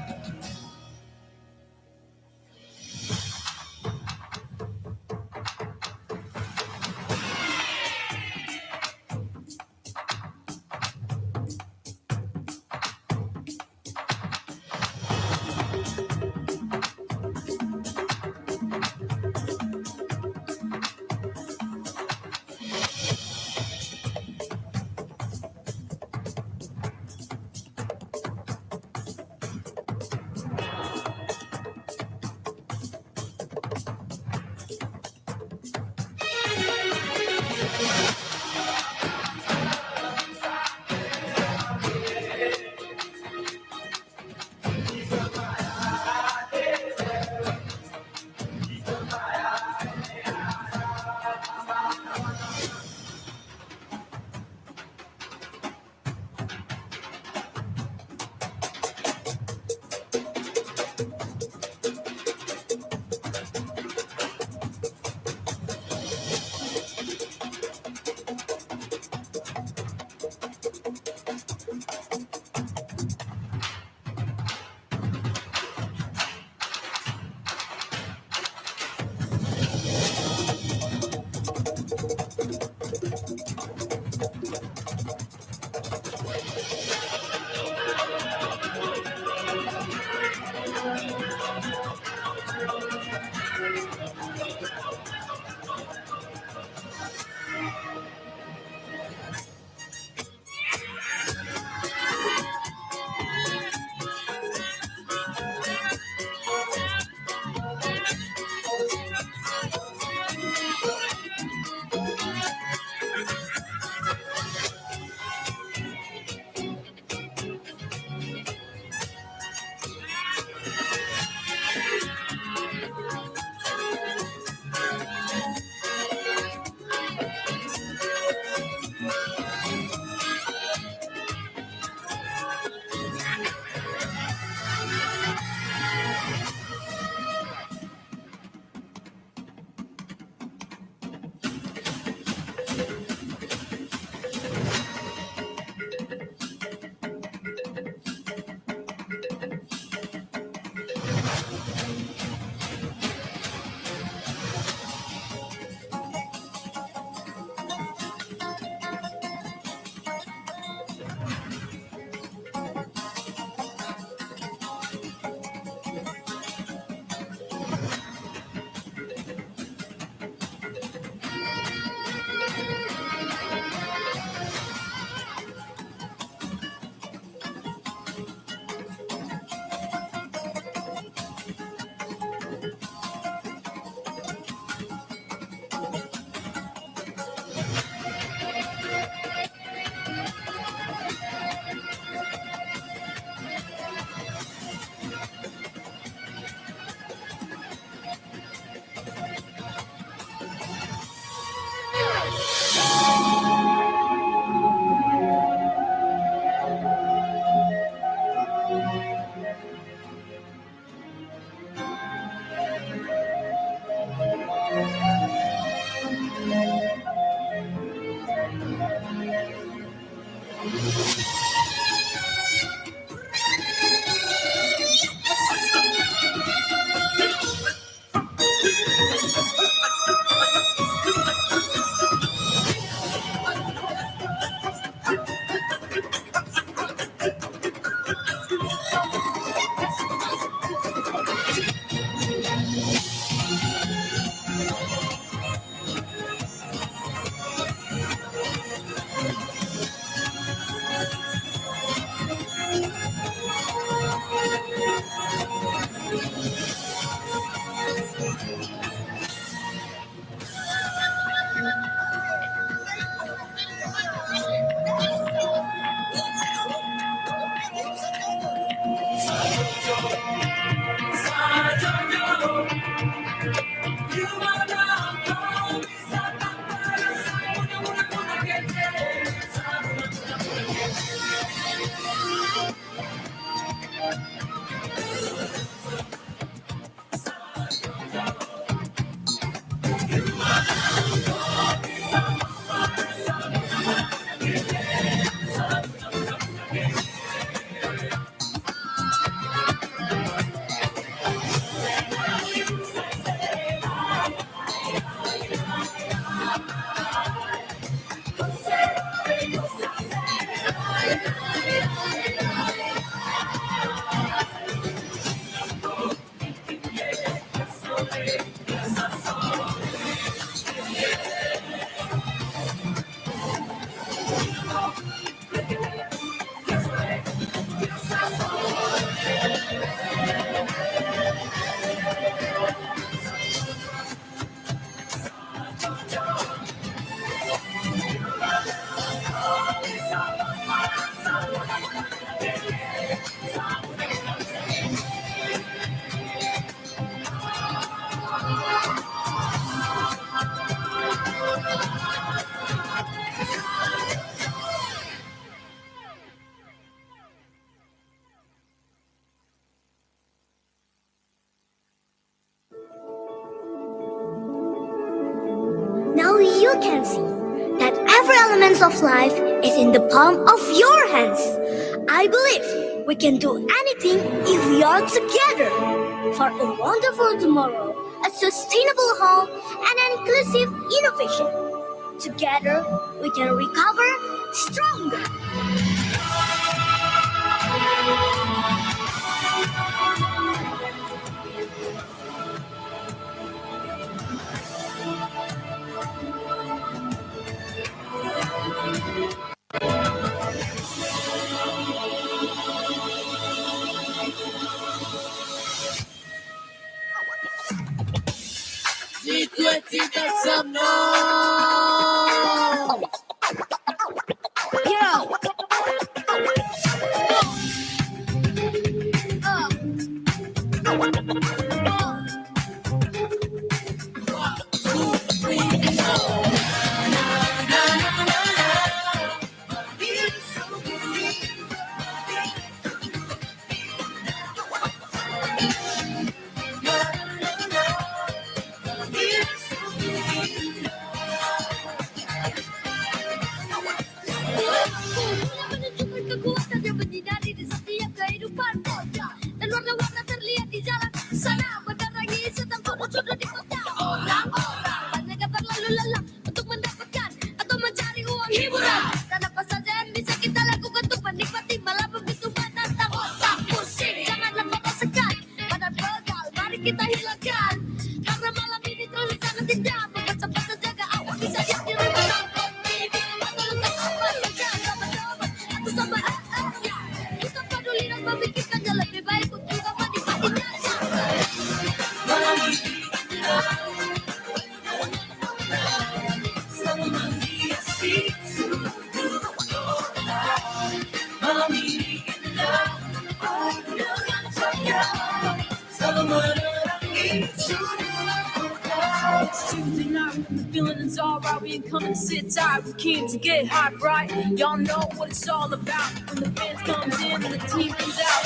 Now you can see that every element of life is in the palm of your hands. I believe we can do anything if we are together for a wonderful tomorrow, a sustainable home, and an inclusive innovation. Together, we can recover stronger. G20 make some noise. Yo. Kekuatan yang menyinari di setiap kehidupan kota, dan warna-warna terlihat di jalan sana, menerangi setiap sudut di kota. Orang-orang banyak yang terlalu lelah untuk mendapatkan atau mencari uang hiburan. Dan apa saja yang bisa kita lakukan untuk menikmati malam begitu menantang. Otak pusing, janganlah kau sekat, badan pegal, mari kita hilangkan. Karena malam ini terlalu sangat indah, mempercepat sejaga awak bisa yang di rumah nonton TV atau letak apa saja, sahabat-sahabat atau sahabat. Kita peduli dan memikirkannya lebih baik untuk juga menikmatinya. Malam ini selalu menghiasi seluruh kota. Malam ini indah dengan cahaya selalu menerangi seluruh kota. It's Tuesday night and the feeling is alright. We ain't coming to sit tight, we came to get hot, right? Y'all know what it's all about. When the band comes in and the team comes out.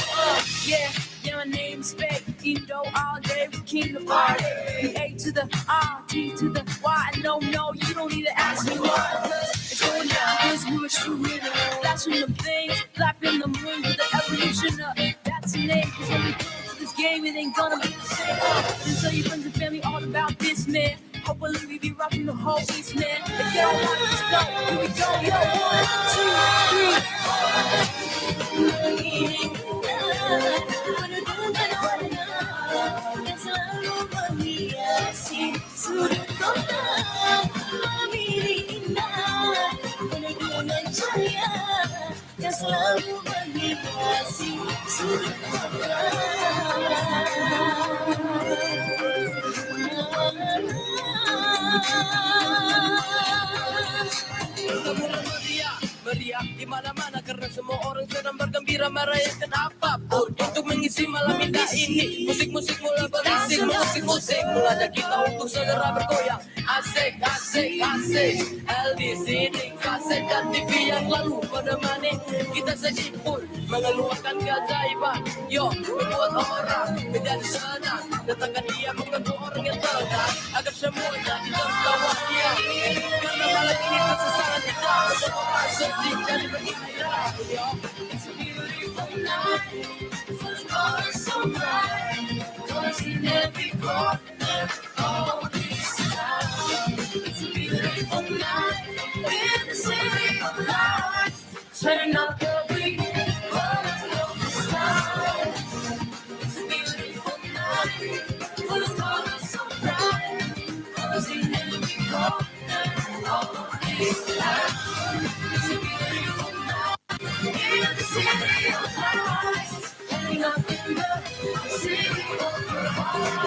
Yeah, my name's Faye. Indo all day, we came to party. The A to the R, T to the Y. No, you don't need to ask me why. 'Cause it's going down, 'cause we're true in it. flashing the veins, flapping the wings with the evolution of that's the name. Cause when we go to this game, it ain't gonna be the same. Then tell your friends and family all about this, man. Hopefully we be rocking the whole East, man. If they don't want this stuff, here we go, yo. 1, 2, 3. Meriah di mana-mana karena semua orang sedang bergembira merayakan apapun untuk mengisi malam indah ini. Musik-musik mulai berisik, musik-musik mengajak kita untuk segera bergoyang. Asik, asik, asik. di sini kaset dan TV yang lalu menemani kita sejipun mengeluarkan keajaiban. Yo, membuat orang menjadi senang. Datangkan dia mengganggu orang yang tenang agar semuanya ditertawa dia. Karena malam ini kesesalan kita semua sedih jadi bergembira. Yo, it's a beautiful night, full of colors so bright, colors in every corner of this town. It's a beautiful night in the city of lights, turning up every corner of this town. It's a beautiful night, full of colors so bright, colors in every corner of this town. It's a beautiful night in the city of lights, turning up in the city of lights.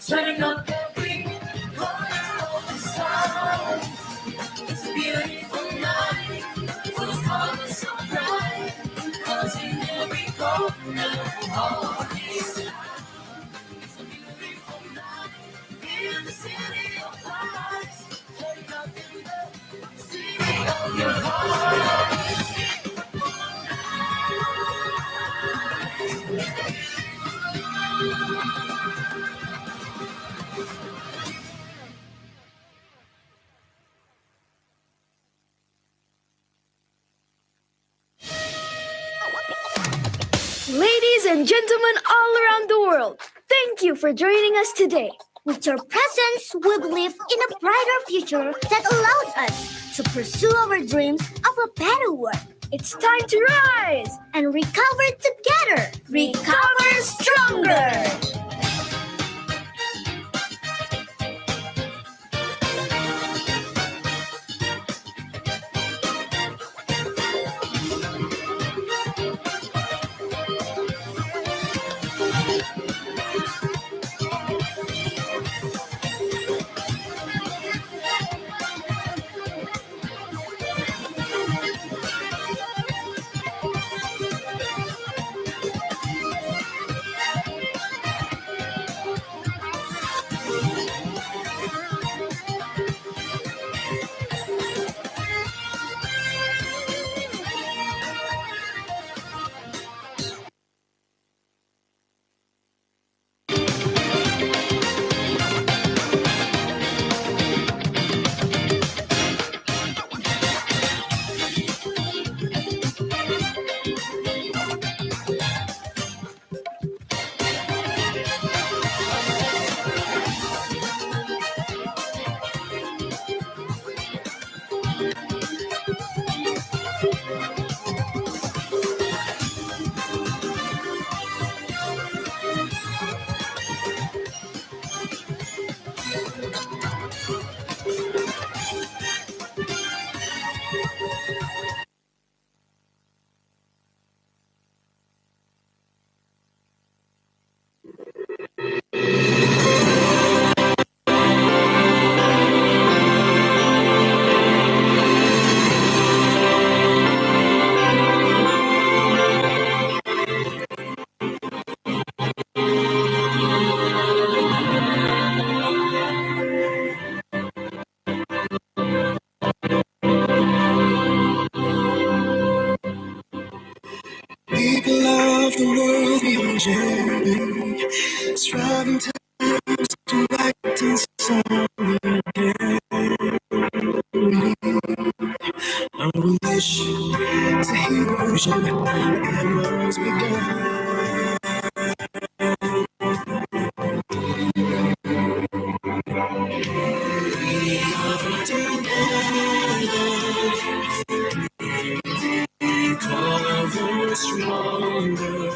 Turning up every corner of the sound. It's a beautiful night, full of colors so bright, colors in every corner of this town. It's a beautiful night in the city of lights, turning up in the city of your heart. Ladies and gentlemen all around the world, thank you for joining us today. With your presence, we believe in a brighter future that allows us to pursue our dreams of a better world. It's time to rise and recover together. Recover stronger. People of the world, we are sharing, striving times to act in solidarity. I wish to hear the vision that was begun. Cover stronger,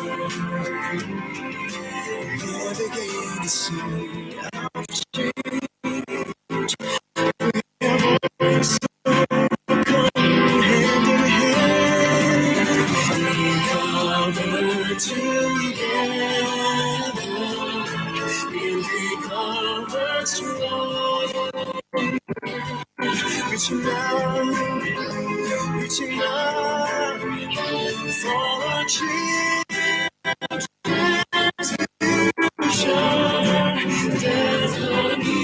navigate the sea of change. Hand in hand, we cover together, we cover strong. Reaching out for our children's future destiny.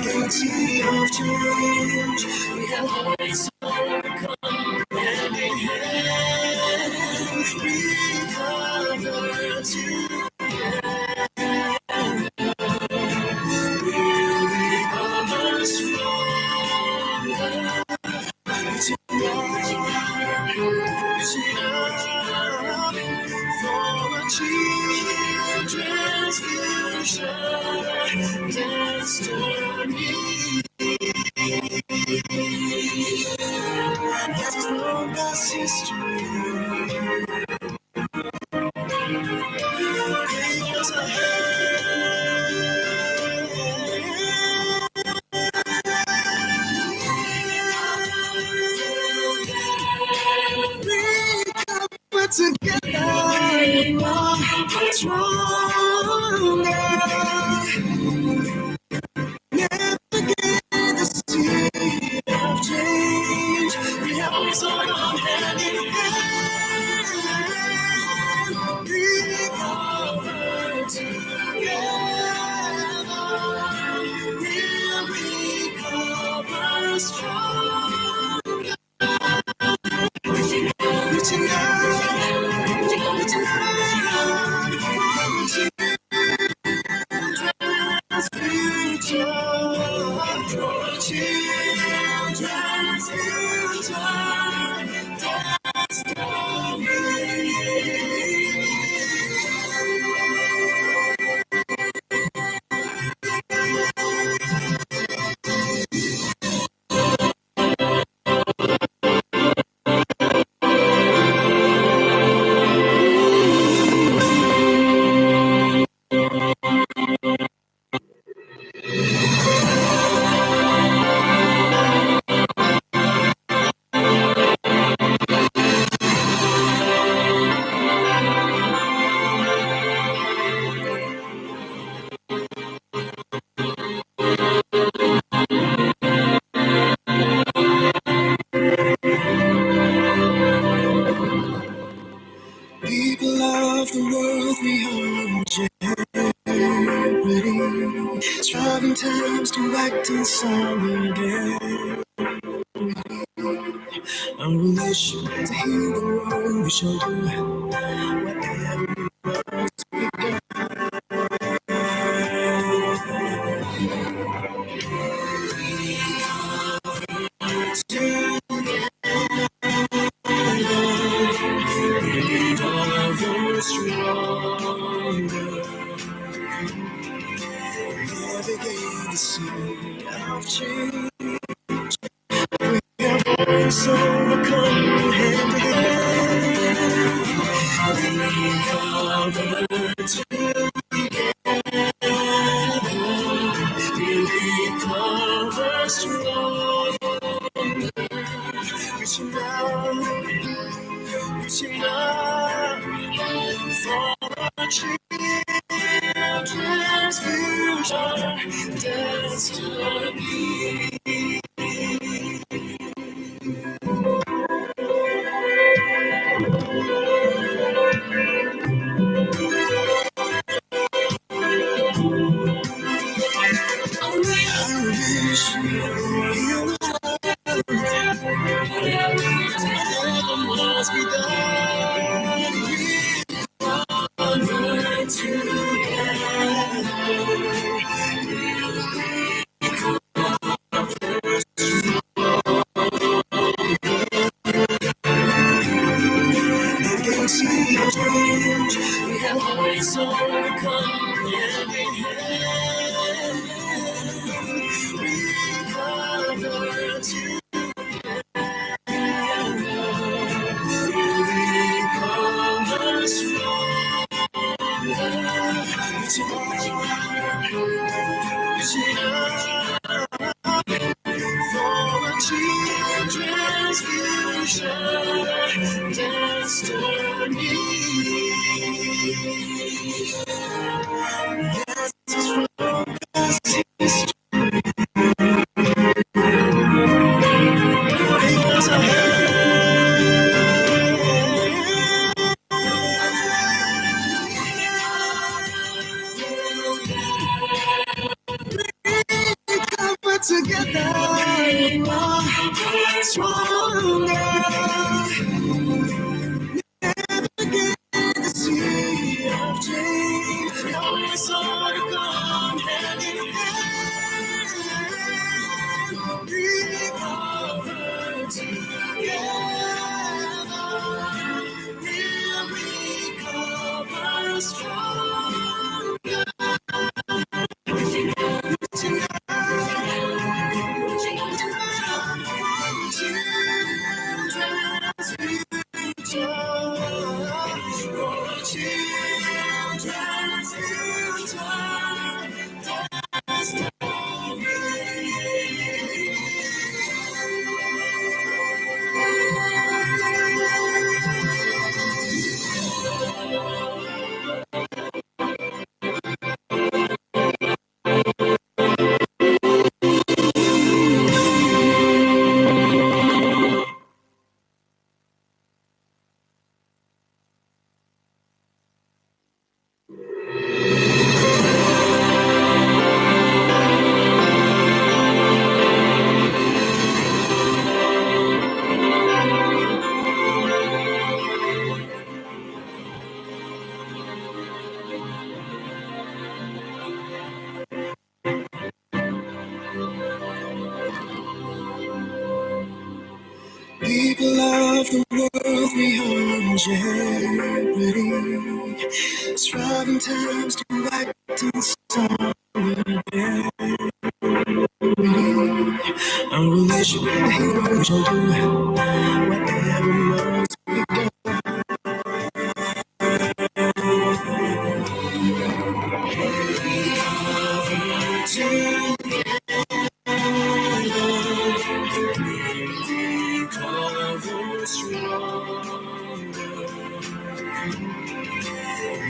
Legacy of change, we have always overcome hand in hand. We cover together, we'll recover stronger. Reaching out for our children's future destiny. As long as history goes ahead, we come together, we're stronger. Navigate the sea of change. We have always gone hand in hand. We cover together. We'll recover stronger. Reaching out, reaching out for children's future, for children's future destiny. People of the world, we are charity, striving times to act in solidarity. Our relation to heal the world, we shall do whatever must be done. Navigate the sea of change. We have always overcome hand in hand. We cover together. We cover strong. transfusion destiny. Yes, it's from God's history. Because I cover together, stronger. Never get the sea of change. Always saw to come hand in hand. Recover together. We'll recover stronger. People of the world, we are in jeopardy. Striving times to right to solidarity. Our relation, the heroes will do whatever must be done.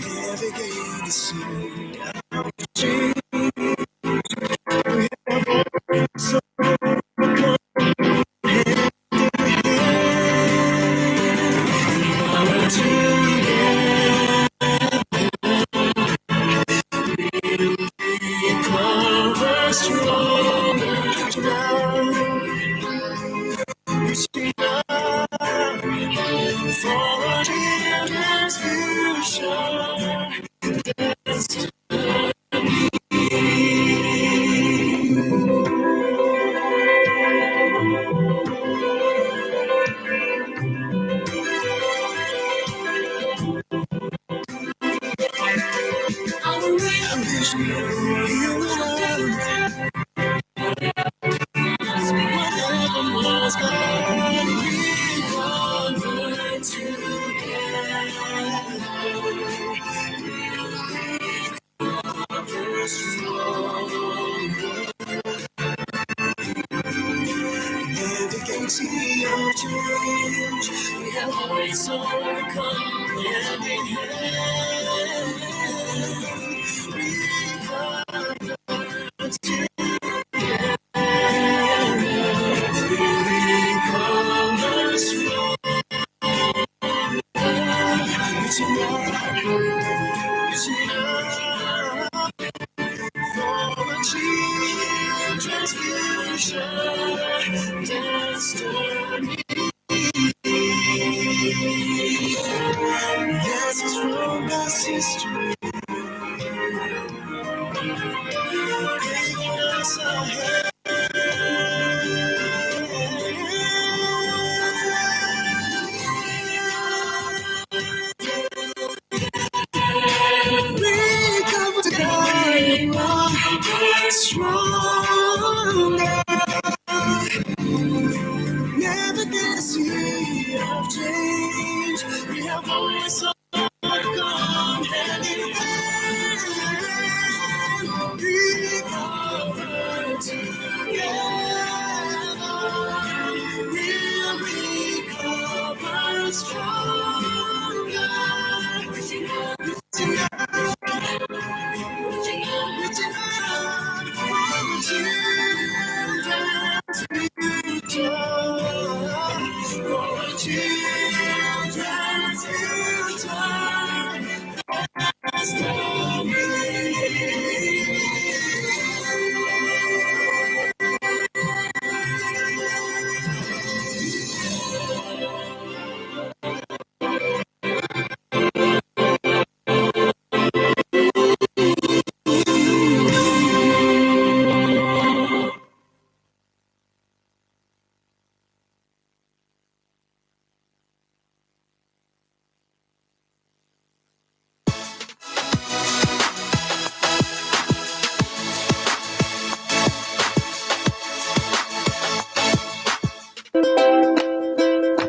Navigate the sea of change. So recover stronger now. Reaching out for a children's future. Navigating of change, we have always overcome hand in hand. Recover together, recover strong. Reaching out for a children's future destiny. Yes, it's from God's history. Bringing us ahead. Recover together, stronger. Never get a sea of change. We have always overcome hand in hand. Recover together.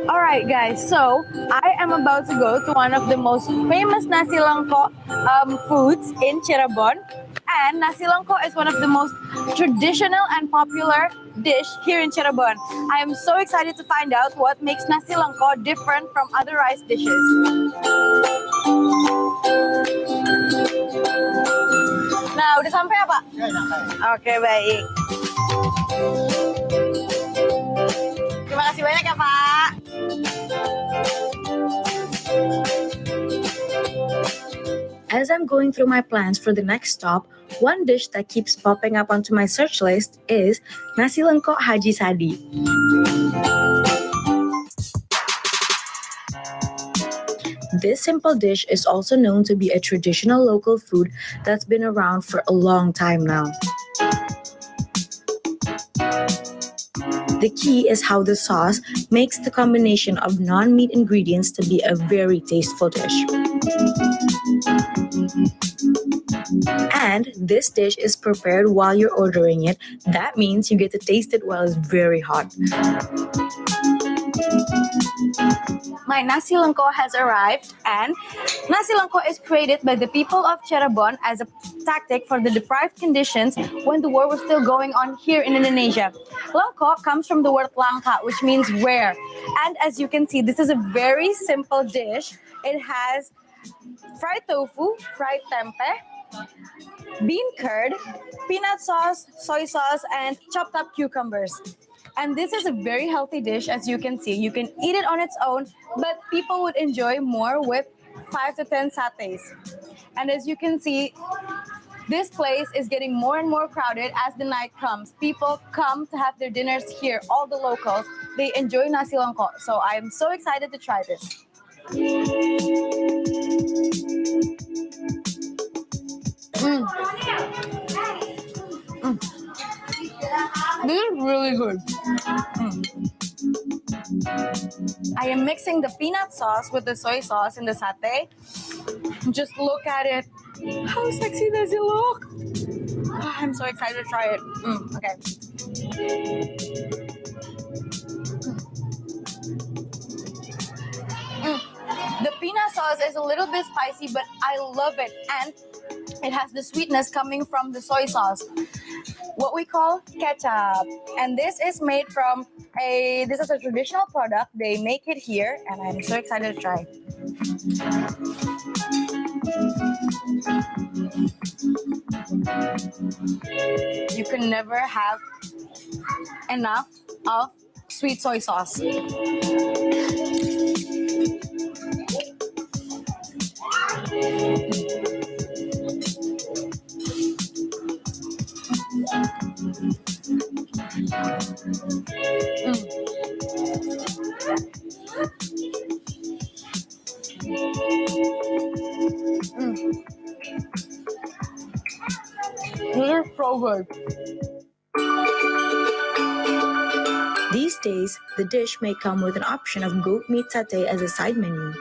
Alright guys, so I am about to go to one of the most famous nasi lengko foods in Cirebon, and nasi lengko is one of the most traditional and popular dish here in Cirebon. I am so excited to find out what makes nasi lengko different from other rice dishes. Nah, udah sampai apa? Oke, baik. Terima kasih banyak ya, Pak. As I'm going through my plans for the next stop, one dish that keeps popping up onto my search list is nasi lengko Haji Sadi. This simple dish is also known to be a traditional local food that's been around for a long time now. The key is how the sauce makes the combination of non-meat ingredients to be a very tasteful dish. And this dish is prepared while you're ordering it. That means you get to taste it while it's very hot. My nasi lengko has arrived, and nasi lengko is created by the people of Cirebon as a tactic for the deprived conditions when the war was still going on here in Indonesia. Lengko comes from the word langka, which means rare. And as you can see, this is a very simple dish. It has fried tofu, fried tempe, bean curd, peanut sauce, soy sauce, and chopped up cucumbers. And this is a very healthy dish, as you can see. You can eat it on its own, but people would enjoy more with 5 to 10 satays. And as you can see, this place is getting more and more crowded as the night comes. People come to have their dinners here, all the locals. They enjoy nasi lengko. So I'm so excited to try this. This is really good. I am mixing the peanut sauce with the soy sauce in the satay. Just look at it. How sexy does it look? Oh, I'm so excited to try it. Okay. The peanut sauce is a little bit spicy, but I love it. And it has the sweetness coming from the soy sauce, what we call ketchup. And this is made from this is a traditional product. They make it here, and I'm so excited to try. You can never have enough of sweet soy sauce. This is so good. These days, the dish may come with an option of goat meat satay as a side menu.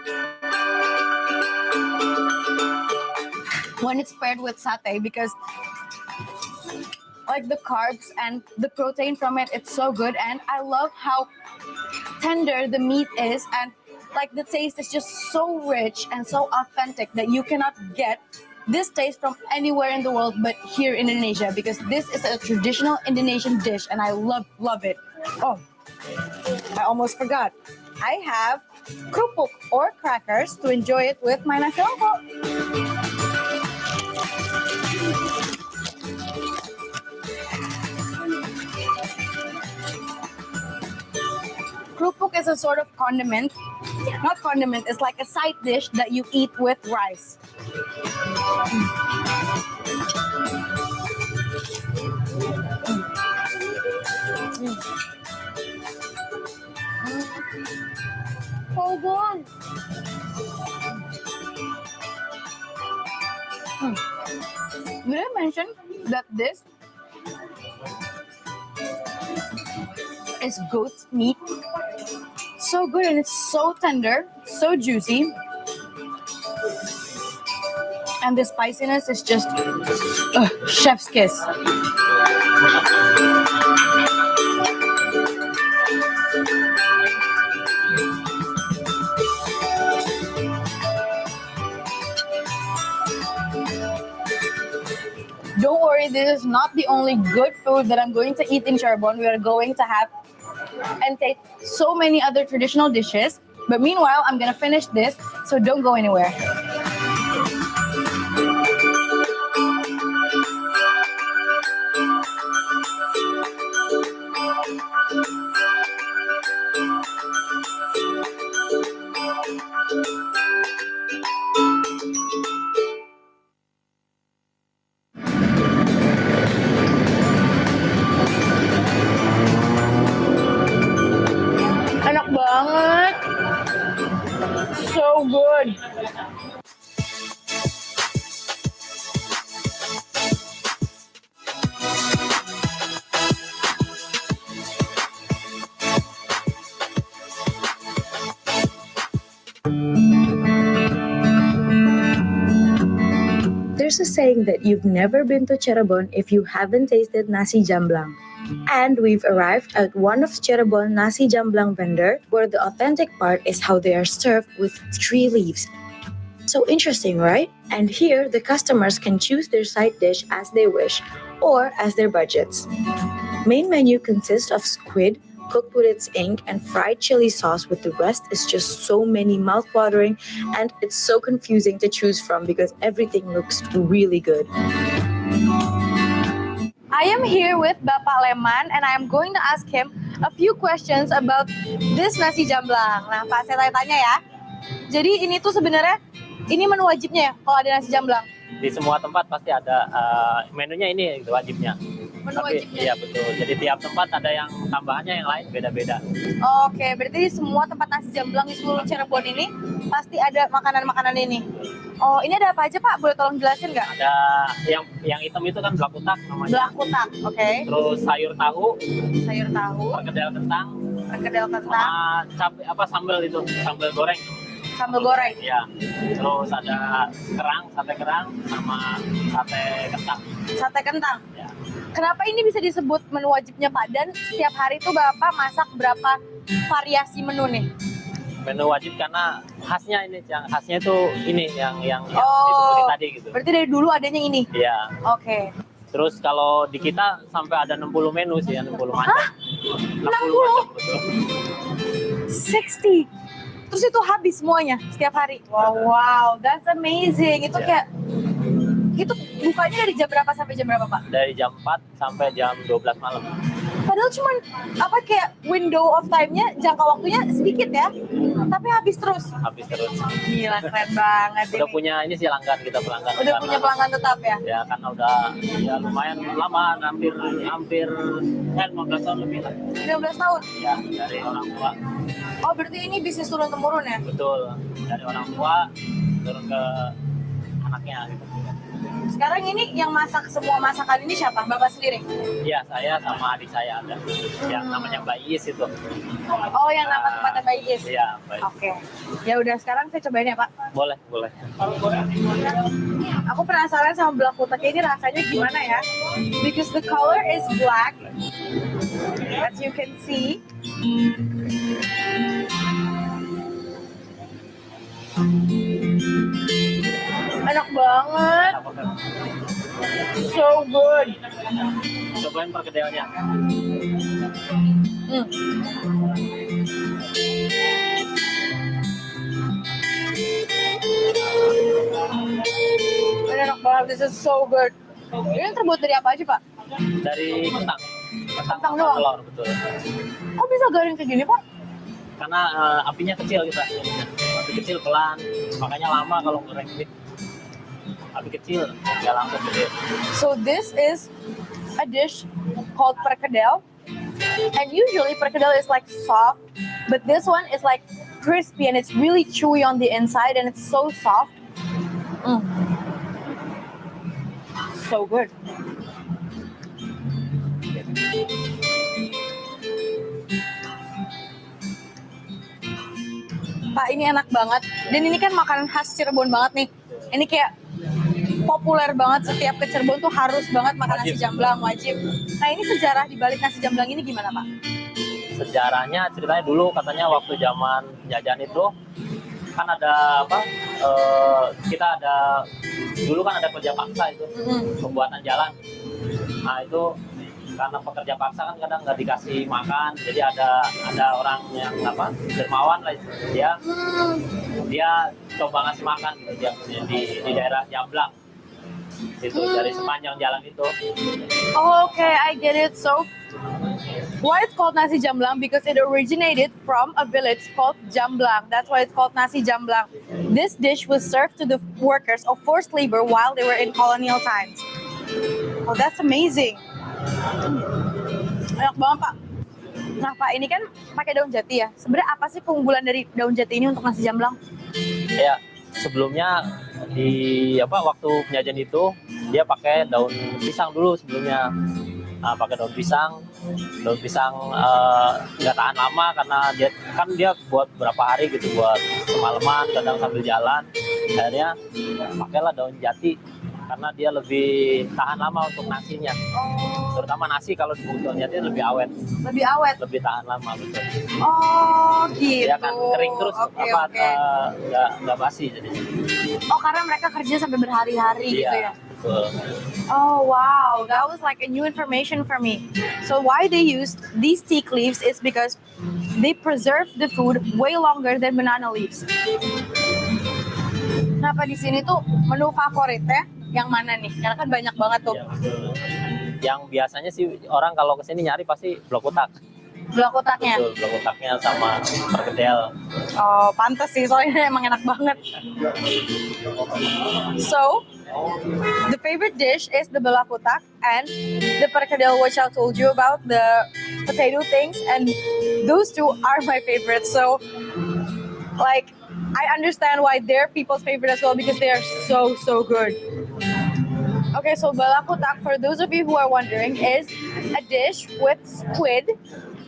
When it's paired with satay, because like the carbs and the protein from it, it's so good. And I love how tender the meat is, and like the taste is just so rich and so authentic that you cannot get this taste from anywhere in the world but here in Indonesia, because this is a traditional Indonesian dish and I love it. Oh, I almost forgot. I have kerupuk or crackers to enjoy it with my nasi lengko. Kerupuk is a sort of condiment. Not condiment, it's like a side dish that you eat with rice. So good. Did I mention that this is goat's meat? So good, and it's so tender, so juicy. And the spiciness is just chef's kiss. Don't worry, this is not the only good food that I'm going to eat in Cirebon. We are going to have and taste so many other traditional dishes. But meanwhile, I'm gonna finish this, so don't go anywhere. Enak banget. So good. There's a saying that you've never been to Cirebon if you haven't tasted nasi jamblang. And we've arrived at one of Cirebon nasi jamblang vendor, where the authentic part is how they are served with 3 leaves. So interesting, right? And here, the customers can choose their side dish as they wish or as their budgets. Main menu consists of squid, cooked with its ink, and fried chili sauce, with the rest is just so many mouth-watering, and it's so confusing to choose from because everything looks really good. I am here with Bapak Leman and I am going to ask him a few questions about this nasi jamblang. Nah, Pak, saya tanya ya. Jadi ini tuh sebenarnya ini menu wajibnya ya kalau ada nasi jamblang? Di semua tempat pasti ada menunya, ini wajibnya. Menu wajibnya? Iya betul. Jadi tiap tempat ada yang tambahannya, yang lain beda-beda. Oke, berarti di semua tempat nasi jamblang di seluruh Cirebon ini pasti ada makanan-makanan ini. Oh, ini ada apa aja Pak? Boleh tolong jelasin nggak? Ada yang hitam itu kan belak kutak namanya. Belak kutak, oke. Terus sayur tahu. Sayur tahu. Perkedel kentang. Perkedel kentang. Sama sambal itu, sambal goreng. Sambal goreng. Iya. Terus ada sate kerang sama sate kentang. Sate kentang. Ya. Kenapa ini bisa disebut menu wajibnya Pak? Dan setiap hari itu Bapak masak berapa variasi menu nih? Menu wajib karena khasnya ini, yang khasnya itu ini yang Oh, disebutin tadi gitu. Berarti dari dulu adanya ini? Iya. Oke. Terus kalau di kita sampai ada 60 menu sih, 60 macam. Hah? 60 macam betul. 60. Terus itu habis semuanya setiap hari. Wow, that's amazing. Itu kayak itu bukanya dari jam berapa sampai jam berapa, Pak? Dari jam 4 sampai jam 12 malam. Padahal cuma apa kayak window of time-nya, jangka waktunya sedikit ya. Tapi habis terus. Habis terus. Gila, keren banget Udah ini. punya ini sih pelanggan. Udah punya pelanggan tetap ya? Ya karena udah ya lumayan lama, hampir 15 tahun lebih lah. 15 tahun? Ya, dari orang tua. Oh, berarti ini bisnis turun-temurun ya? Betul, dari orang tua turun ke anaknya gitu. Sekarang ini yang masak semua masakan ini siapa? Bapak sendiri? Iya, saya sama adik saya ada. Yang namanya Mbak Iis itu. Oh, yang nama tempatnya Mbak Iis? Iya, baik. Oke. Ya udah, sekarang saya cobain ya, Pak. Boleh, boleh. Aku penasaran sama belak kutak ini rasanya gimana ya? Because the color is black, as you can see. Enak banget. So good. Cobain perkedelnya. Enak banget. This is so good. Ini terbuat dari apa aja, Pak? Dari kentang. Kentang doang? Telur, betul. Kok bisa garing kayak gini, Pak? karena apinya kecil kita, api kecil pelan, makanya lama kalau goreng ini. Api kecil, nggak langsung gede. So this is a dish called perkedel, and usually perkedel is like soft, but this one is like crispy and it's really chewy on the inside and it's so soft. So good. Pak, ini enak banget. Dan ini kan makanan khas Cirebon banget nih. Ini kayak populer banget, setiap ke Cirebon tuh harus banget makan nasi jamblang, wajib. Nah, ini sejarah di balik nasi jamblang ini gimana, Pak? Sejarahnya ceritanya dulu katanya waktu zaman penjajahan itu kan ada apa? Kita ada dulu kan ada kerja paksa itu, pembuatan jalan. Nah, itu karena pekerja paksa kan kadang nggak dikasih makan, jadi ada orang yang apa dermawan lah dia coba ngasih makan gitu, di daerah Jamblang itu dari sepanjang jalan itu. Oh, okay, I get it. So why it's called nasi jamblang? Because it originated from a village called Jamblang. That's why it's called nasi jamblang. This dish was served to the workers of forced labor while they were in colonial times. Oh, that's amazing. Enak banget, Pak. Nah, Pak, ini kan pakai daun jati ya. Sebenarnya apa sih keunggulan dari daun jati ini untuk nasi jamblang? Ya, sebelumnya waktu penyajian itu dia pakai daun pisang dulu sebelumnya. Nah, pakai daun pisang nggak tahan lama karena dia buat berapa hari gitu, buat semalaman, kadang sambil jalan. Akhirnya pakailah daun jati karena dia lebih tahan lama untuk nasinya. Terutama nasi kalau dibungkus daun jati lebih awet. Lebih awet. Lebih tahan lama, betul. Oh, gitu. Dia kan kering terus, nggak basi jadinya. Oh, karena mereka kerja sampai berhari-hari gitu ya. Betul. Oh wow, that was like a new information for me. So why they used these teak leaves is because they preserve the food way longer than banana leaves. Kenapa di sini tuh menu favoritnya yang mana nih? Karena kan banyak banget tuh. Yang biasanya sih orang kalau kesini nyari pasti blok utak. Blok utaknya? Betul, blok utaknya sama perkedel. Oh, pantes sih, soalnya emang enak banget. So, the favorite dish is the belak utak and the perkedel, which I told you about, the potato things, and those two are my favorites. So, like, I understand why they're people's favorite as well because they are so good. Okay, so belak utak, for those of you who are wondering, is a dish with squid.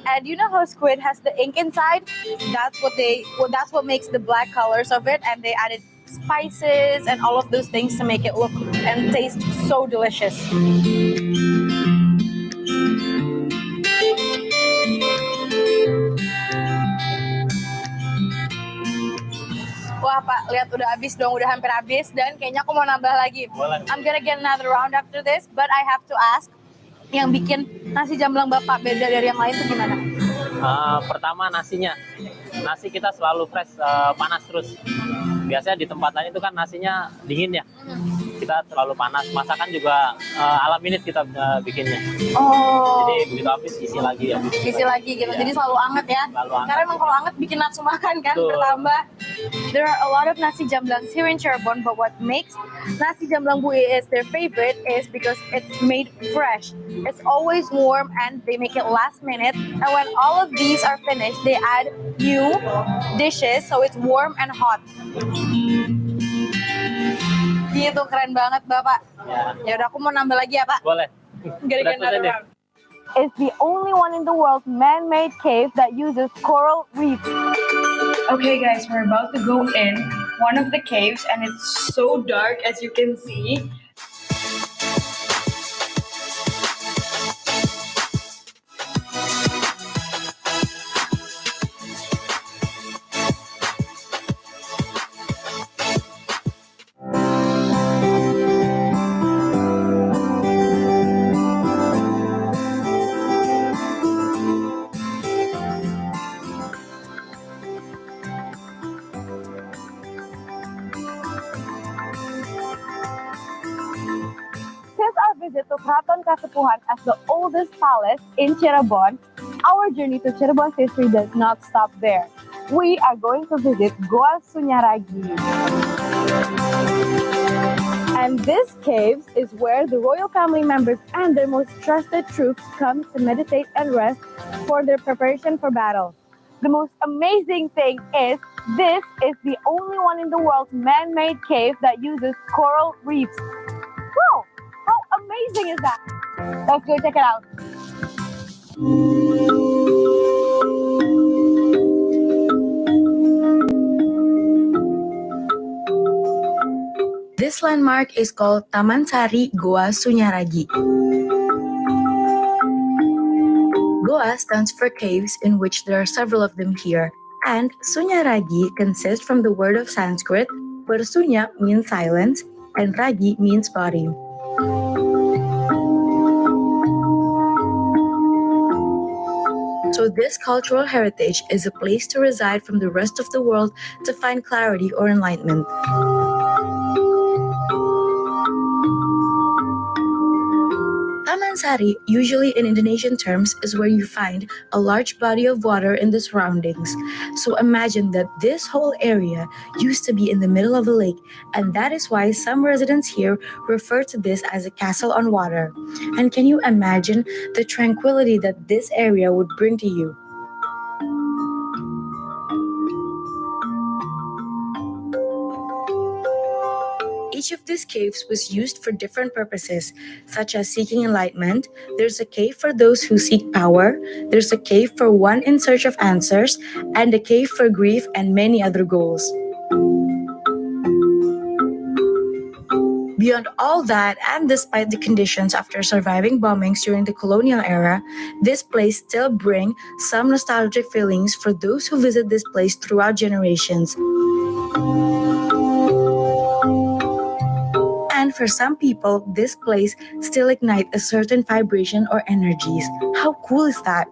And you know how squid has the ink inside? That's what makes the black colors of it, and they added spices and all of those things to make it look and taste so delicious. Wah, Pak, lihat udah habis dong, udah hampir habis, dan kayaknya aku mau nambah lagi. Boleh. I'm gonna get another round after this, but I have to ask, yang bikin nasi jamblang Bapak beda dari yang lain itu gimana? Pertama nasinya. Nasi kita selalu fresh, panas terus. Biasanya di tempat lain itu kan nasinya dingin ya. Kita terlalu panas. Masakan juga ala minute kita bikinnya. Oh. Jadi begitu habis isi lagi ya. Isi lagi gitu. Jadi selalu anget ya. Selalu anget. Karena emang kalau anget bikin nafsu makan kan. Betul. Bertambah. There are a lot of nasi jamblangs here in Cirebon, but what makes nasi jamblang Bu is their favorite is because it's made fresh. It's always warm and they make it last minute. And when all of these are finished, they add new dishes so it's warm and hot. Gitu, keren banget Bapak. Ya udah, aku mau nambah lagi ya Pak. Boleh. It's the only one in the world man-made cave that uses coral reefs. Okay guys, we're about to go in one of the caves and it's so dark as you can see. Visit to Keraton Kasepuhan as the oldest palace in Cirebon, our journey to Cirebon's history does not stop there. We are going to visit Goa Sunyaragi. And this cave is where the royal family members and their most trusted troops come to meditate and rest for their preparation for battle. The most amazing thing is this is the only one in the world's man-made cave that uses coral reefs. Wow! How amazing is that? Let's go check it out. This landmark is called Taman Sari Goa Sunyaragi. Goa stands for caves, in which there are several of them here, and Sunyaragi consists from the word of Sanskrit, where Sunya means silence and Ragi means body. So this cultural heritage is a place to reside from the rest of the world to find clarity or enlightenment. Taman Sari, usually in Indonesian terms, is where you find a large body of water in the surroundings. So imagine that this whole area used to be in the middle of a lake, and that is why some residents here refer to this as a castle on water. And can you imagine the tranquility that this area would bring to you? Each of these caves was used for different purposes, such as seeking enlightenment. There's a cave for those who seek power, there's a cave for one in search of answers, and a cave for grief and many other goals. Beyond all that, and despite the conditions after surviving bombings during the colonial era, this place still brings some nostalgic feelings for those who visit this place throughout generations. And for some people, this place still ignites a certain vibration or energies. How cool is that?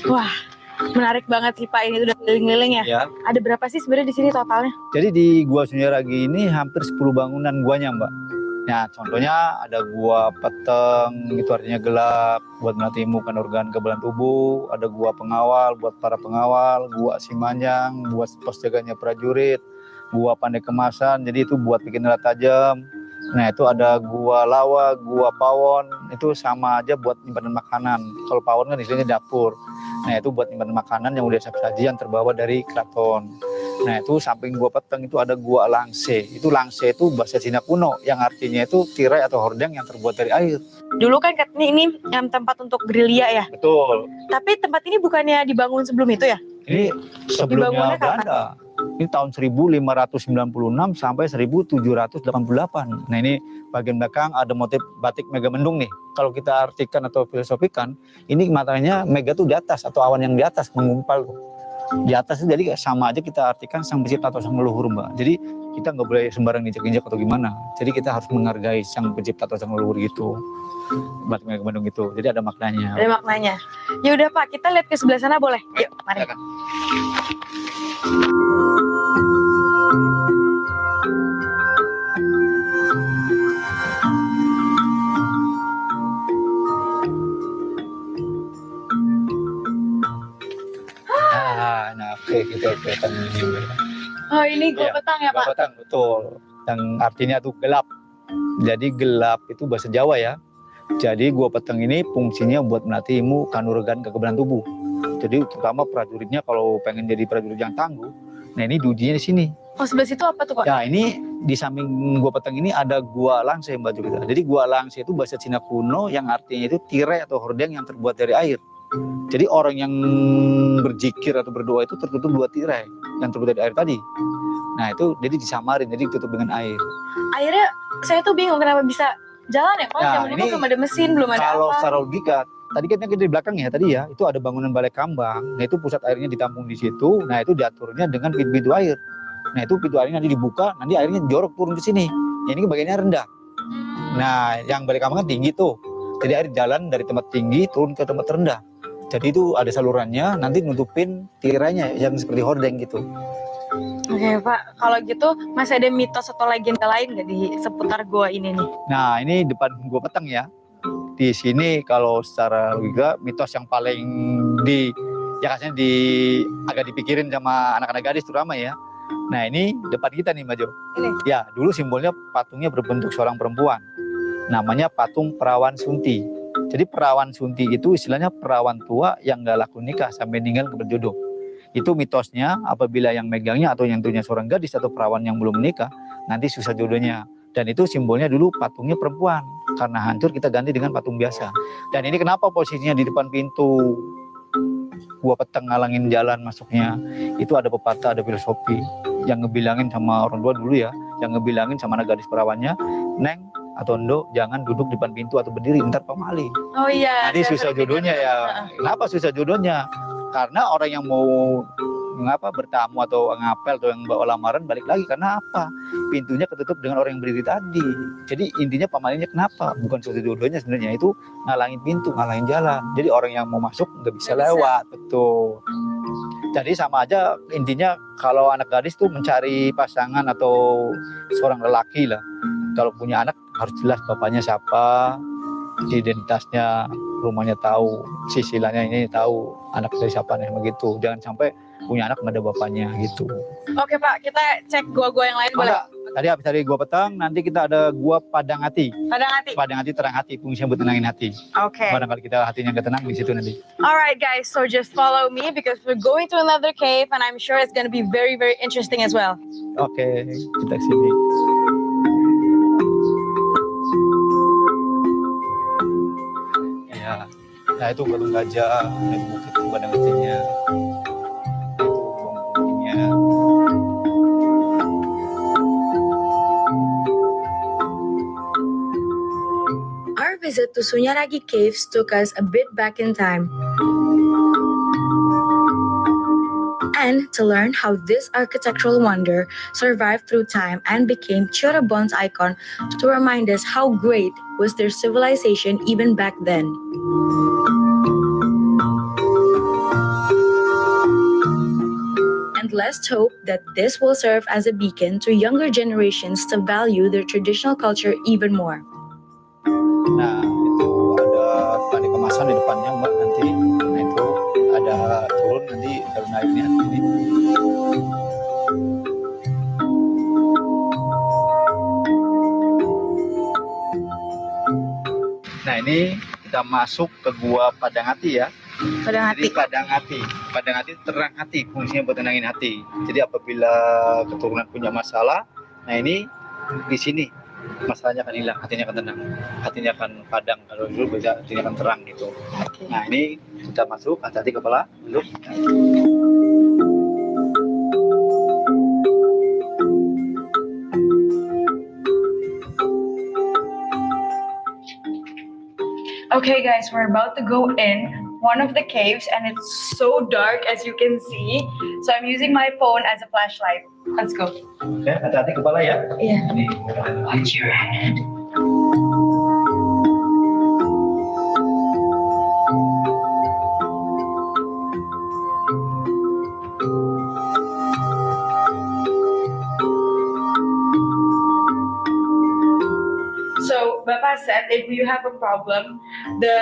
Wah, menarik banget sih Pak, ini udah keliling-keliling ya. Ya. Ada berapa sih sebenarnya di sini totalnya? Jadi di Gua Sunyaragi ini hampir 10 bangunan guanya, Mbak. Nah, contohnya ada gua peteng, itu artinya gelap, buat melatih ilmu organ kekebalan tubuh, ada gua pengawal, buat para pengawal, gua simanjang, buat pos jaganya prajurit, gua pandai kemasan, jadi itu buat bikin alat tajam. Nah, itu ada gua lawa, gua pawon, itu sama aja buat nyimpan makanan. Kalau pawon kan istilahnya dapur. Nah, itu buat nyimpan makanan yang udah siap-saji yang terbawa dari keraton. Nah, itu samping gua peteng itu ada gua langse. Itu langse itu bahasa Cina kuno yang artinya itu tirai atau hordeng yang terbuat dari air. Dulu kan katanya ini tempat untuk gerilya ya? Betul. Tapi tempat ini bukannya dibangun sebelum itu ya? Ini sebelumnya Belanda. Ini tahun 1596 sampai 1788. Nah, ini bagian belakang ada motif batik mega mendung nih. Kalau kita artikan atau filosofikan, ini matanya mega tuh di atas atau awan yang di atas mengumpal tuh. Di atas itu jadi sama aja kita artikan sang pencipta atau sang leluhur, Mbak. Jadi kita nggak boleh sembarang injak-injak atau gimana. Jadi kita harus menghargai sang pencipta atau sang leluhur gitu. Batik mega mendung itu. Jadi ada maknanya. Ada maknanya. Ya udah Pak, kita lihat ke sebelah sana boleh? Yuk, mari. Nah, oke, kita kelihatan ini. Oh, ini gua petang ya, Pak? Gua petang, betul. Yang artinya tuh gelap. Jadi gelap itu bahasa Jawa ya. Jadi gua petang ini fungsinya buat melatih ilmu kanuragan kekebalan tubuh. Jadi terutama prajuritnya kalau pengen jadi prajurit yang tangguh, nah ini diujinya di sini. Oh, sebelah situ apa tuh, Pak? Ya, ini di samping gua petang ini ada gua langse, Mbak Jogja. Jadi gua langse itu bahasa Cina kuno yang artinya itu tirai atau hordeng yang terbuat dari air. Jadi orang yang berzikir atau berdoa itu tertutup dua tirai yang terbuat dari air tadi. Nah, itu jadi disamarin, jadi ditutup dengan air. Akhirnya saya tuh bingung kenapa bisa jalan ya, Pak? Nah, Zaman dulu belum ada mesin, belum ada kalau apa. secara logika, tadi kan yang di belakang ya tadi ya, itu ada bangunan balai kambang. Nah, itu pusat airnya ditampung di situ. Nah, itu diaturnya dengan pintu air. Nah, itu pintu airnya nanti dibuka, nanti airnya jorok turun ke sini. Ya, ini bagiannya rendah. Nah, yang balai kambang kan tinggi tuh. Jadi air jalan dari tempat tinggi turun ke tempat rendah. Jadi itu ada salurannya, nanti nutupin tirannya yang seperti hordeng gitu. Oke Pak, kalau gitu masih ada mitos atau legenda lain nggak di seputar gua ini nih? Nah ini depan gua petang ya. Di sini kalau secara logika mitos yang paling kasihnya agak dipikirin sama anak-anak gadis terutama ya. Nah ini depan kita nih Mbak Jo. Ini? Ya dulu simbolnya patungnya berbentuk seorang perempuan. Namanya patung perawan sunti. Jadi perawan sunti itu istilahnya perawan tua yang nggak laku nikah sampai meninggal berjodoh. Itu mitosnya apabila yang megangnya atau yang tuanya seorang gadis atau perawan yang belum menikah, nanti susah jodohnya. Dan itu simbolnya dulu patungnya perempuan. Karena hancur kita ganti dengan patung biasa. Dan ini kenapa posisinya di depan pintu gua petang ngalangin jalan masuknya. Itu ada pepatah, ada filosofi yang ngebilangin sama orang tua dulu ya, yang ngebilangin sama anak gadis perawannya, Neng atau Ndo jangan duduk di depan pintu atau berdiri, ntar pamali. Oh iya. Nanti susah jodohnya ya. Kenapa susah jodohnya? Karena orang yang mau bertamu atau ngapel atau yang bawa lamaran balik lagi karena apa? Pintunya ketutup dengan orang yang berdiri tadi. Jadi intinya pamalinya kenapa? Bukan susah jodohnya sebenarnya, itu ngalangin pintu, ngalangin jalan. Jadi orang yang mau masuk nggak bisa lewat, betul. Jadi sama aja intinya kalau anak gadis tuh mencari pasangan atau seorang lelaki lah. Kalau punya anak harus jelas bapaknya siapa, identitasnya, rumahnya tahu, sisilannya ini tahu anak dari siapa nih begitu. Jangan sampai punya anak nggak ada bapaknya gitu. Oke Pak, kita cek gua-gua yang lain boleh? Tadi habis dari gua petang, nanti kita ada gua padang hati. Padang hati? Padang hati, terang hati, fungsinya buat tenangin hati. Oke. Barangkali kita hatinya nggak tenang di situ nanti. Alright guys, so just follow me because we're going to another cave and I'm sure it's gonna be very very interesting as well. Oke, kita sini. Ya, nah itu patung gajah, itu padang hatinya. Our visit to Sunyaragi Caves took us a bit back in time. And to learn how this architectural wonder survived through time and became Cirebon's icon to remind us how great was their civilization even back then. And let's hope that this will serve as a beacon to younger generations to value their traditional culture even more. Nah, itu ada kemasan di depannya Mbak nanti. Nah, itu ada turun nanti baru naiknya ini. Nah, ini kita masuk ke gua Padang Hati ya. Padang Hati. Jadi Padang Hati terang hati, fungsinya buat tenangin hati. Jadi apabila keturunan punya masalah, nah ini di sini masalahnya akan hilang, hatinya akan tenang, hatinya akan padang. Kalau dulu bisa hatinya akan terang gitu. Nah ini kita masuk, hati-hati kepala, duduk. Okay guys, we're about to go in one of the caves and it's so dark as you can see. So I'm using my phone as a flashlight. Let's go. Oke, hati-hati kepala ya. Iya. Watch your head. So Bapa said if you have a problem, the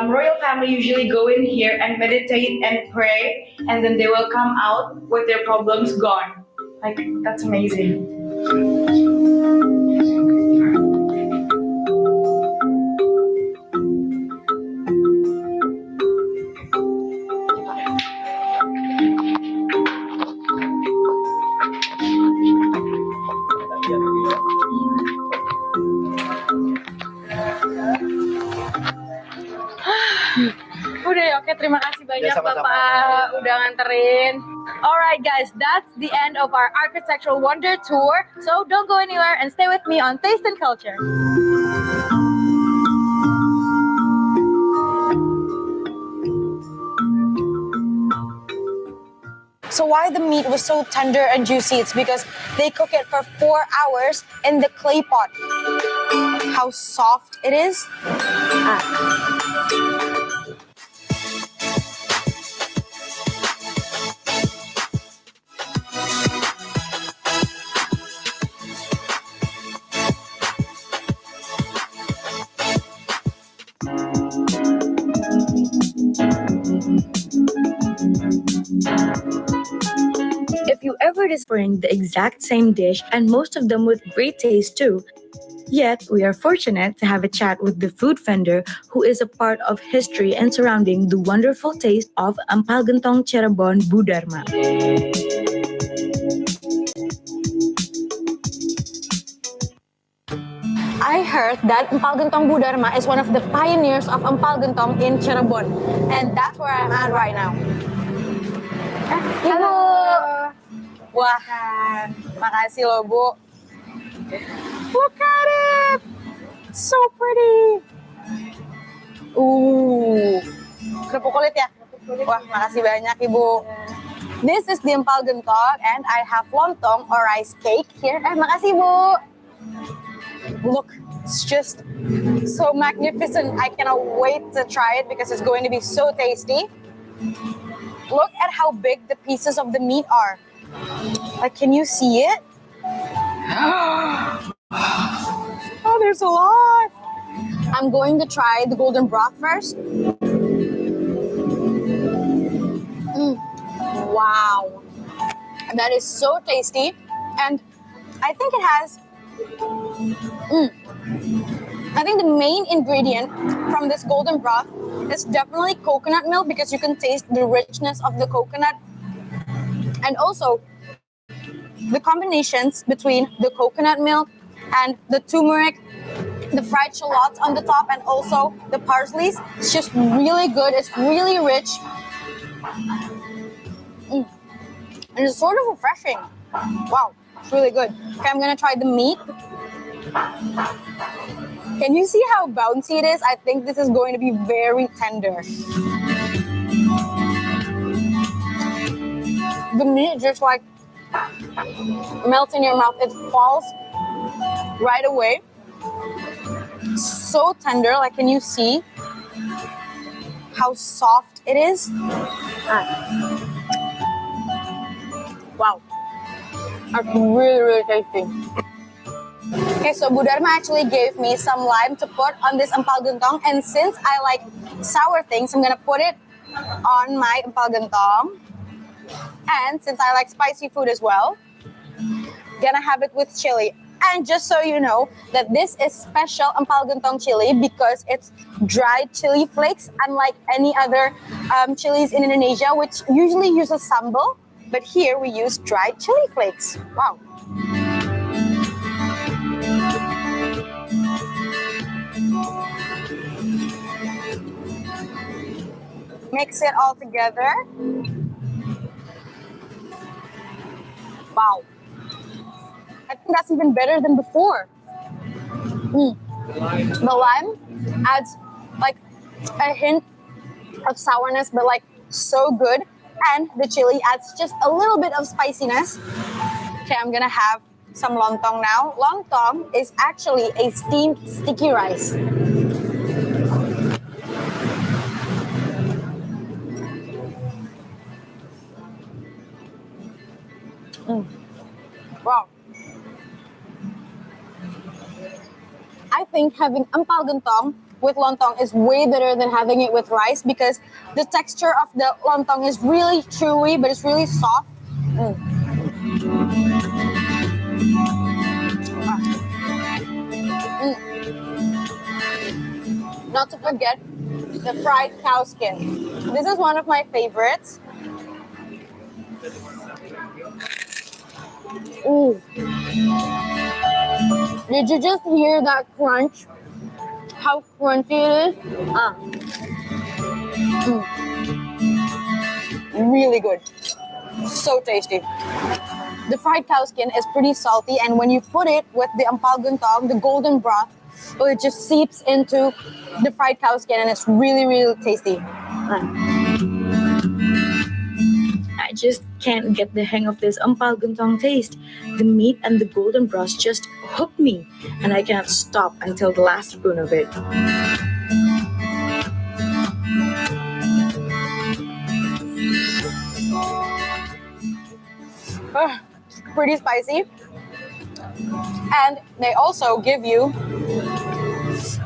royal family usually go in here and meditate and pray, and then they will come out with their problems gone. Like, that's amazing. Udah ya, oke, terima kasih banyak Bapak udah nganterin. Alright guys, that's the end of our architectural wonder tour. So don't go anywhere and stay with me on Taste and Culture. So why the meat was so tender and juicy? It's because they cook it for 4 hours in the clay pot. How soft it is. If you ever discovered the exact same dish and most of them with great taste too, yet we are fortunate to have a chat with the food vendor who is a part of history and surrounding the wonderful taste of Empal Gentong Cirebon Bu Dharma. I heard that Empal Gentong Bu Dharma is one of the pioneers of Empal Gentong in Cirebon, and that's where I'm at right now. Ibu, wah, makasih loh Bu. Look at it, so pretty. Kerupuk kulit ya? Wah, makasih banyak Ibu. This is the Empal Gentong, and I have lontong or rice cake here. Makasih Bu. Look, it's just so magnificent. I cannot wait to try it because it's going to be so tasty. Look at how big the pieces of the meat are. Like, can you see it? Oh, there's a lot. I'm going to try the golden broth first. Wow. That is so tasty. And I think it has... I think the main ingredient from this golden broth is definitely coconut milk because you can taste the richness of the coconut. And also, the combinations between the coconut milk and the turmeric, the fried shallots on the top, and also the parsleys, it's just really good. It's really rich. And it's sort of refreshing. Wow, it's really good. Okay, I'm gonna try the meat. Can you see how bouncy it is? I think this is going to be very tender. The meat just like melts in your mouth. It falls right away. So tender. Like, can you see how soft it is? Wow. That's really, really tasty. Okay, so Bu Dharma actually gave me some lime to put on this Empal Gentong, and since I like sour things, I'm gonna put it on my Empal Gentong. And since I like spicy food as well, gonna have it with chili. And just so you know that this is special Empal Gentong chili because it's dried chili flakes, unlike any other chilies in Indonesia, which usually uses sambal, but here we use dried chili flakes. Wow. Mix it all together. Wow. I think that's even better than before. The lime adds like a hint of sourness, but like so good. And the chili adds just a little bit of spiciness. Okay, I'm gonna have some lontong now. Lontong is actually a steamed sticky rice. Wow. I think having Empal Gentong with lontong is way better than having it with rice because the texture of the lontong is really chewy, but it's really soft. Not to forget the fried cow skin. This is one of my favorites. Ooh. Did you just hear that crunch? How crunchy it is? Really good. So tasty. The fried cow skin is pretty salty, and when you put it with the Empal Gentong, the golden broth, it just seeps into the fried cow skin, and it's really, really tasty. I just can't get the hang of this Empal Gentong taste. The meat and the golden broth just hook me, and I cannot stop until the last spoon of it. Pretty spicy. And they also give you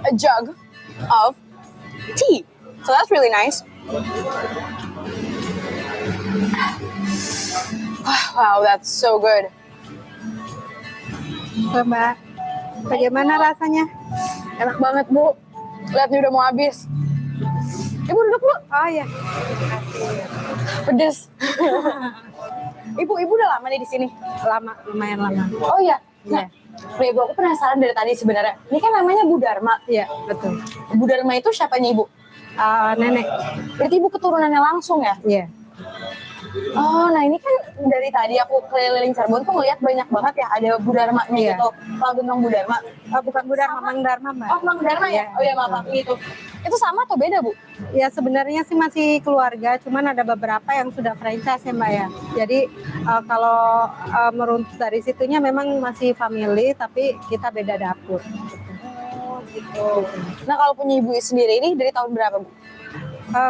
a jug of tea. So that's really nice. Wow, that's so good. Mbak, bagaimana rasanya? Enak banget, Bu. Lihat nih udah mau habis. Ibu duduk, Bu. Oh iya. Pedes. Ibu udah lama nih di sini? Lama, lumayan lama. Oh iya. Nah, Ibu, aku penasaran dari tadi sebenarnya. Ini kan namanya Bu Dharma. Iya, betul. Bu Dharma itu siapanya Ibu? Nenek. Berarti Ibu keturunannya langsung ya? Iya. Oh, nah ini kan dari tadi aku keliling Cirebon tuh ngeliat banyak banget ya ada Bu Dharma-nya gitu. Pak Gentong Bu Dharma. Bukan Bu Dharma, Mang Dharma, Mbak. Oh, Mang Dharma ya? Oh ya, maaf gitu. Itu sama atau beda, Bu? Ya sebenarnya sih masih keluarga, cuman ada beberapa yang sudah franchise ya, Mbak ya. Jadi kalau meruntut dari situnya memang masih family, tapi kita beda dapur. Oh gitu. Nah kalau punya Ibu sendiri ini dari tahun berapa, Bu?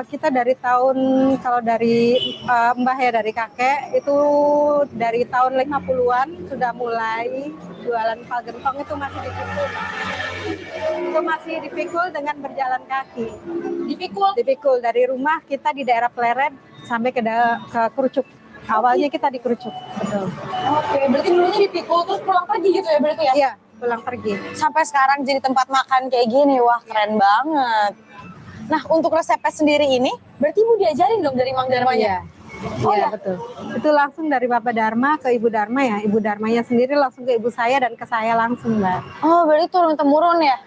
Kita dari tahun, kalau dari mbah ya, dari kakek itu dari tahun 50-an sudah mulai jualan empal gentong. Itu masih dipikul. Itu masih dipikul dengan berjalan kaki. Dipikul dari rumah kita di daerah Pleret sampai ke Kerucuk. Awalnya kita di Kerucuk. Betul. Oke, berarti dulunya dipikul terus pulang pergi gitu ya berarti ya? Iya, pulang pergi. Sampai sekarang jadi tempat makan kayak gini, wah keren banget. Nah, untuk resepnya sendiri ini, berarti Ibu diajarin dong dari Mang Dharmanya? Iya, betul. Itu langsung dari Bapak Dharma ke Ibu Dharma ya. Ibu Dharmanya sendiri langsung ke ibu saya dan ke saya langsung, Mbak. Oh, berarti turun-temurun ya?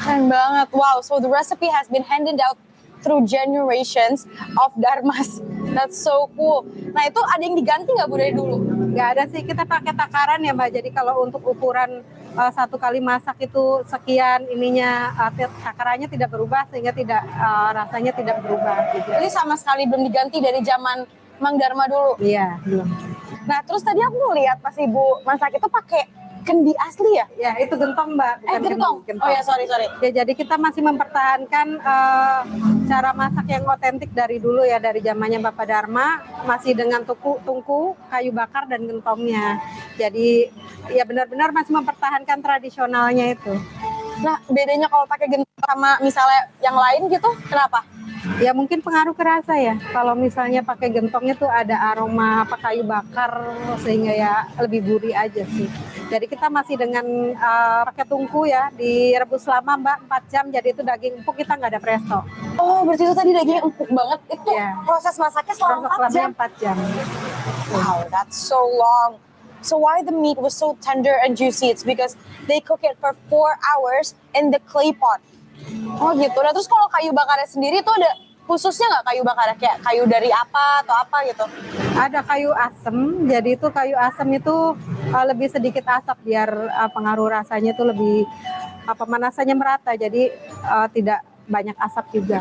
Keren banget. Wow, so the recipe has been handed out through generations of Dharmas. That's so cool. Nah, itu ada yang diganti nggak, Bu, dari dulu? Nggak ada sih, kita pakai takaran ya, Mbak. Jadi kalau untuk ukuran satu kali masak itu sekian ininya, takarannya tidak berubah sehingga tidak rasanya tidak berubah gitu. Jadi sama sekali belum diganti dari zaman Mang Dharma dulu? Iya, belum. Nah, terus tadi aku ngeliat pas Ibu masak itu pakai kendi asli ya? Ya, itu gentong, Mbak. Bukan gentong. Oh ya, sorry. Ya, jadi kita masih mempertahankan cara masak yang otentik dari dulu ya, dari zamannya Bapak Dharma, masih dengan tungku, kayu bakar dan gentongnya. Jadi ya benar-benar masih mempertahankan tradisionalnya itu. Nah, bedanya kalau pakai gentong sama misalnya yang lain gitu, kenapa? Ya mungkin pengaruh ke rasa ya. Kalau misalnya pakai gentongnya tuh ada aroma kayu bakar sehingga ya lebih gurih aja sih. Jadi kita masih dengan pakai tungku ya, direbus lama Mbak 4 jam. Jadi itu daging empuk, kita nggak ada presto. Oh, berarti itu tadi daging empuk banget. Itu proses masaknya selama 4 jam? 4 jam. Wow, that's so long. So why the meat was so tender and juicy? It's because they cook it for 4 hours in the clay pot. Oh gitu. Nah terus kalau kayu bakarnya sendiri tuh ada khususnya nggak kayu bakarnya? Kayak kayu dari apa atau apa gitu? Ada kayu asem. Jadi itu kayu asem itu lebih sedikit asap biar pengaruh rasanya itu lebih pemanasannya merata. Jadi tidak banyak asap juga.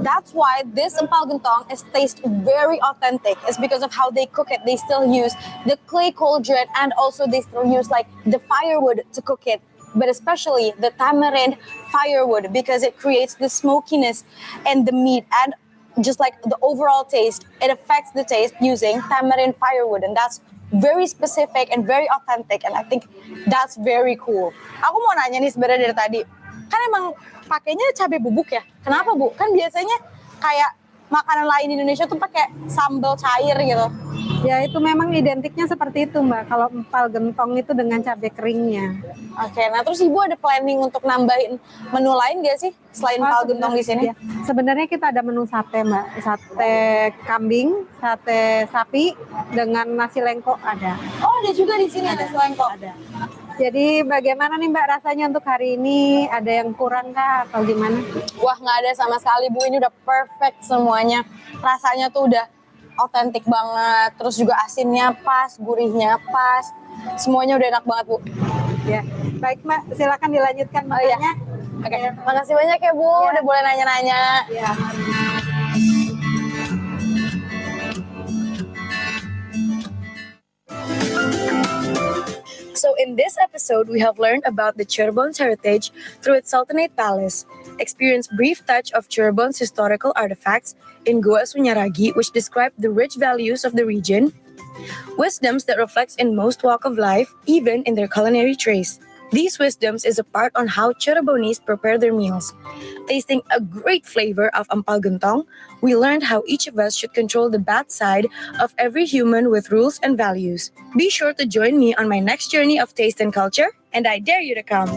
That's why this empal gentong is taste very authentic. It's because of how they cook it. They still use the clay cauldron and also they still use like the firewood to cook it. But especially the tamarind firewood because it creates the smokiness and the meat and just like the overall taste. It affects the taste using tamarind firewood and that's very specific and very authentic and I think that's very cool. Aku mau nanya nih sebenarnya dari tadi. Kan emang pakainya cabai bubuk ya? Kenapa, Bu? Kan biasanya kayak makanan lain di Indonesia tuh pakai sambal cair gitu. Ya itu memang identiknya seperti itu Mbak. Kalau empal gentong itu dengan cabai keringnya. Oke, nah terus Ibu ada planning untuk nambahin menu lain gak sih selain empal gentong di sini? Ya. Sebenarnya kita ada menu sate Mbak. Sate kambing, sate sapi dengan nasi lengko ada. Oh ada juga di sini ada nasi lengko. Ada. Jadi bagaimana nih Mbak rasanya untuk hari ini? Ada yang kurang kah atau gimana? Wah nggak ada sama sekali Bu, ini udah perfect semuanya. Rasanya tuh udah otentik banget, terus juga asinnya pas, gurihnya pas, semuanya udah enak banget Bu. Ya, baik Mbak, silakan dilanjutkan makannya. Oke, makasih banyak ya Bu, udah boleh nanya-nanya. Ya. So in this episode, we have learned about the Cirebon's heritage through its Sultanate Palace, experienced brief touch of Cirebon's historical artifacts in Gua Sunyaragi, which describe the rich values of the region, wisdoms that reflects in most walk of life, even in their culinary traits. These wisdoms is a part on how Cirebonese prepare their meals. Tasting a great flavor of ampal gentong, we learned how each of us should control the bad side of every human with rules and values. Be sure to join me on my next journey of taste and culture, and I dare you to come.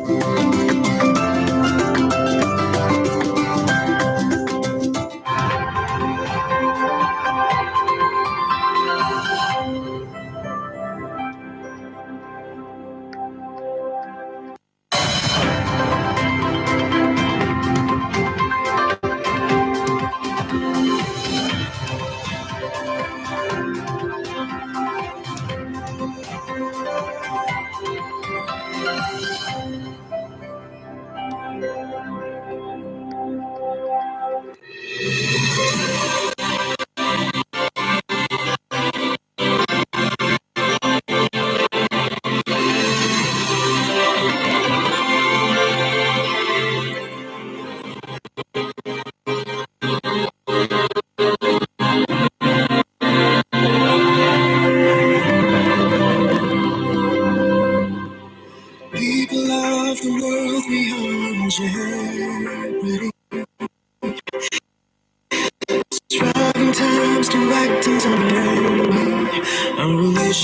People of the world, we are in jeopardy. Striving times to act in some way. Our wish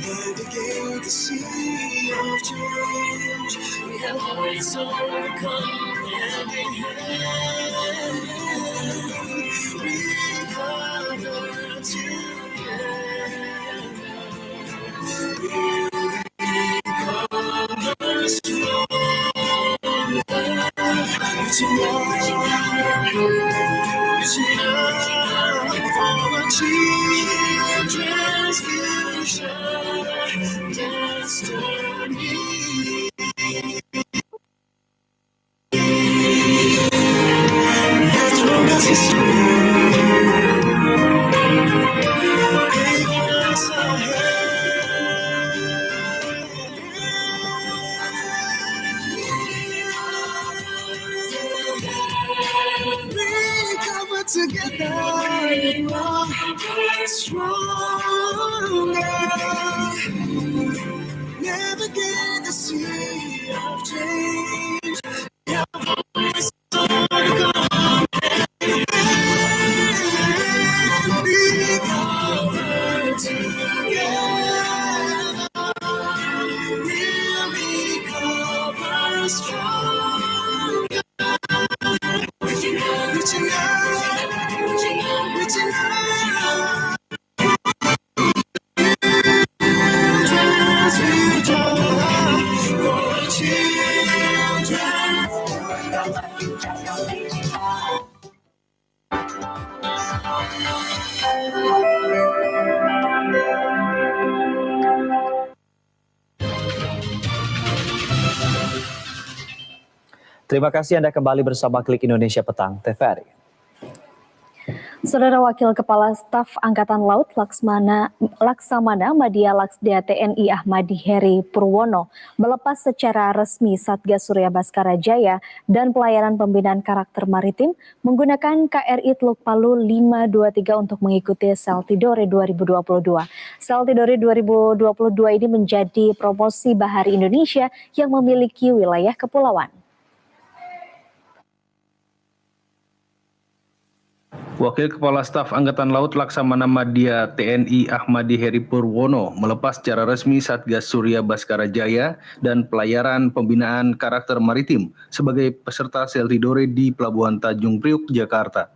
navigate the sea of change. We have always overcome hand in hand. Recover together. Recover stronger. Reaching out for our children's future destiny. As long as history paving us we cover together, we are stronger. Navigate the sea of change. We have always overcome. We cover together. We'll recover stronger. Reaching out, reaching out. Terima kasih Anda kembali bersama Klik Indonesia Petang TVRI. Saudara Wakil Kepala Staf Angkatan Laut Laksamana Madya Laksda TNI Ahmadi Heri Purwono melepas secara resmi Satgas Surya Baskara Jaya dan pelayanan pembinaan karakter maritim menggunakan KRI Teluk Palu 523 untuk mengikuti Seltidore 2022. Seltidore 2022 ini menjadi promosi bahari Indonesia yang memiliki wilayah kepulauan. Wakil Kepala Staf Angkatan Laut Laksamana Madya TNI Ahmadi Heri Purwono melepas secara resmi Satgas Surya Baskara Jaya dan pelayaran pembinaan karakter maritim sebagai peserta Seltidore di Pelabuhan Tanjung Priuk, Jakarta.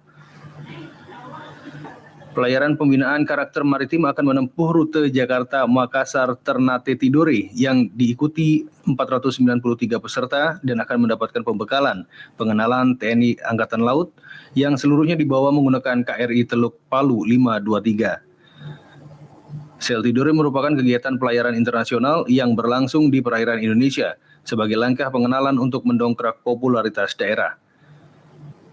Pelayaran pembinaan karakter maritim akan menempuh rute Jakarta, Makassar, Ternate, Tidore yang diikuti 493 peserta dan akan mendapatkan pembekalan pengenalan TNI Angkatan Laut yang seluruhnya dibawa menggunakan KRI Teluk Palu 523. Seltidore merupakan kegiatan pelayaran internasional yang berlangsung di perairan Indonesia sebagai langkah pengenalan untuk mendongkrak popularitas daerah.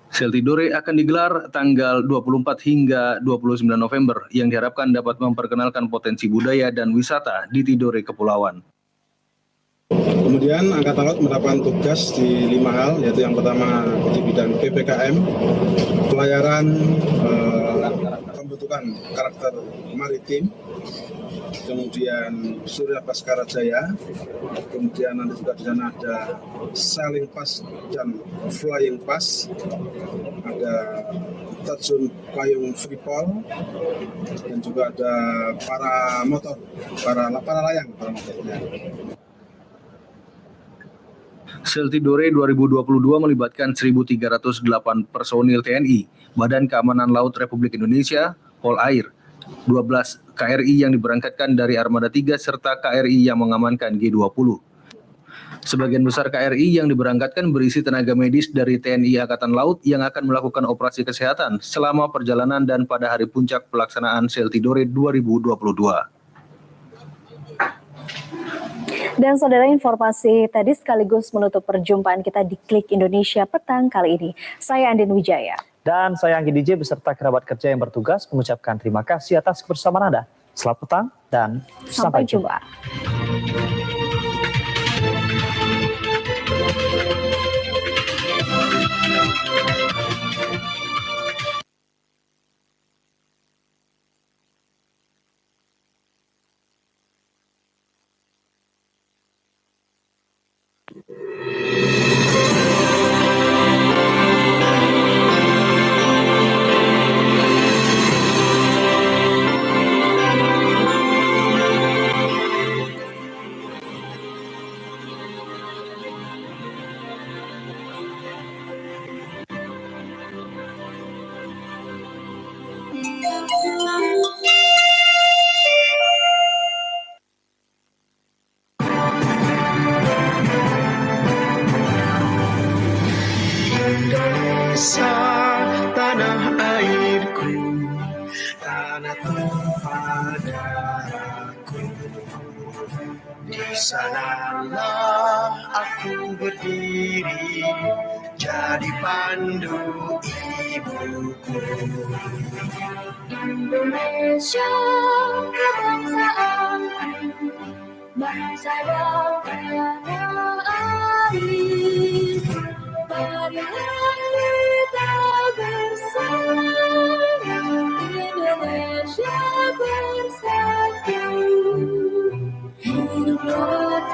Seltidore akan digelar tanggal 24 hingga 29 November yang diharapkan dapat memperkenalkan potensi budaya dan wisata di Tidore Kepulauan. Kemudian Angkatan Laut mendapatkan tugas di 5 hal, yaitu yang pertama di bidang PPKM, pelayaran pembentukan karakter maritim, kemudian Surya Baskara Jaya, kemudian nanti juga di sana ada sailing pass dan flying pass, ada terjun payung free fall, dan juga ada para layang. Seltidore 2022 melibatkan 1.308 personil TNI, Badan Keamanan Laut Republik Indonesia, Polair, 12 KRI yang diberangkatkan dari Armada 3 serta KRI yang mengamankan G20. Sebagian besar KRI yang diberangkatkan berisi tenaga medis dari TNI Angkatan Laut yang akan melakukan operasi kesehatan selama perjalanan dan pada hari puncak pelaksanaan Seltidore 2022. Dan saudara, informasi tadi sekaligus menutup perjumpaan kita di Klik Indonesia petang kali ini. Saya Andin Wijaya. Dan saya Anggi DJ beserta kerabat kerja yang bertugas mengucapkan terima kasih atas kebersamaan Anda. Selamat petang dan sampai jumpa. Indonesia, tanah airku, tanah tumpah darahku. Di sanalah aku berdiri, jadi pandu ibuku. Indonesia, kebangsaan, bangsa dan tanah air. Marilah kita bersama, Indonesia bersatu. Hiduplah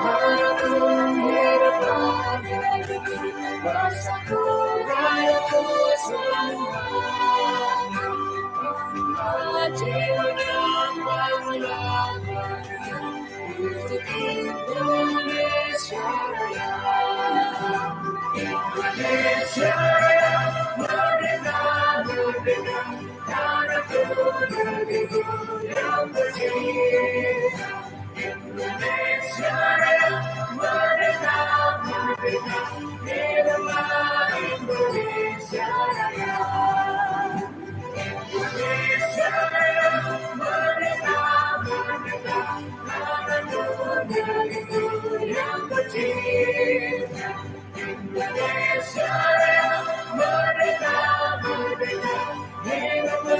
Tuhan, hiduplah negeri, bersatu rakyatku semua. Jiwanya bangunlah untuk Indonesia Raya. Indonesia Raya, merdeka, merdeka, tanahku negeriku yang bersih. Indonesia Raya, merdeka, merdeka, hiduplah Indonesia Raya. Indonesia Raya, merdeka, merdeka, tanahku negeriku yang bersih. Indonesia Raya, merdeka, merdeka, hiduplah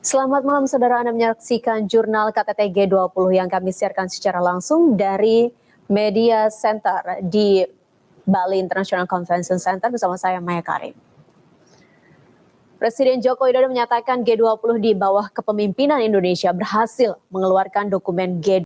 Selamat malam saudara, Anda menyaksikan jurnal KTT G20 yang kami siarkan secara langsung dari Media Center di Bali International Convention Center bersama saya Maya Karim. Presiden Joko Widodo menyatakan G20 di bawah kepemimpinan Indonesia berhasil mengeluarkan dokumen G20